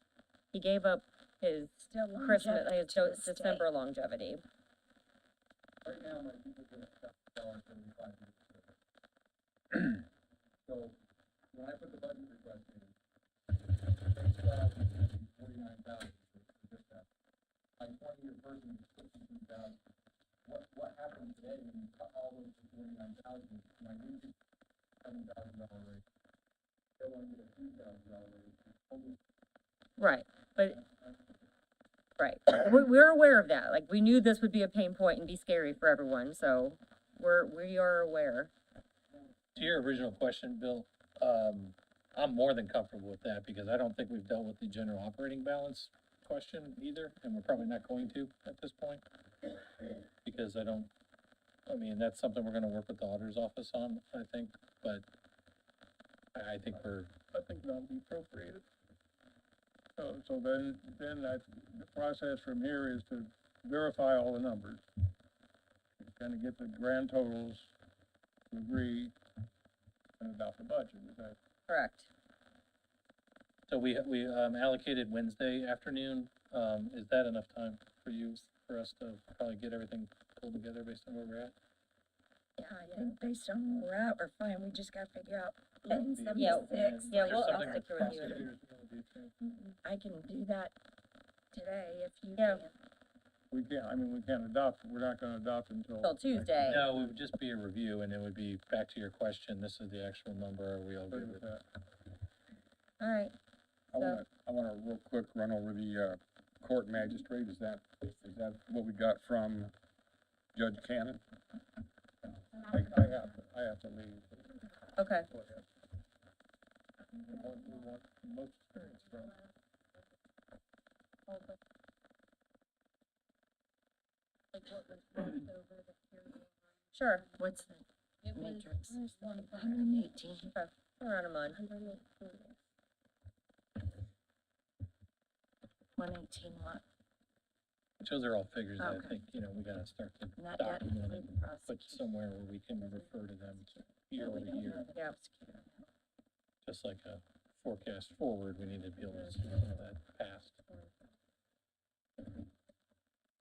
He gave up his Still Christmas, longevity his to this day. December longevity. So, when I put the budget request in, 49,000 for just that. My 20-year person is 52,000. What happened today when you cut all those to 49,000? My new $7,000 raise. They want to get a $2,000 raise. Right, but, right. We're aware of that. Like, we knew this would be a pain point and be scary for everyone, so we are aware. To your original question, Bill, I'm more than comfortable with that, because I don't think we've dealt with the general operating balance question either, and we're probably not going to at this point. Because that's something we're gonna work with the auditor's office on, I think, but I think I think that'll be appropriated. So then the process from here is to verify all the numbers. Kind of get the grand totals to agree, can adopt the budget, is that? Correct. So we allocated Wednesday afternoon. Is that enough time for you, for us to probably get everything pulled together based on where we're at? Yeah, I think based on where we're at, we're fine, we just gotta figure out ten Yeah, seventy-six. yeah, There's I'll something stick that with you. prosecutors wanna do too. I can do that today if you Yeah. can. We can't, I mean, we can't adopt, we're not gonna adopt until. Till Tuesday. No, it would just be a review, and it would be, back to your question, this is the actual number, are we all good with that? All right. I wanna real quick run over the, court magistrate, is that what we got from Judge Cannon? I have to leave. Okay. Go ahead. The one we want the most experience from. Sure. What's the It was, matrix? where's one? 118. Around a month. 118 what? Which those are all figures that I Okay. think, we gotta start to Not yet document include and the put prosecution. somewhere where we can refer to them year over year. Yeah. Just like a forecast forward, we need to be able to see some of that past.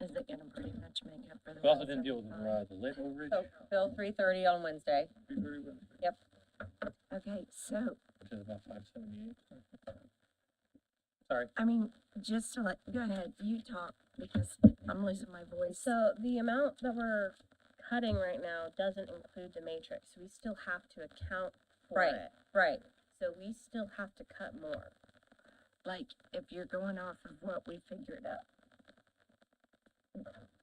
Is it gonna pretty much make up for the? We also didn't deal with, 175? the lit overage, So, Bill, 3:30 on Wednesday. Okay, so, which is about 578. Sorry. I mean, just to let, go ahead, you talk, because I'm losing my voice. So the amount that we're cutting right now doesn't include the matrix. We still have to account for Right. it. Right. So we still have to cut more. Like, if you're going off of what we figured out.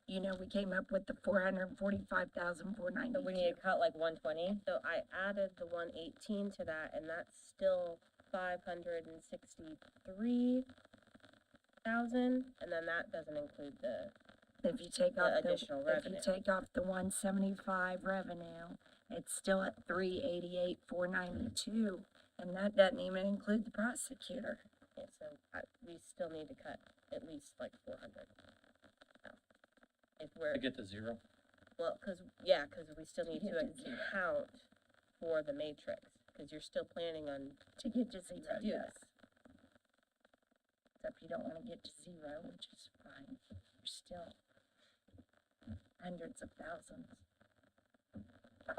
You know, we came up with the 445,492. So we need to cut like 120. So I added the 118 to that, and that's still 563,000, and then that doesn't include the. If you take The off additional if you revenue. take off the 175 revenue, it's still at 388,492, and that doesn't even include the prosecutor. Yeah, so we still need to cut at least like 400. If we're To get to zero. well, because we still need to get to zero. account for the matrix, because you're still planning on To get to zero, do yes. this. Except you don't wanna get to zero, which is fine, you're still hundreds of thousands. I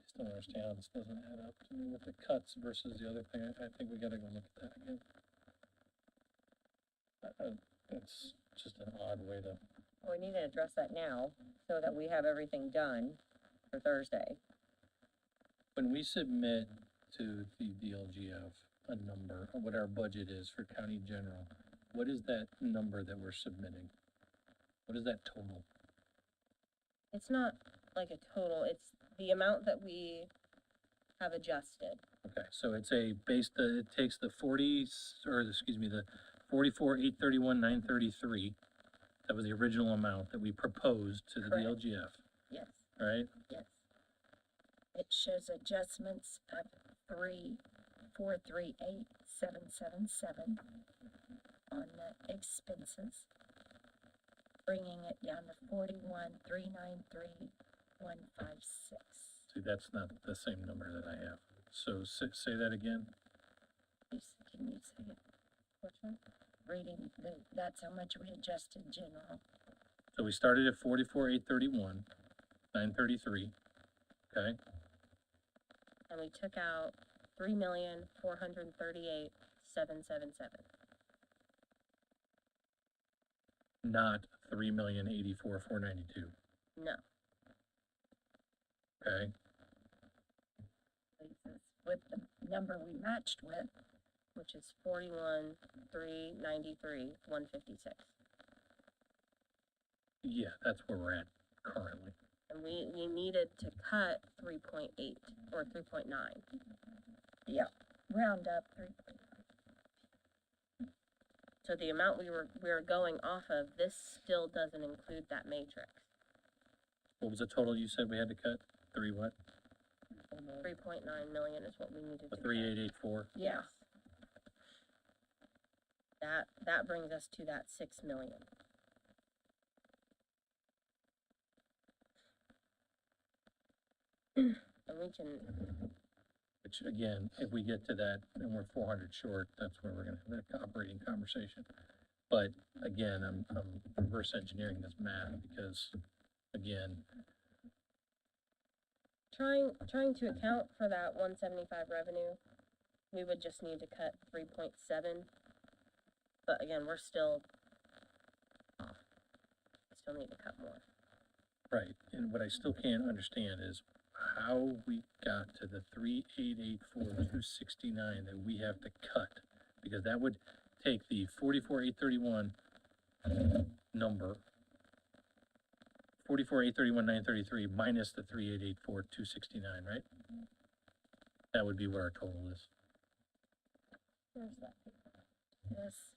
just don't understand how this doesn't add up to me with the cuts versus the other thing. I think we gotta go look at that again. It's just an odd way to, Well, we need to address that now so that we have everything done for Thursday. when we submit to the DLGF a number of what our budget is for county general, what is that number that we're submitting? What is that total? It's not like a total, it's the amount that we have adjusted. Okay, so it's it takes the 44,831,933. That was the original amount that we proposed to the Correct. DLGF, Yes, right? yes. It shows adjustments of 3,438,777 on the expenses, bringing it down to 41,393,156. See, that's not the same number that I have. So say that again. Can you say it? Which one? Reading, that's how much we adjusted general. So we started at 44,831,933. Okay, And we took out 3,438,777. not 3,084,492. No, Okay, Leaves us with the number we matched with, which is 41,393,156. yeah, that's where we're at currently. And we needed to cut 3.8 or 3.9. round up 3.5. So the amount we were going off of, this still doesn't include that matrix. What was the total you said we had to cut? Three what? 3.9 million is what we needed A to cut. 3884. Yeah, That brings us to that 6 million. And we can which again, if we get to that and we're 400 short, that's where we're gonna have that operating conversation. But again, I'm reverse engineering this math because, again, Trying to account for that 175 revenue, we would just need to cut 3.7. But again, we're still off. Still need to cut more. right, and what I still can't understand is how we got to the 3,884,269 that we have to cut, because that would take the 44,831 number, 44,831,933 minus the 3,884,269, right? That would be what our total is. Where's that paper? Yes.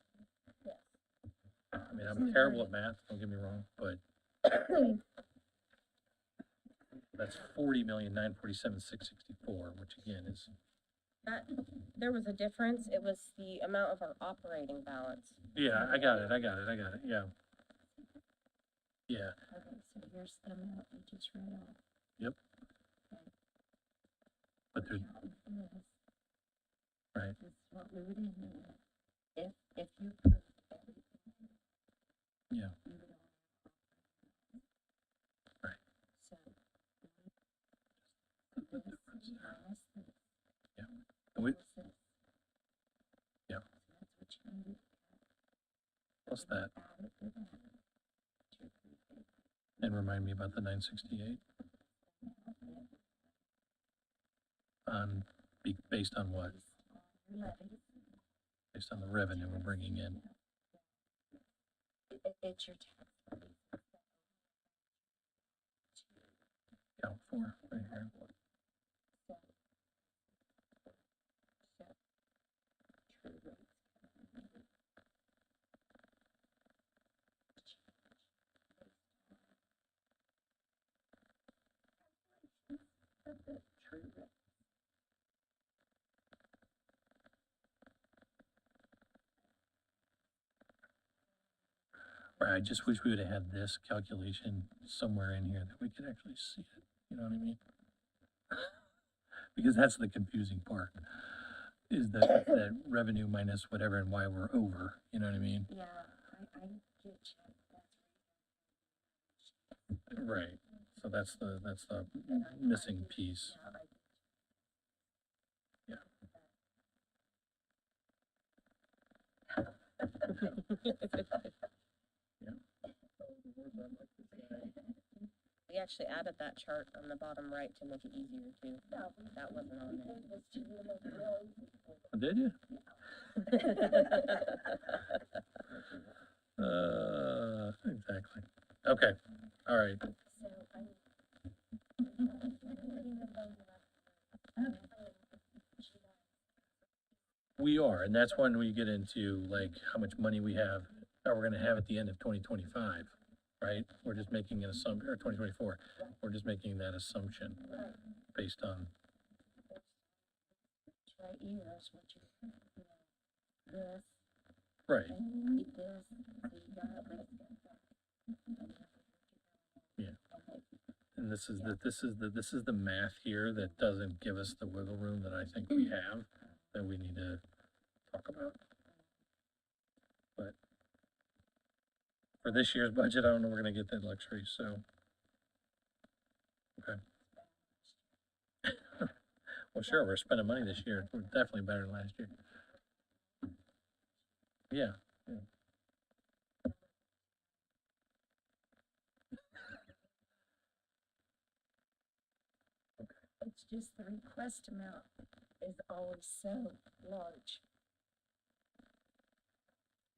Yes. I mean, I'm terrible at math, don't get me wrong, but that's 40,947,664, which again is, That, there was a difference. It was the amount of our operating balance. yeah, I got it, yeah. Yeah, Okay, so here's the amount we just read off. but there's, This right, is what we would do. If you put everything. Yeah. You would only have Right. So. This minus this. Yeah. And we- Plus this. Yeah. So that's what you need. plus that, Add it to that. 2,350. and remind me about the 968, based on what? Your levies. Based on the revenue we're bringing in. It's your tax levy. Count for, right here. So. True rates. Of the true rate. Right, I just wish we would have had this calculation somewhere in here that we could actually see it, you know what I mean? Because that's the confusing part, is that revenue minus whatever and why we're over, you know what I mean? Yeah, I get you. That's Right, so that's the missing piece. yeah, We actually added that chart on the bottom right to make it easier too. That wasn't on Did you? Exactly. Okay, all right. We are, and that's when we get into like how much money we have, or we're gonna have at the end of 2025, right? We're just making an assumption, or 2024, we're just making that assumption based on, it's right here is what you, this, right, and you need this, so you got this. and this is the math here that doesn't give us the wiggle room that I think we have, that we need to talk about. But for this year's budget, I don't know we're gonna get that luxury, so. Okay. Well, sure, we're spending money this year, we're definitely better than last year. Yeah, It's just the request amount is always so large.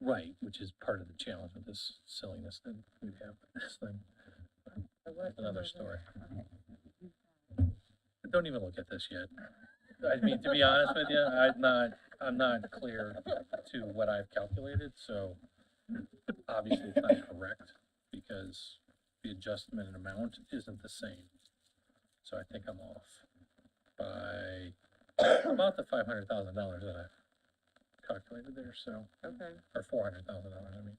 right, which is part of the challenge with this silliness that we have with this thing. That's another story. But don't even look at this yet. I mean, to be honest with you, I'm not clear to what I've calculated, so obviously it's not correct because the adjustment in amount isn't the same. So I think I'm off by about the $500,000 that I calculated there, so, Okay. or $400,000, I mean.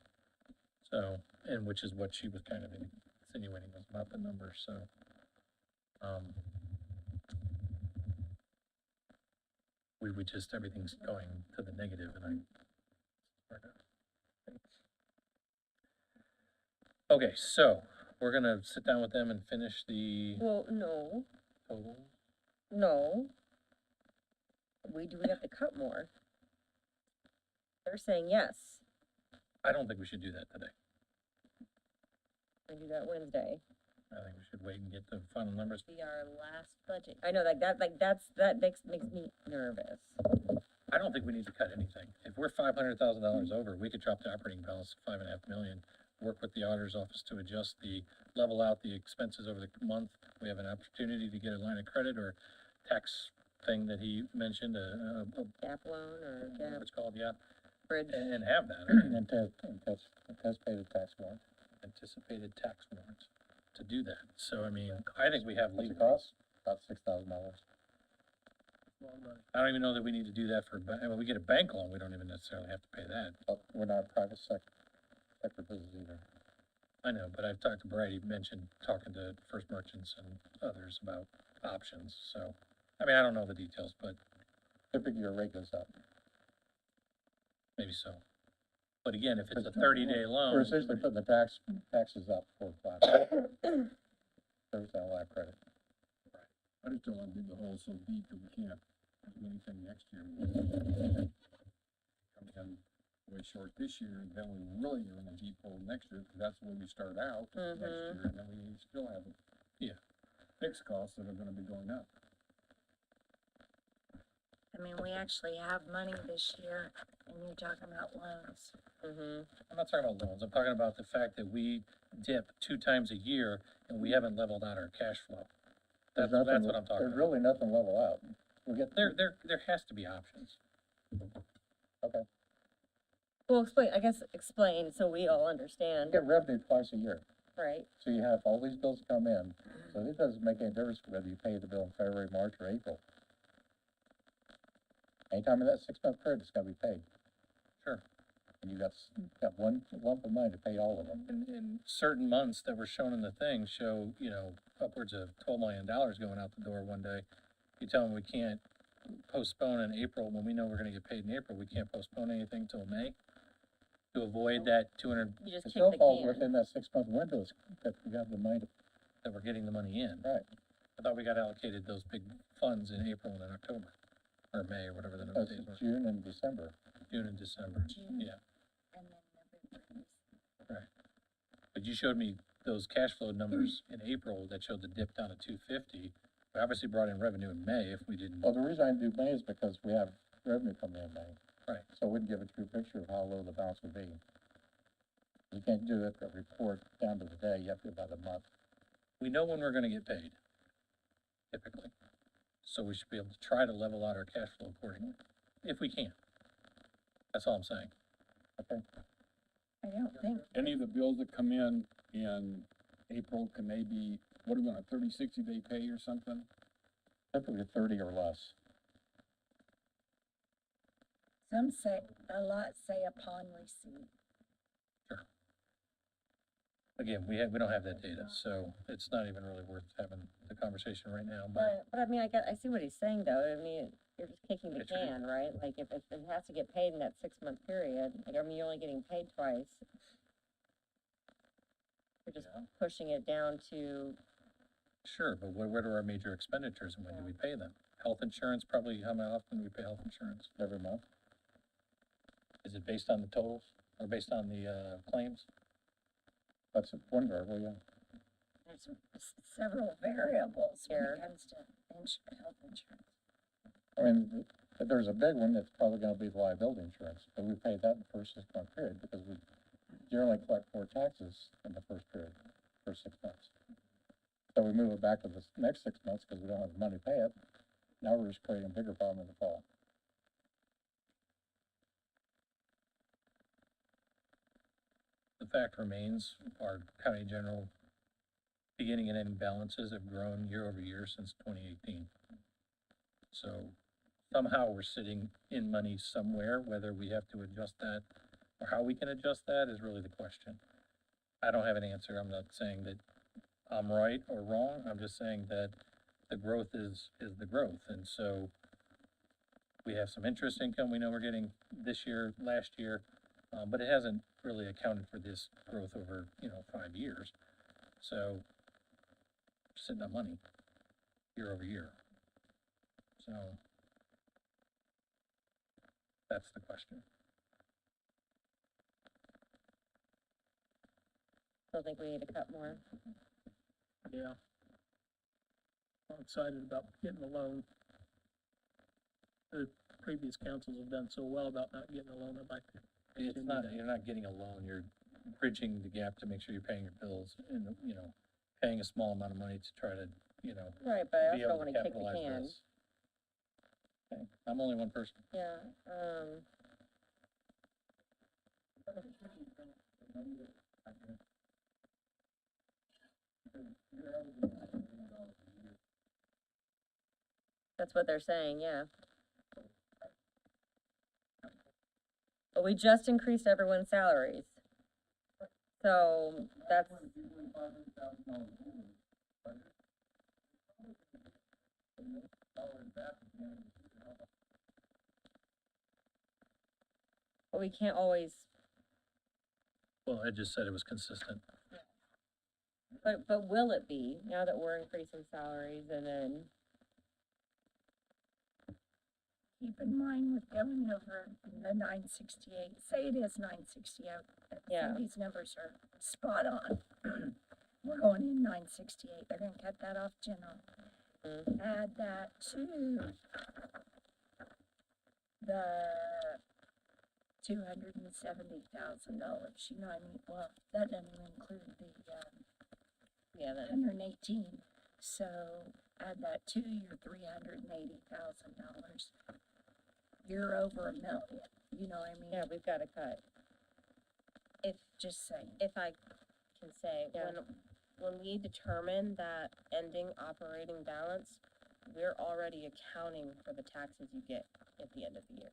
So, and which is what she was kind of insinuating was about the numbers, so. we just, everything's going to the negative and Okay, so, we're gonna sit down with them and finish the Well, no, total. no. Do we have to cut more? They're saying yes, I don't think we should do that today. we do that Wednesday. I think we should wait and get the final numbers. Be our last budget. I know, that makes me nervous. I don't think we need to cut anything. If we're $500,000 over, we could drop the operating balance to 5.5 million, work with the auditor's office to adjust level out the expenses over the month. We have an opportunity to get a line of credit or tax thing that he mentioned, Gap loan or gap what's called, yeah, bridge. and have that. I mean, Anticipated tax warrant. anticipated tax warrants to do that. So, I mean, I think we have What's legal. it cost? About $6,000. I don't even know that we need to do that for, when we get a bank loan, we don't even necessarily have to pay that. But we're not a private sector business either. I know, but I've talked to Brady, mentioned talking to First Merchants and others about options, so, I mean, I don't know the details, but Typically, your rate goes up. maybe so. But again, if it's a 30-day We're loan, essentially putting the taxes up for flat. There's that line of credit. I just don't wanna dig the hole so deep that we can't do anything next year. Come in way short this year, then we really are in a deep hole next year, because that's where we start out next year, and then we still have Yeah. fixed costs that are gonna be going up. I mean, we actually have money this year, and you're talking about loans. Mm-hmm. I'm not talking about loans, I'm talking about the fact that we dip 2 times a year and we haven't leveled out our cash flow. That's what I'm talking There's about. really nothing level out. We get, There has to be options. okay, Well, explain so we all understand, get revenue twice a year. right? So you have all these bills come in, so it doesn't make any difference whether you pay the bill in February, March, or April. Anytime in that 6-month period, it's gotta be paid. Sure. And you got one lump of money to pay all of them. And certain months that were shown in the thing show, upwards of $12 million going out the door one day. You tell them we can't postpone in April, when we know we're gonna get paid in April, we can't postpone anything till May to avoid that 200, You just It kick still the falls can. within that 6-month window that you have the money to, that we're getting the money in. right. I thought we got allocated those big funds in April and in October, or May, or whatever the number That's days were, June and December. June and December, June. yeah. And then November. But you showed me those cash flow numbers in April that showed the dip down to 250. We obviously brought in revenue in May if we didn't. Well, the reason I do May is because we have revenue coming in May. Right. So we can give a true picture of how low the balance would be. You can't do it, a report down to the day, you have to do about a month. We know when we're gonna get paid, typically. So we should be able to try to level out our cash flow accordingly, if we can. That's all I'm saying. Okay. I don't think, Any of the bills that come in April, can they be, what are we on, a 30, 60-day pay or something? Typically 30 or less. some say, a lot say upon receipt. Again, we don't have that data, so it's not even really worth having the conversation right now, but But I mean, I see what he's saying though, I mean, you're just kicking the It's ridiculous. can, right? Like, if it has to get paid in that 6-month period, like, I mean, you're only getting paid twice. You're just pushing it down to, sure, but what are our major expenditures and when do we pay them? Health insurance, probably, how often do we pay health insurance? Every month. Is it based on the totals or based on the, claims? That's one variable, yeah. There's several variables when Sure. it comes to health insurance. I mean, if there's a big one, it's probably gonna be the liability insurance, but we pay that in the first 6-month period because we generally collect more taxes in the first period, first 6 months. So we move it back to the next 6 months because we don't have the money to pay it. Now we're just creating a bigger problem in the fall. The fact remains, our county general beginning and ending balances have grown year over year since 2018. So somehow we're sitting in money somewhere, whether we have to adjust that or how we can adjust that is really the question. I don't have an answer. I'm not saying that I'm right or wrong. I'm just saying that the growth is the growth. And so We have some interest income we know we're getting this year, last year, but it hasn't really accounted for this growth over, 5 years. So, sitting on money year over year. So, that's the question. Still think we need to cut more. Yeah. I'm excited about getting the loan. The previous councils have done so well about not getting a loan, I'd like to. It's not, you're not getting a loan, you're bridging the gap to make sure you're paying your bills and, paying a small amount of money to try to, Right, but I be also able don't to wanna kick the capitalize can. this. Okay, I'm only one person. Yeah, that's what they're saying, yeah. But we just increased everyone's salaries. So that's, but we can't always, Well, Ed just said it was consistent. but will it be, now that we're increasing salaries and then, Keep in mind with going over the 968, say it is 968, Yeah. these numbers are spot on. We're going in 968, they're gonna cut that off general. Add that to the $270,000, you know what I mean? Well, that doesn't even include the, yeah, that, 118, so add that to your $380,000. You're over $1 million, you know what I mean? yeah, we've gotta cut. Just saying. If I can say, Yeah. when we determine that ending operating balance, we're already accounting for the taxes you get at the end of the year.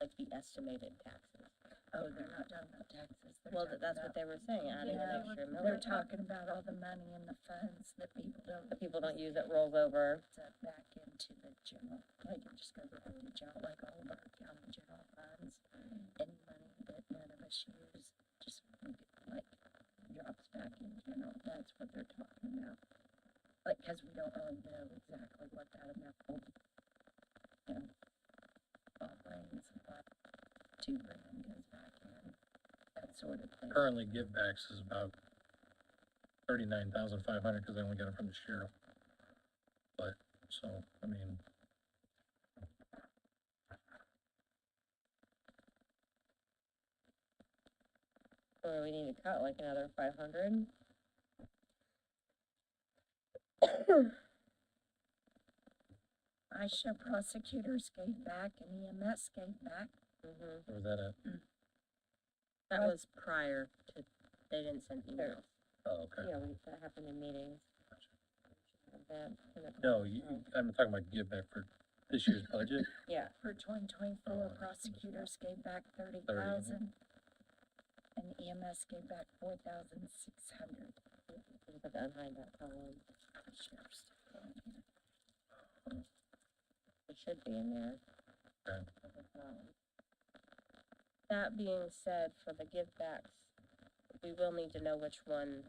Like the estimated taxes. Oh, they're not talking about taxes. They're Well, talking that's what about- they were saying, adding an extra They're million. talking about all the money in the funds that people don't. The people don't use it rolls over. That back into the general, like it just goes back to general, like all of our county general funds. Any money that none of us use, just like drops back in general. That's what they're talking about. Like, cause we don't really know exactly what that amount will be. You know, all brings about $2,000 goes back in, that sort of thing. Currently, givebacks is about 39,500 because I only got it from the sheriff. But, so, I mean, Or we need to cut like another 500. I show prosecutors gave back and EMS gave back. where was that at? That was prior to, they didn't send emails. Oh, okay. Yeah, that happened in meetings. No, I'm talking about giveback for this year's budget. Yeah, For 2024, Oh. prosecutors gave back 30,000. And EMS gave back 4,600. put that behind that column. Sheriff's. It should be in there. Okay. That being said, for the givebacks, we will need to know which one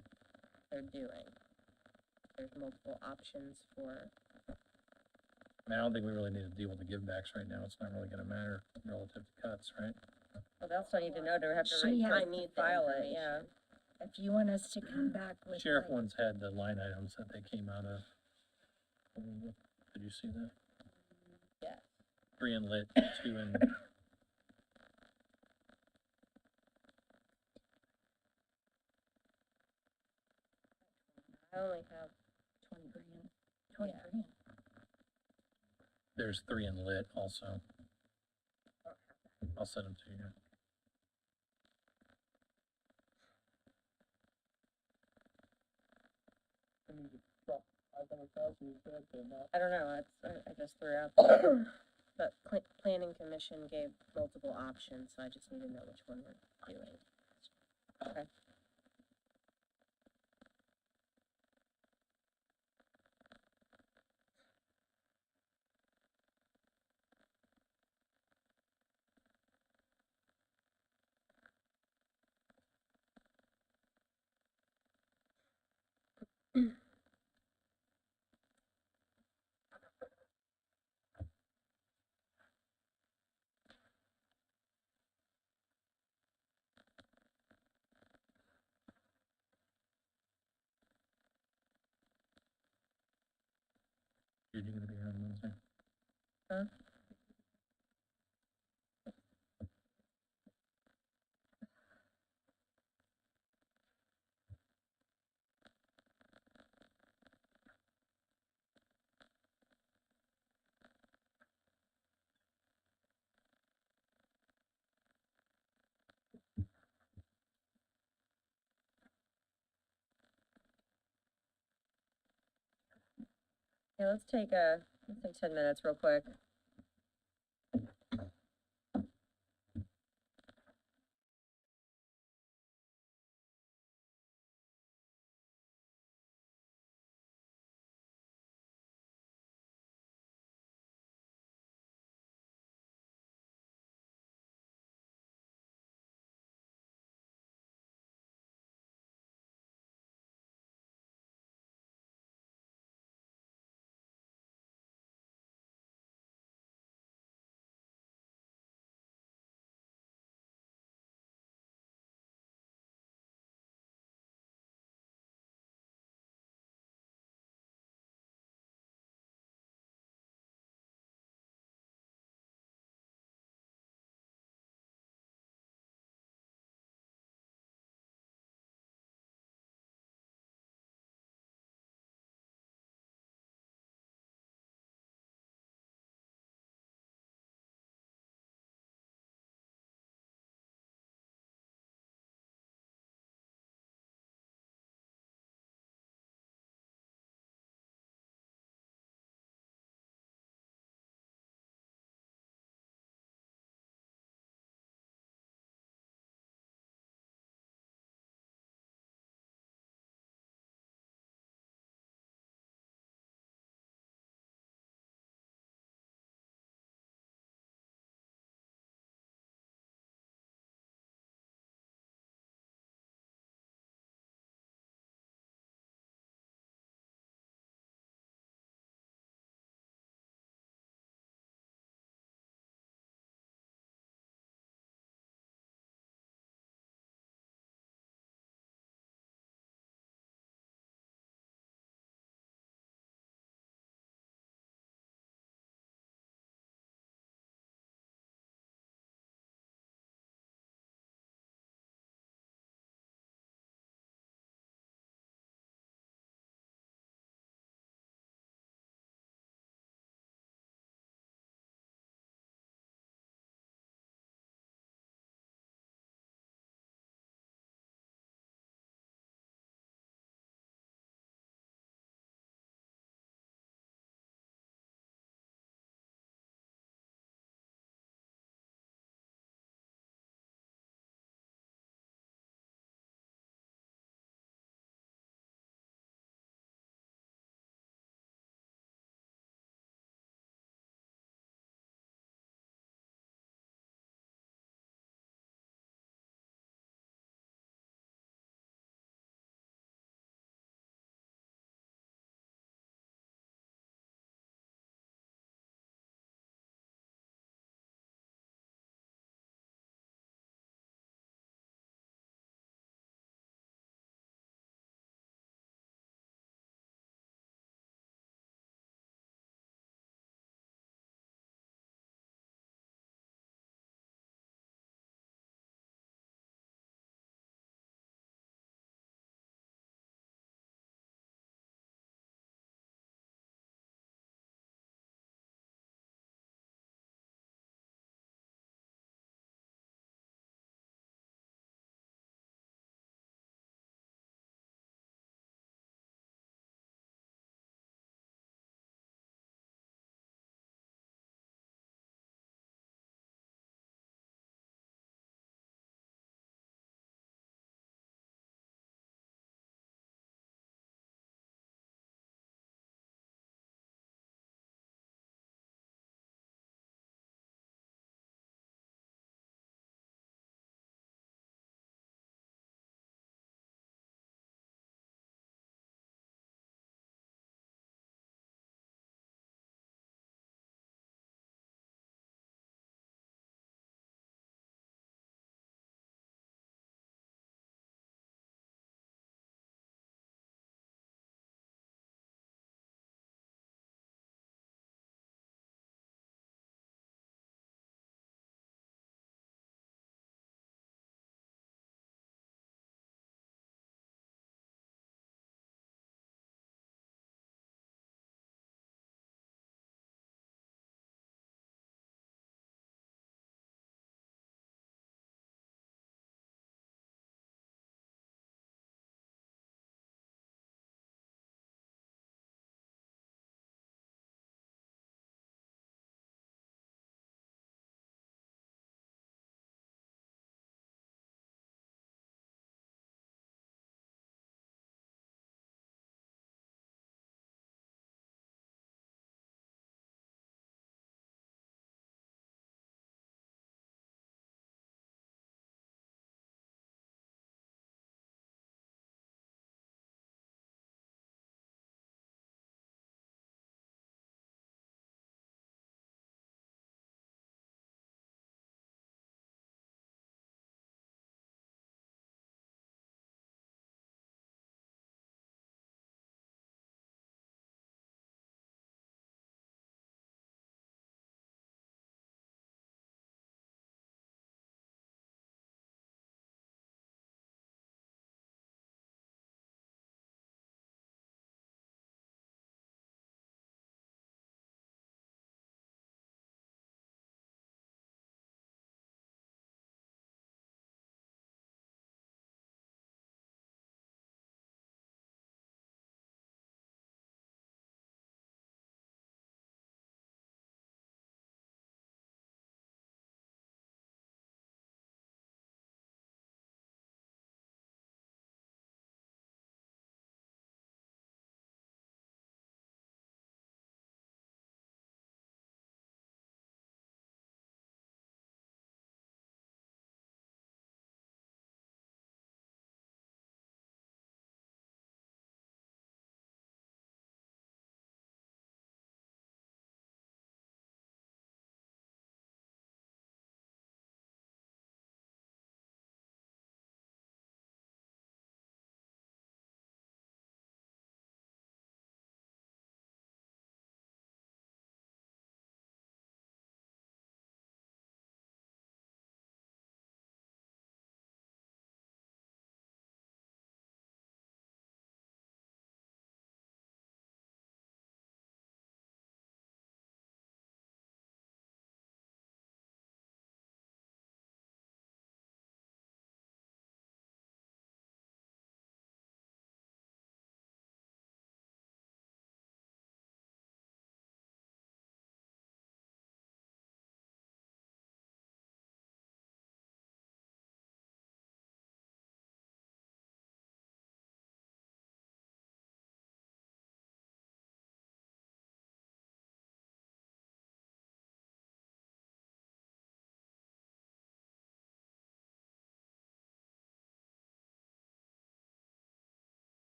they're doing. There's multiple options for, I mean, I don't think we really need to deal with the givebacks right now. It's not really gonna matter relative to cuts, right? Well, they also need to know, do we have to She has I the need to file it, yeah. If you want us to come back with. Sheriff like- ones had the line items that they came out of. Did you see that? Yeah. 3 in lit, 2 in, I only have 20 grand. 20 Yeah. grand. there's 3 in lit also. I'll send them to you. I need to drop 500,000, you said, to not. I don't know, I just threw out there. but planning commission gave multiple options, so I just need to know which one we're doing. Okay. You're gonna be here on Wednesday? Huh? Yeah, let's take 10 minutes real quick.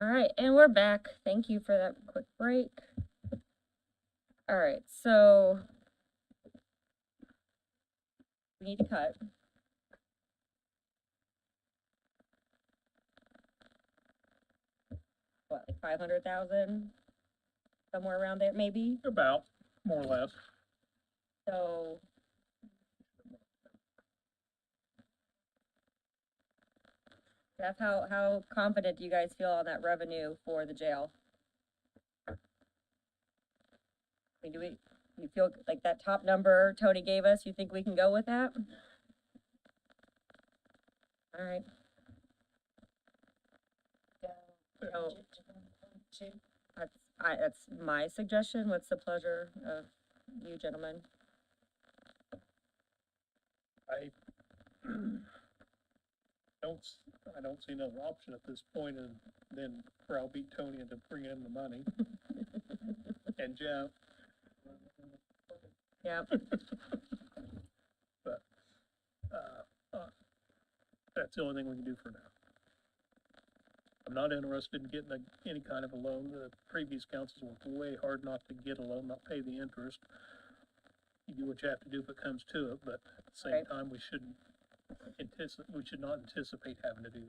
All right, and we're back. Thank you for that quick break. All right, so we need to cut. What, like 500,000? Somewhere around there, maybe? About, more or less. So. That's how confident do you guys feel on that revenue for the jail? I mean, you feel like that top number Tony gave us, you think we can go with that? All right. So, that's my suggestion. What's the pleasure of you gentlemen? I don't see another option at this point, and then browbeat Tony into bringing in the money. And Jeff. Yep. But, that's the only thing we can do for now. I'm not interested in getting any kind of a loan. The previous councils worked way hard not to get a loan, not pay the interest. You do what you have to do if it comes to it, but at the same Right. time, we should not anticipate having to do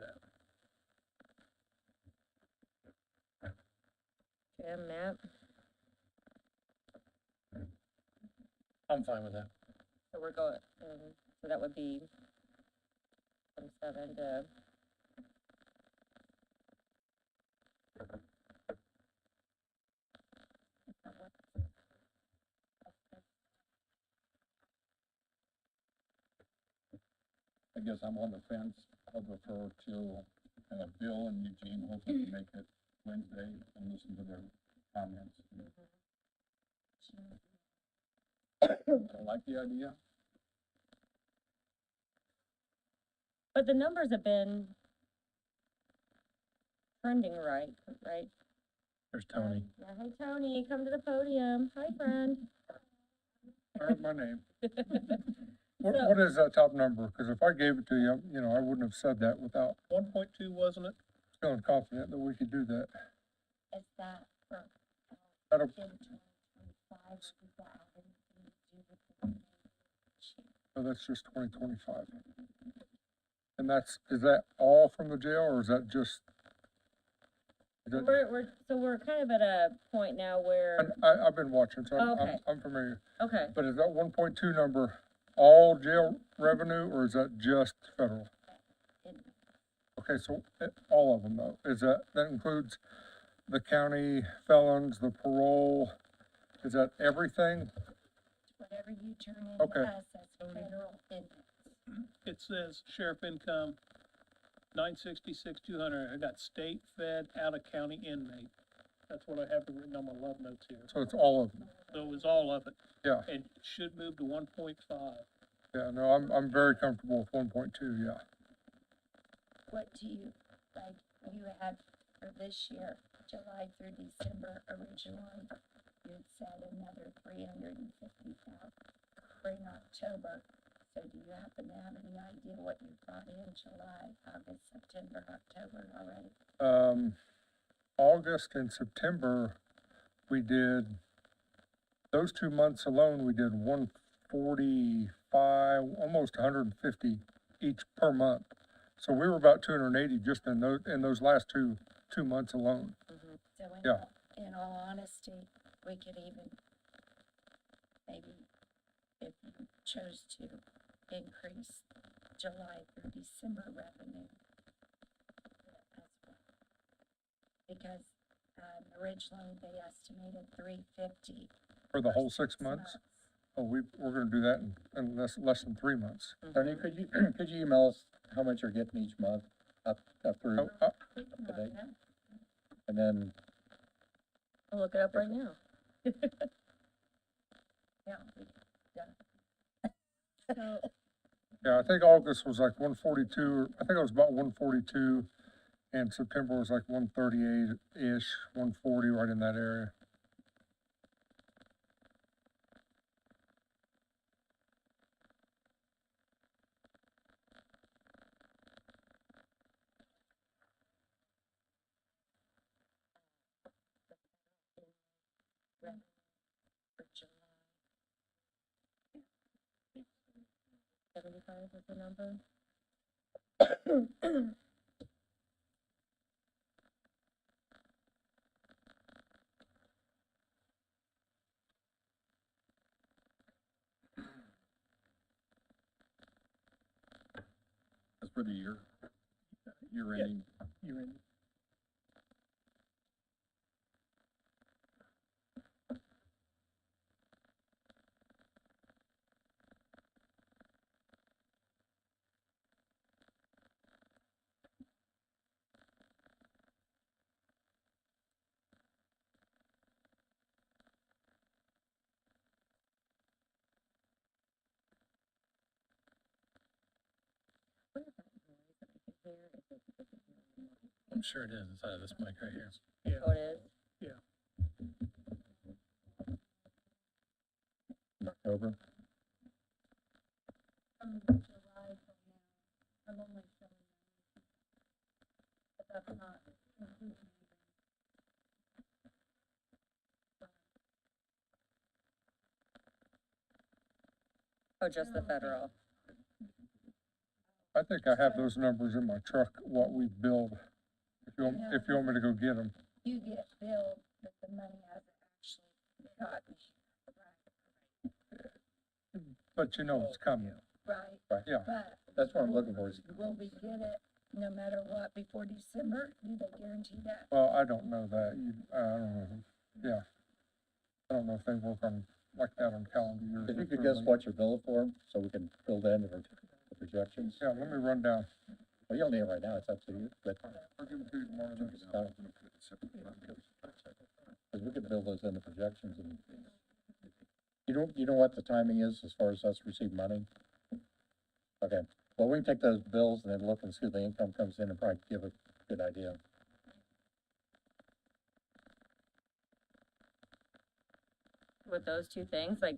that. Jim, Matt, I'm fine with that. so we're going, so that would be from 7 to. I guess I'm on the fence. I'll defer to, Bill and Eugene, hopefully can make it Wednesday and listen to their comments. I like the idea. But the numbers have been trending right? There's Tony. Yeah, hey Tony, come to the podium. Hi, friend. My name. So- What is that top number? Cause if I gave it to you, I wouldn't have said that without 1.2, wasn't it? feeling confident that we could do that. Is that for, That'll- in 2025, does that have anything to do with the money? So that's just 2025. And is that all from the jail or is that just? Is that- We're kind of at a point now where, And I've been watching, so Okay. I'm familiar. okay, But is that 1.2 number all jail revenue or is that just federal? Okay, so all of them though, that includes the county felons, the parole, is that everything? Whatever you turn in Okay. us as federal inmates. It says sheriff income, 966, 200. I got state, fed, out of county inmate. That's what I have written on my love notes here. So it's all of them? So it was all of it. Yeah. And it should move to 1.5. Yeah, no, I'm very comfortable with 1.2, yeah. What do you, like, you had for this year, July through December originally, you had said another 350,000 for in October. So do you happen to have any idea what you brought in July, August, September, October already? August and September, we did, those 2 months alone, we did 145, almost 150 each per month. So we were about 280 just in those last two months alone. So Yeah. in all honesty, we could even, maybe, if you chose to increase July through December revenue as well. Because, originally they estimated 350. For the whole 6 months? Oh, we're gonna do that in less than 3 months. Tony, could you email us how much you're getting each month up through today? And then, I'll look it up right now. Yeah, Yeah, I think August was like 142, I think it was about 142, and September was like 138-ish, 140, right in that area. For July. 75 is the number. That's for the year ending. You're in. I'm sure it is, it's out of this mic right here. Oh, it is? October, From July till now, I'm only showing them. But that's not including anything. Oh, just the federal. I think I have those numbers in my truck, what we billed, if you want me to go get them. You get billed, but the money hasn't actually gotten, But you know it's coming. right? Right. Yeah. But that's what I'm looking for, is will we get it no matter what before December? Do they guarantee that? Well, I don't know that. I don't know. Yeah. I don't know if they work on, like that on calendar years. if you could guess what you're billing for, so we can build that into the projections. Yeah, let me run down. Well, you don't need it right now, it's up to you, but, I'll give it to you tomorrow. then. because we could build those into projections and you know what the timing is as far as us receiving money? Okay, well, we can take those bills and then look and see if the income comes in and probably give a good idea. With those two things, like,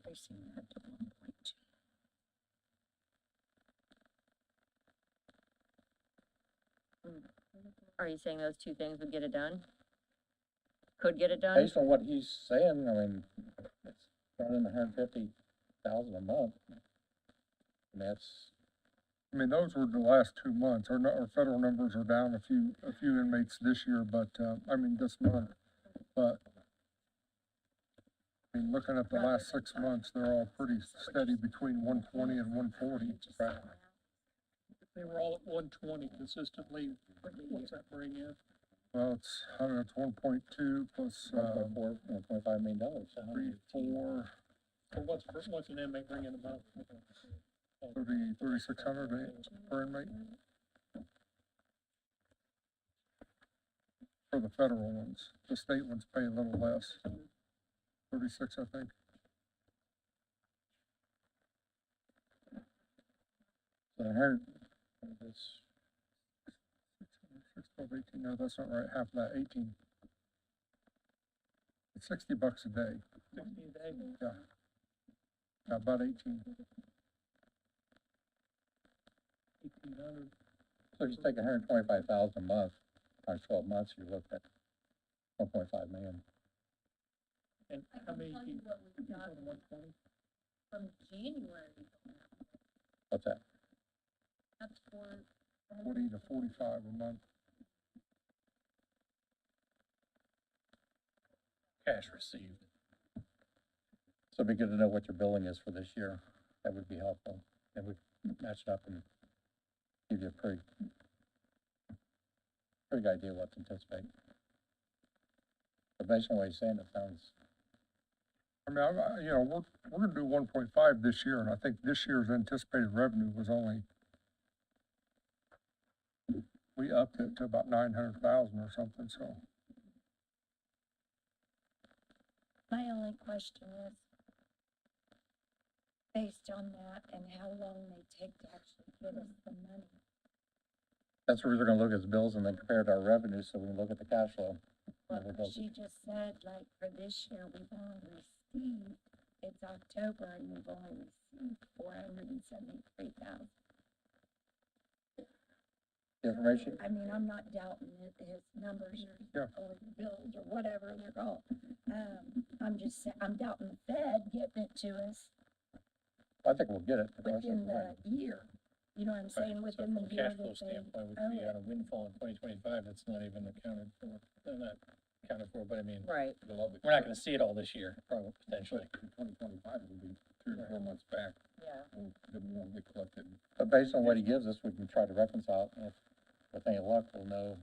are you saying those two things would get it done? Could get it done? Based on what he's saying, I mean, it's running $150,000 a month. And that's, I mean, those were the last 2 months. Our federal numbers are down a few inmates this year, but, this month. But, I mean, looking at the last 6 months, they're all pretty steady between 120 and 140. They were all at 120 consistently. What's that bring in? Well, it's 1.2 plus, 1.4, $1.5 million. 3, 4, Or what's an inmate bring in a month? 3,600 per inmate. For the federal ones. The state ones pay a little less. 36, I think. So 100, that's 6, 12, 18, no, that's not right, half of that, 18. It's $60 a day, 60 a day? yeah, about 18. 1,800. so if you take 125,000 a month, times 12 months, you're looking at 1.5 million. And how many Tell you people? what we got on 120? from January, What's that? that's for. 40 to 45 a month. Cash received. So it'd be good to know what your billing is for this year. That would be helpful. And we match it up and give you a pretty good idea what to anticipate. But based on what he's saying, it sounds, I mean, we're gonna do 1.5 this year, and I think this year's anticipated revenue was only, we upped it to about 900,000 or something, so. My only question is, based on that and how long they take to actually get us the money. that's where we're gonna look at the bills and then compare it to our revenue, so we can look at the cash flow. Well, we'll go- she just said, like, for this year, we've only received, it's October, and we've only received 473,000. the information, I mean, I'm not doubting his numbers or the bills or whatever they're all. I'm just saying, I'm doubting the Fed getting it to us I think we'll get it. within the year. You know what I'm saying, So within from the a year cash flow that they standpoint, owe we it. had a windfall in 2025 that's not even accounted for. They're not accounted for, but I mean, Right. we're not gonna see it all this year, probably, potentially. 2025 will be 3 or 4 months back, Yeah. that we won't get collected. But based on what he gives us, we can try to reconcile it, and if with any luck, we'll know.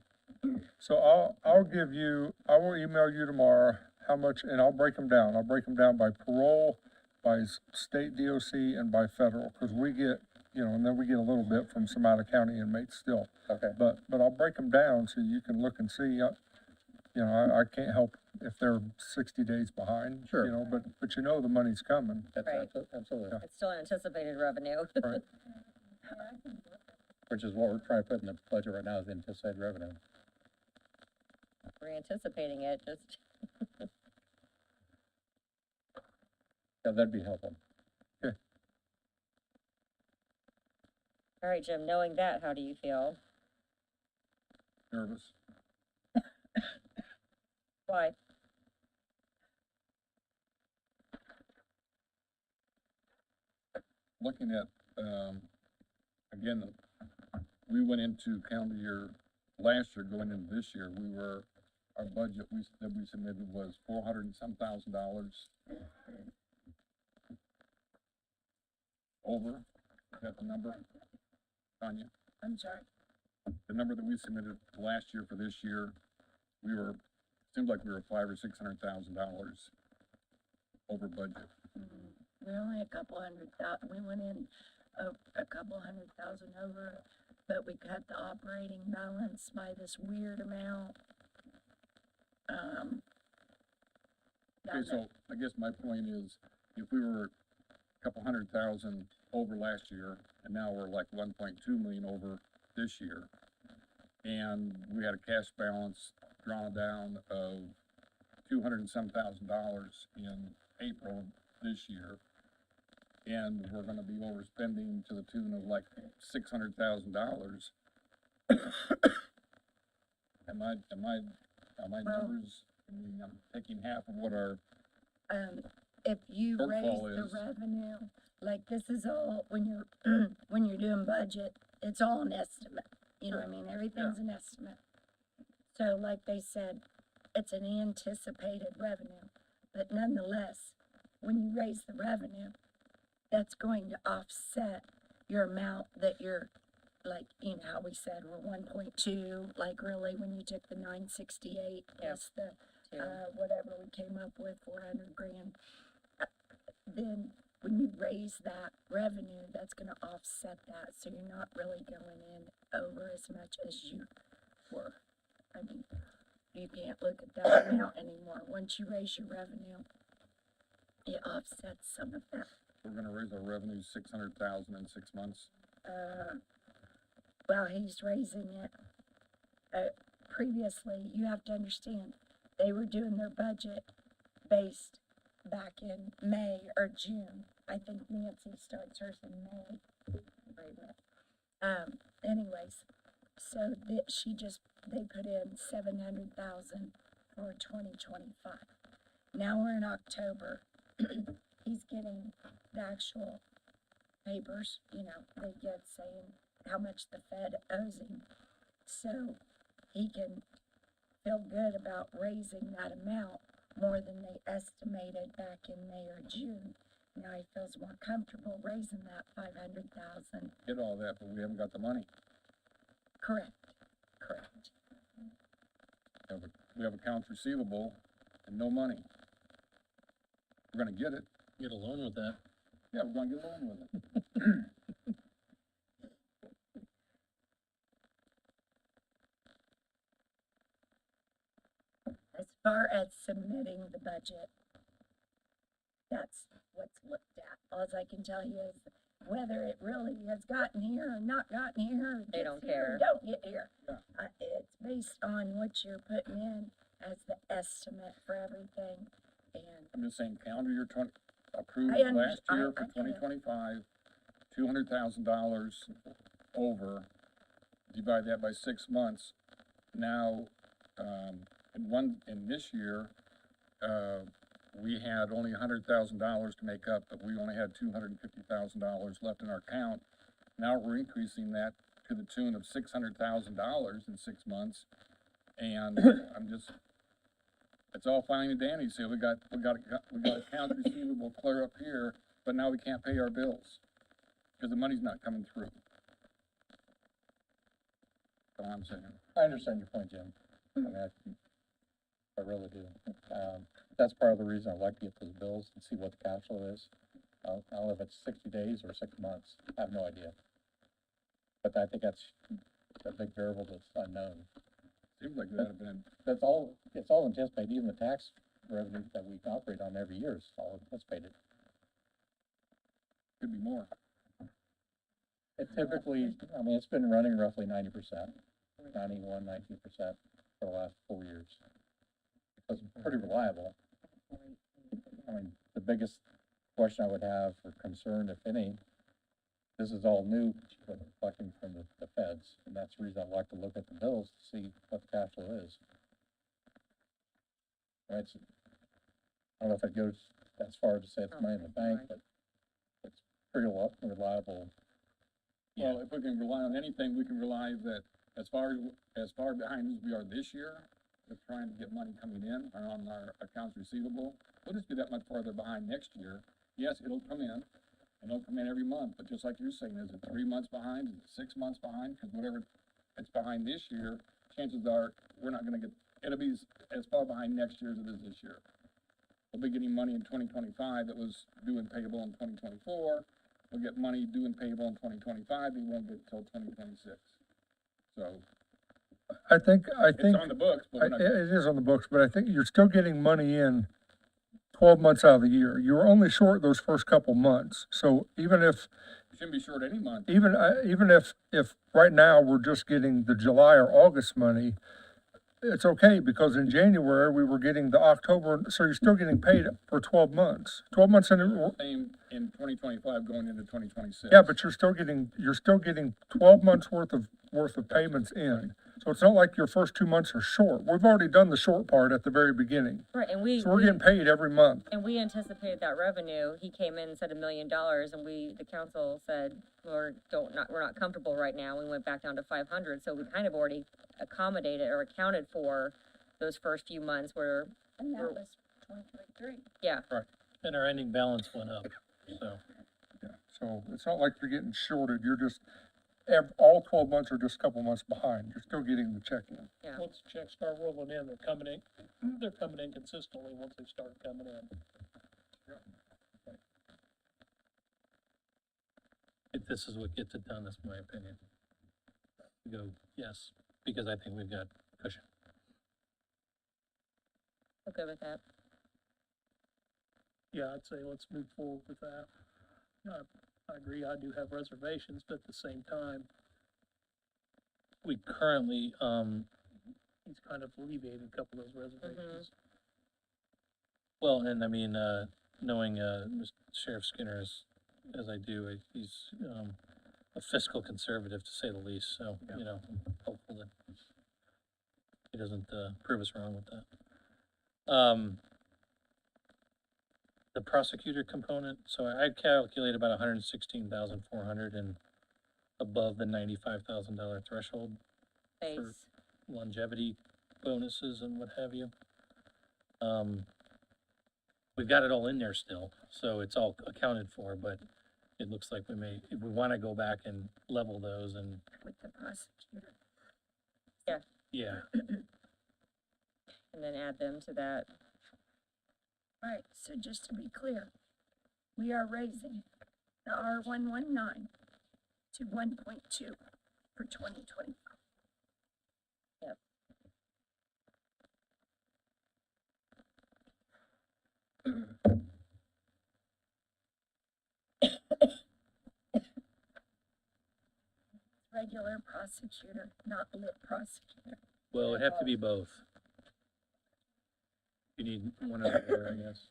So I will email you tomorrow how much, and I'll break them down. I'll break them down by parole, by state DOC, and by federal, because we get, and then we get a little bit from some out-of-county inmates still. Okay, But I'll break them down so you can look and see. I can't help if they're 60 days behind. Sure. But the money's coming. that's Right. absolutely, It's still anticipated revenue. Right. which is what we're trying to put in the budget right now, is anticipated revenue. We're anticipating it, just, Yeah, that'd be helpful. all right, Jim, knowing that, how do you feel? Nervous. Why? Looking at, again, we went into calendar year, last year, going into this year, our budget that we submitted was $400 and some thousand over. Is that the number, Tanya? I'm sorry. The number that we submitted last year for this year, seemed like we were $500,000 or $600,000 over budget. We're only a couple $100,000, we went in a couple $100,000 over, but we cut the operating balance by this weird amount. Okay, so I guess my point is, if we were a couple 100,000 over last year, and now we're like 1.2 million over this year, and we had a cash balance drawn down of $200 and some thousand in April of this year, and we're gonna be overspending to the tune of like $600,000. Am I Well- numbers, I'm taking half of what our, If you raise shortfall the is- revenue, like this is all, when you're, when you're doing budget, it's all an estimate. You know what I mean? Everything's an estimate. So like they said, it's an anticipated revenue, but nonetheless, when you raise the revenue, that's going to offset your amount that you're, like, how we said, we're 1.2, like really when you took the 968 plus the, whatever we came up with, 400 grand. Then when you raise that revenue, that's gonna offset that, so you're not really going in over as much as you were. I mean, you can't look at that amount anymore. Once you raise your revenue, it offsets some of that. we're gonna raise our revenue 600,000 in 6 months. Well, he's raising it. Previously, you have to understand, they were doing their budget based back in May or June. I think Nancy starts hers in May. Wait a minute. Anyways, so they put in 700,000 for 2025. Now we're in October. He's getting the actual papers, they get saying how much the Fed owes him. So he can feel good about raising that amount more than they estimated back in May or June. Now he feels more comfortable raising that 500,000. Get all that, but we haven't got the money. Correct. We have accounts receivable and no money. We're gonna get it. Get a loan with that. Yeah, we're gonna get a loan with it. As far as submitting the budget, that's what's looked at. All I can tell you is whether it really has gotten here or not gotten here, or They gets don't here or care. don't get here. Yeah. It's based on what you're putting in as the estimate for everything, and I'm just saying calendar year approved I last I year for get it. 2025, $200,000 over divide that by 6 months. Now, in this year, we had only $100,000 to make up, but we only had $250,000 left in our account. Now we're increasing that to the tune of $600,000 in 6 months. And it's all fine and dandy. So we got accounts receivable clear up here, but now we can't pay our bills because the money's not coming through. That's all I'm saying. I understand your point, Jim. I mean, I really do. That's part of the reason I like to get those bills and see what the cash flow is. I don't know if it's 60 days or 6 months. I have no idea. But I think that's a big variable that's unknown. Seems like that'd have been, It's all anticipated, even the tax revenue that we operate on every year is all anticipated. could be more. It typically, I mean, it's been running roughly 90%, 91, 19% for the last 4 years. It's pretty reliable. I mean, the biggest question I would have or concern, if any, this is all new, but collecting from the feds, and that's the reason I like to look at the bills to see what the cash flow is. Right, I don't know if it goes as far to say it's money in the bank, but it's pretty reliable. Well, if we can rely on anything, we can rely that as far behind as we are this year, with trying to get money coming in on our accounts receivable, we'll just be that much farther behind next year. Yes, it'll come in, and it'll come in every month, but just like you're saying, is it 3 months behind, is it 6 months behind? Because whatever it's behind this year, chances are, we're not gonna get, it'll be as far behind next year as it is this year. We'll be getting money in 2025 that was due and payable in 2024. We'll get money due and payable in 2025, we won't get till 2026. So, I think, it's on the books, but we're not. it is on the books, but I think you're still getting money in 12 months out of the year. You were only short those first couple months. So even if, You shouldn't be short any month. even if right now we're just getting the July or August money, it's okay, because in January we were getting the October, so you're still getting paid for 12 months. 12 months in, Same in 2025 going into 2026. yeah, but you're still getting 12 months worth of payments in. So it's not like your first 2 months are short. We've already done the short part at the very beginning. Right, and So we're getting paid every month. and we anticipated that revenue. He came in and said $1 million, and the council said, we're not comfortable right now. We went back down to 500, so we kind of already accommodated or accounted for those first few months where, And that was 2023. yeah. And our ending balance went up, so. So it's not like you're getting shorted. You're just, all 12 months are just a couple months behind. You're still getting the check in. Yeah. Once the checks start rolling in, they're coming in consistently once they start coming in. If this is what gets it done, that's my opinion. We go, yes, because I think we've got cushion. Okay with that. Yeah, I'd say let's move forward with that. I agree, I do have reservations, but at the same time, We currently, he's kind of alleviated a couple of those reservations. well, and I mean, knowing, Mr. Sheriff Skinner as I do, he's, a fiscal conservative to say the least, so, you know, I'm hopeful that he doesn't, prove us wrong with that. The prosecutor component, so I calculate about 116,400 and above the $95,000 threshold for Base. longevity bonuses and what have you. We've got it all in there still, so it's all accounted for, but it looks like if we wanna go back and level those and, With the prosecutor. yeah, And then add them to that. Right, so just to be clear, we are raising the R119 to 1.2 for 2025. Yep. Regular prosecutor, not lit prosecutor. well, it'd have to be both. You need one or the other, I guess.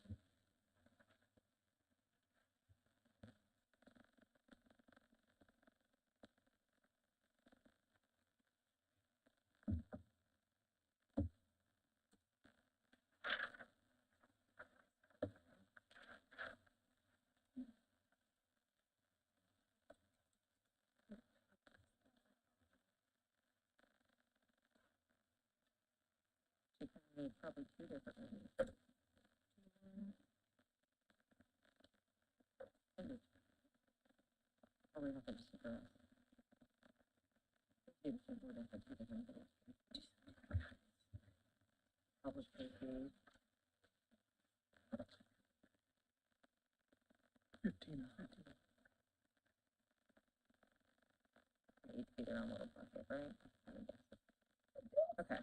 need probably two different ones. Or we have to just figure out. Two different things. Published papers. 15 or 15. Each be their own little bucket, right? I would guess so. Okay.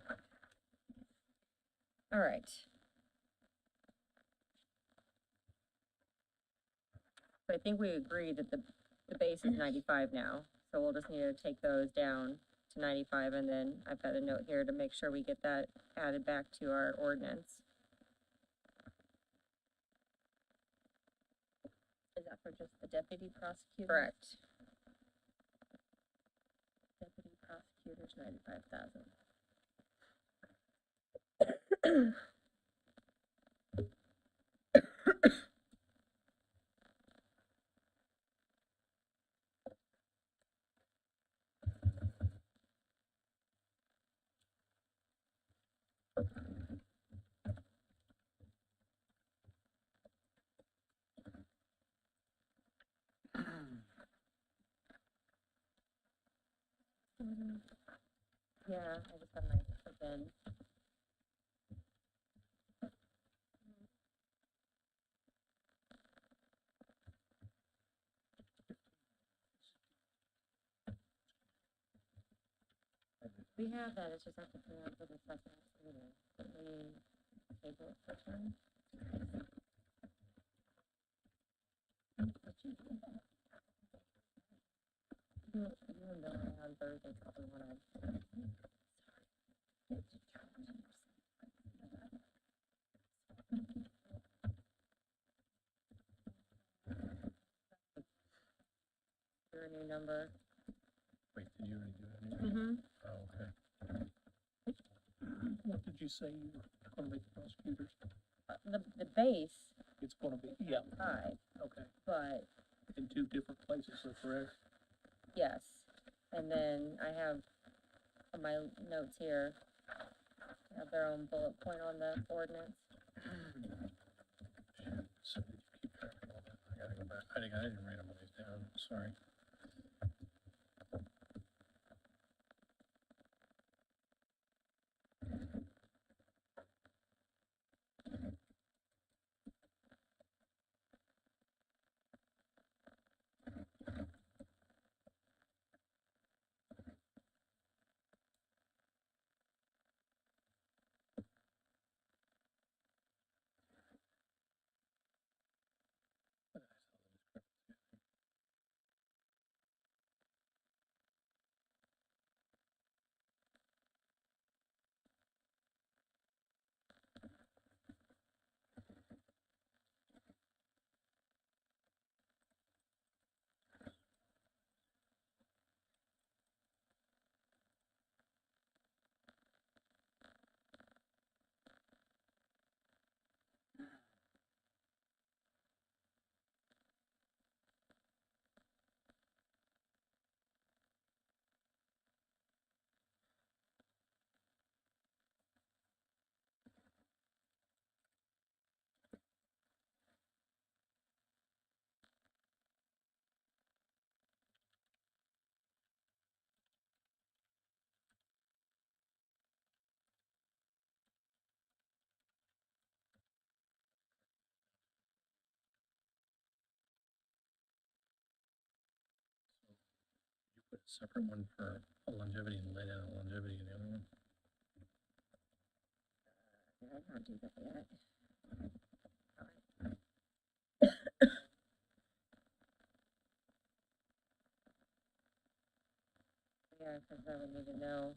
All right. So I think we agreed that the base is 95 now, so we'll just need to take those down to 95, and then I've got a note here to make sure we get that added back to our ordinance. Is that for just the deputy prosecutor? Correct. Deputy prosecutors, 95,000. Yeah, I just have my again. We have that, it's just have to put it for the second meeting. Can we table it for time? You and Bill on Thursday probably wanna. Your new number. Wait, did you already do that? Mm-hmm. Oh, okay. What did you say you were gonna make the prosecutors? The base, It's gonna be, yeah, 5, okay, but in two different places, so correct? yes. And then I have on my notes here, have their own bullet point on the ordinance. So did you keep track of all that? I gotta go back. I didn't write them all these down, sorry. You put a separate one for longevity and laid out longevity in the other one. Did I not do that yet? Yeah, because I would need to know.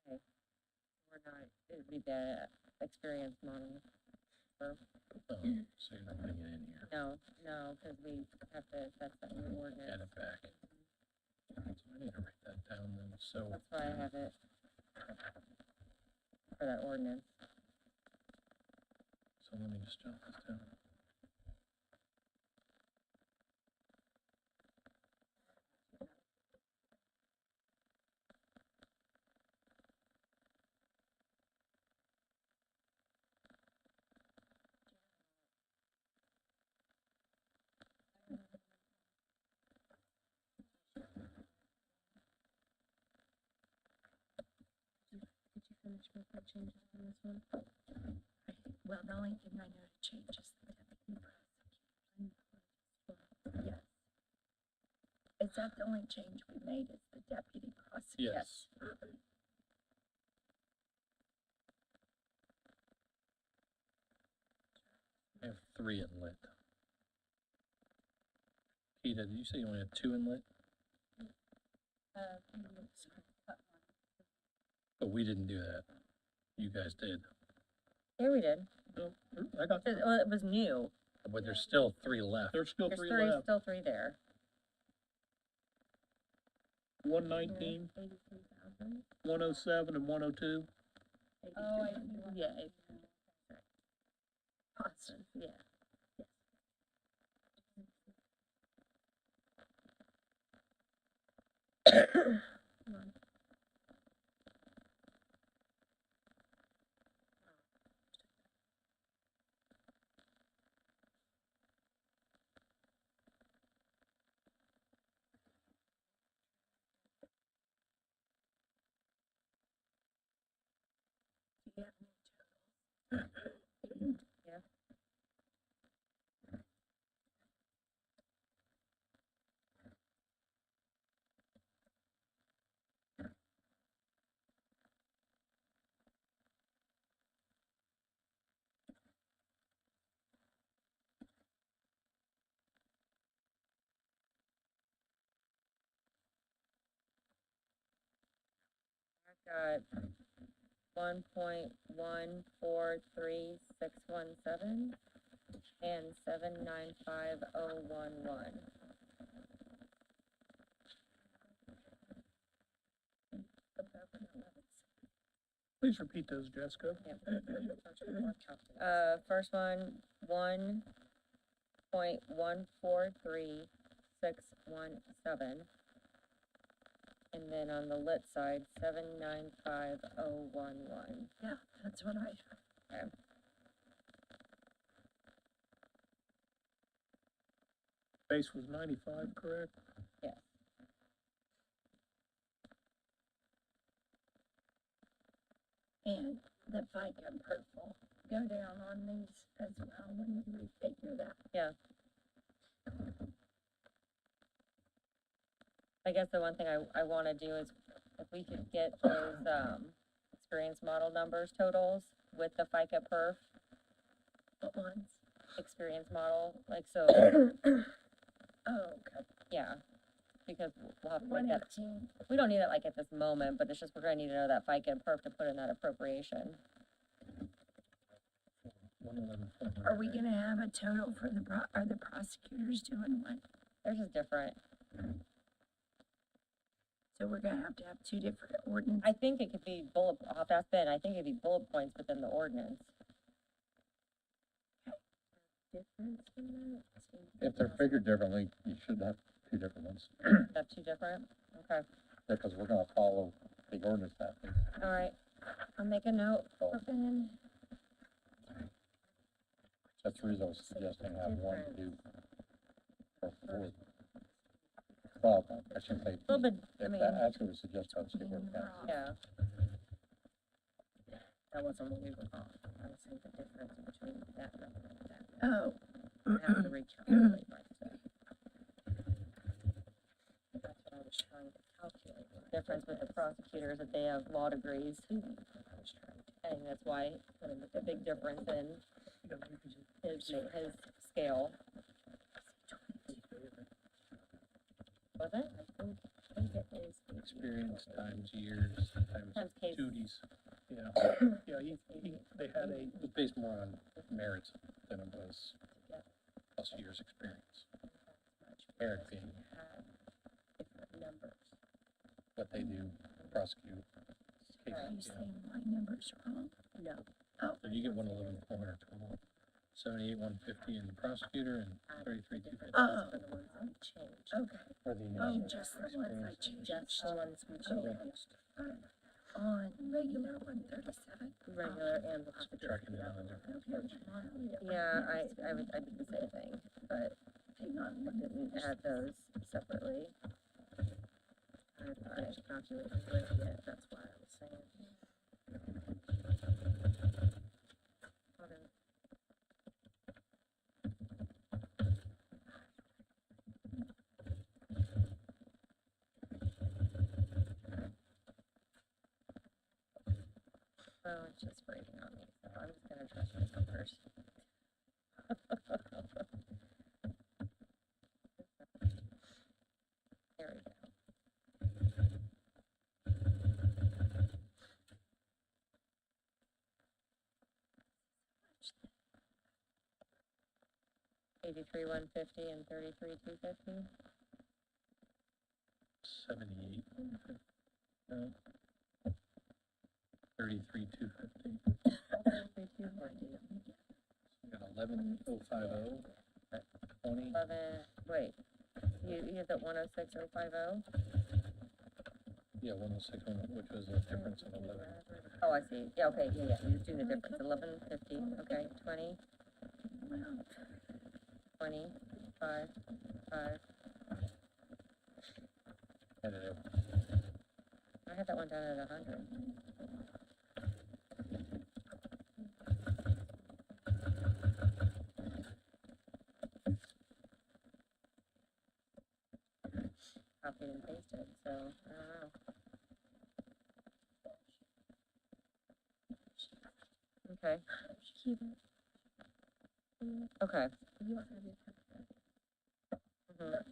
Okay. We're not, it would be the experience model. Oh, so you're not putting it in here. No, because we have to, that's the new ordinance. Add it back. I need to write that down then, so. That's why I have it for that ordinance. So let me just jot this down. Did you finish with the changes on this one? Well, the only thing I know to change is the deputy prosecutor. Yes. Is that the only change we made, is the deputy prosecutor? Yes. I have 3 in lit. Peter, did you say you only had 2 in lit? But we didn't do that. You guys did. Yeah, we did. I got, Well, it was new. But there's still 3 left. there's still There's three three, left, still 3 there. 119, 107, and 102. Oh, Yeah. Awesome. Yeah. Got 1.143617 and 795,011. Please repeat those, Jessica. First one, 1.143617. And then on the lit side, 795,011. Yeah, that's what I, Okay. Base was 95, correct? Yes. and the FICA purple go down on these as well when you refigure that. I guess the one thing I wanna do is if we could get those, experience model numbers totals with the FICA perf What ones? experience model, like, so, Oh, okay. yeah. Because we'll have to One make that, 18. we don't need it like at this moment, but it's just, we're gonna need to know that FICA and perf to put in that appropriation. 111. Are we gonna have a total for are the prosecutors doing one? They're just different. So we're gonna have to have two different ordinances. I think it could be bullet, I'll have to ask Ben, I think it'd be bullet points within the ordinance. Difference in that? If they're figured differently, you should have 2 different ones, Have two different? Okay, because we're gonna follow the ordinance that way. all right. I'll make a note for Ben. That's the reason I was suggesting have one to do for board. Well, I shouldn't say. A little bit, I mean, That's what we suggest on state board council. yeah. That wasn't what we were on. I was saying the difference between that number and that. Oh, I have to recalculate myself. That's what I was trying to calculate. Difference with the prosecutors that they have law degrees. I was trying to. I think that's why the big difference in his scale. Was it? I think it is. Experience times years times Times case. duties. Yeah, yeah, they had a, It was based more on merits than it was plus years experience. Eric being Different numbers. what they do, prosecute Are you cases. Yeah. saying my number's wrong? No. Oh, So you get 111,400 total, 78,150 in the prosecutor and 33,250 oh, For the ones that we changed. okay. for the. Oh, just the ones I changed. Just the ones we Okay. changed, On regular 137. regular and we'll have to do. Tracking it on a different spreadsheet. Yeah, I did the same thing, but Hang on. I didn't add those separately. I haven't calculated it yet, that's why I was saying. Hold on. Well, it's just breaking on me, so I'm just gonna trust myself first. There we go. $83,150 and $33,250. 78. No. 33,250. We got 11,050 at 20. 11, wait, you have the 106,050? Yeah, 106, which was a difference of 11. Oh, I see, yeah, okay, yeah, you're doing the difference, 1150, okay, 20. 20, 5, 5, And it, I had that one down at 100. Copied and pasted, so, I don't know. Okay. Okay. Mhm.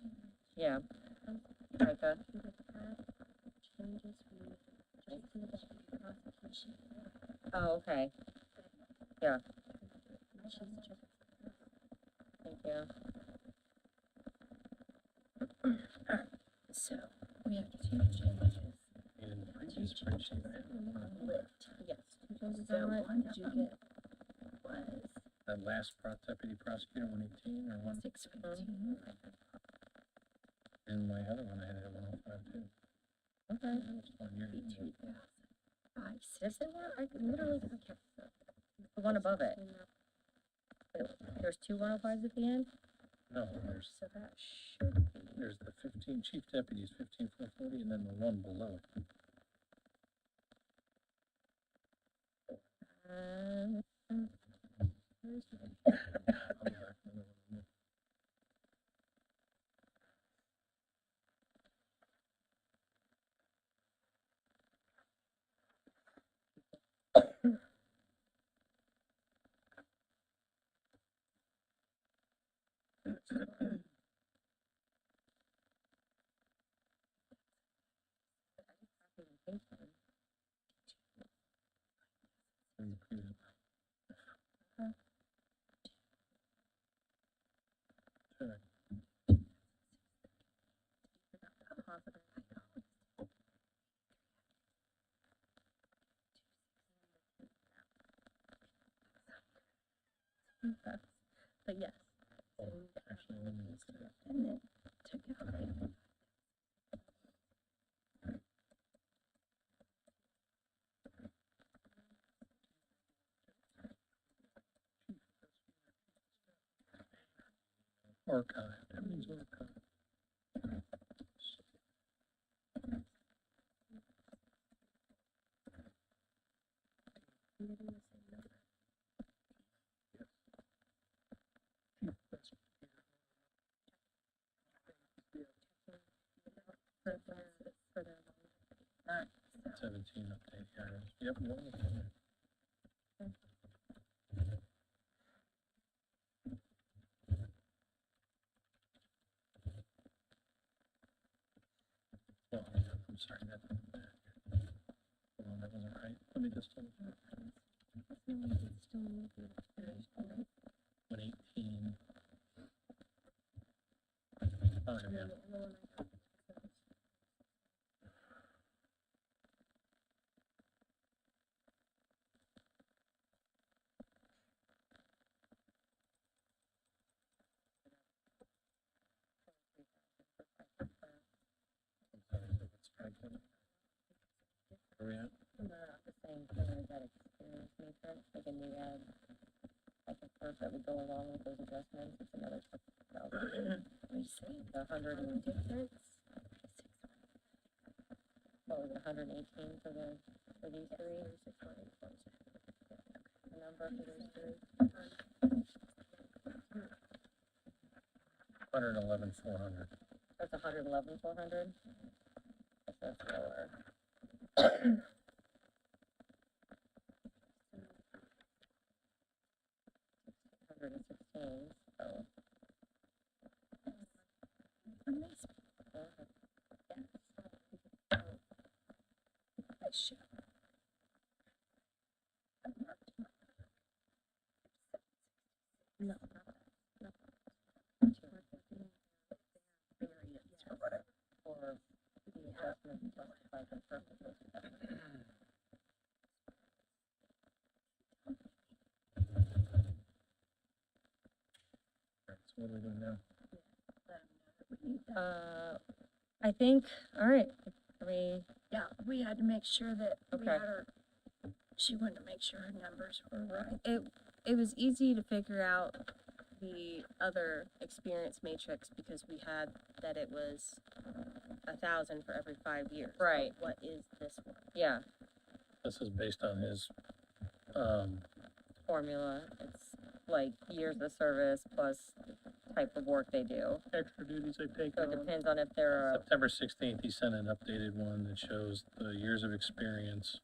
Yeah. Micah. Oh, okay. Yeah. Thank you. So, we have two changes. in the previous spreadsheet, I had Lit. Yes. So one of them was that last deputy prosecutor, 118 or 1, 615. and my other one, I had it at 105 too. Okay. Just 1 year. 2,000. Did I say one? I literally kept the one above it. There's two 105s at the end? No, there's, So that should be. there's the 15 chief deputies, 15,440, and then the one below it. Where's the- I'll go back and look. In the previous. Check. But yes. Oh, actually, let me look at it. And then took out the Archive, that means archive. For the 17 update, yeah, yep, one of them. Well, I'm sorry, that, hold on, that wasn't right, let me just, 118. Oh, yeah. Where we at? The same thing as that experience matrix, like a new ad, like a first that would go along with those adjustments, it's another $6,000. We see The hundred the and, difference. what was it, 118 for these three? The number for those three? 111,400. That's 111,400? That's lower. 116, so. I should. No. For the adjustment justified for purposes. So what are we doing now? I think, all right, are we, Yeah, we had to make sure that we Okay. had her, she wanted to make sure her numbers were right. it was easy to figure out the other experience matrix because we had that it was 1,000 for every 5 years. Right. What is this one? Yeah, This is based on his, Formula, it's like years of service plus type of work they do. extra duties they've So taken it on. depends on if they're a September 16th, he sent an updated one that shows the years of experience.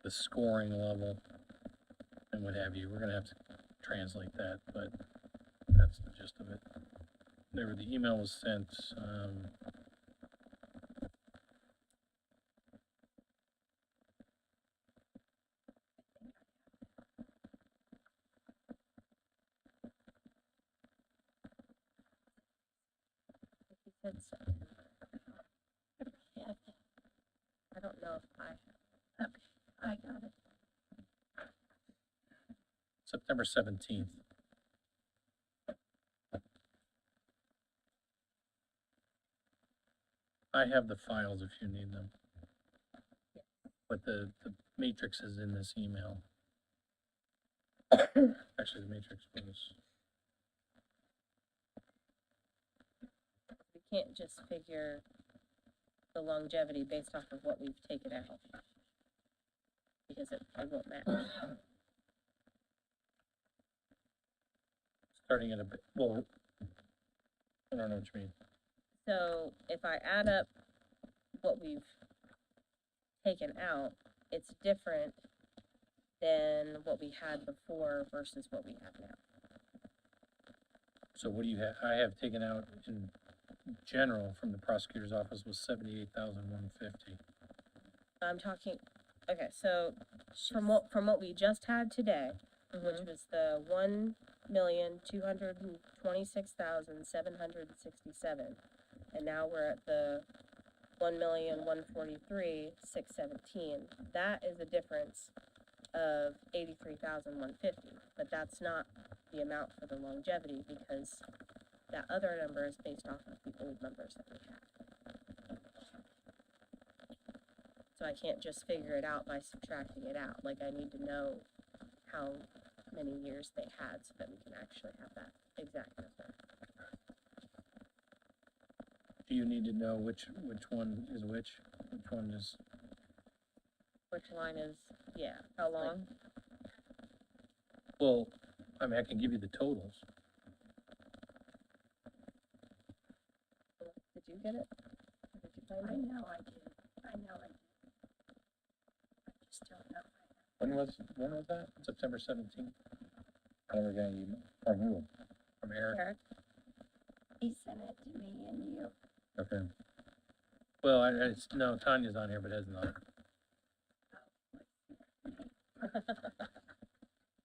The scoring level and what have you. We're gonna have to translate that, but that's the gist of it. The email was sent, He said September. I don't know if I, I got it. September 17th. I have the files if you need them. But the matrix is in this email. Actually, the matrix was, we can't just figure the longevity based off of what we've taken out. Because it won't match. starting at a bit, well, I don't know what you mean. So if I add up what we've taken out, it's different than what we had before versus what we have now. So what do you have? I have taken out in general from the prosecutor's office was 78,150. I'm talking, okay, so from what we just had today, which was the 1,226,767, and now we're at the 1,143,617. That is a difference of 83,150, but that's not the amount for the longevity because that other number is based off of the old numbers that we had. So I can't just figure it out by subtracting it out. Like I need to know how many years they had so that we can actually have that exact number. Do you need to know which one is which? Which one is, Which line is, yeah. how long? well, I mean, I can give you the totals. Did you get it? Did you find I it? know I did. I know I did. I just don't know. When was that? September 17th I never got an email from who? from Eric. Eric? He sent it to me and you. Okay. Well, it's, no, Tanya's on here, but Ed's not.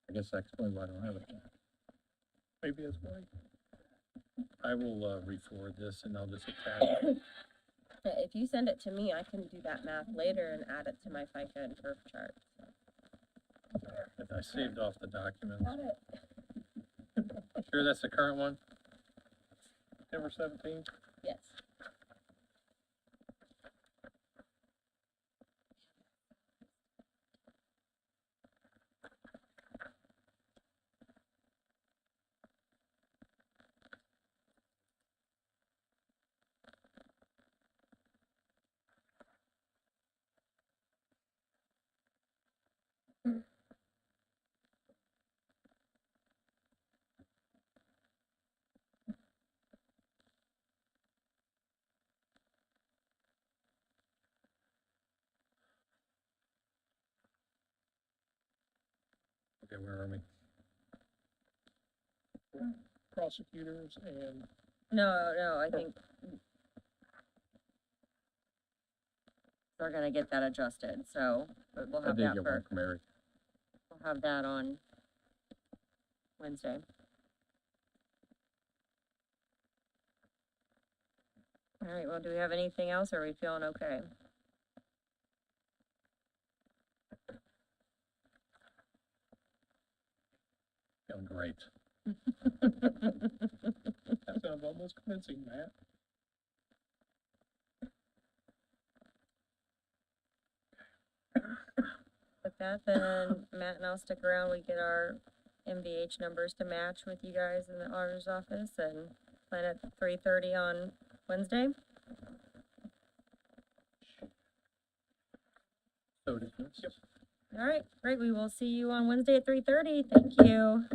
I guess that explains why I don't have it. Maybe that's why. I will, re-forward this and I'll just attach. If you send it to me, I can do that math later and add it to my FICA and perf chart. If I saved off the documents. Got it. Sure that's the current one? September 17th. Yes. Okay, where are we? Prosecutors and No, I think we're gonna get that adjusted, so but we'll I have did that get one for, from Eric. we'll have that on Wednesday. All right, well, do we have anything else, or are we feeling okay? Feeling great. that sounds almost convincing, Matt. With that, then Matt and I'll stick around, we get our MVH numbers to match with you guys in the auditor's office, and plan at 3:30 on Wednesday. So dismissed. All right, great, we will see you on Wednesday at 3:30, thank you.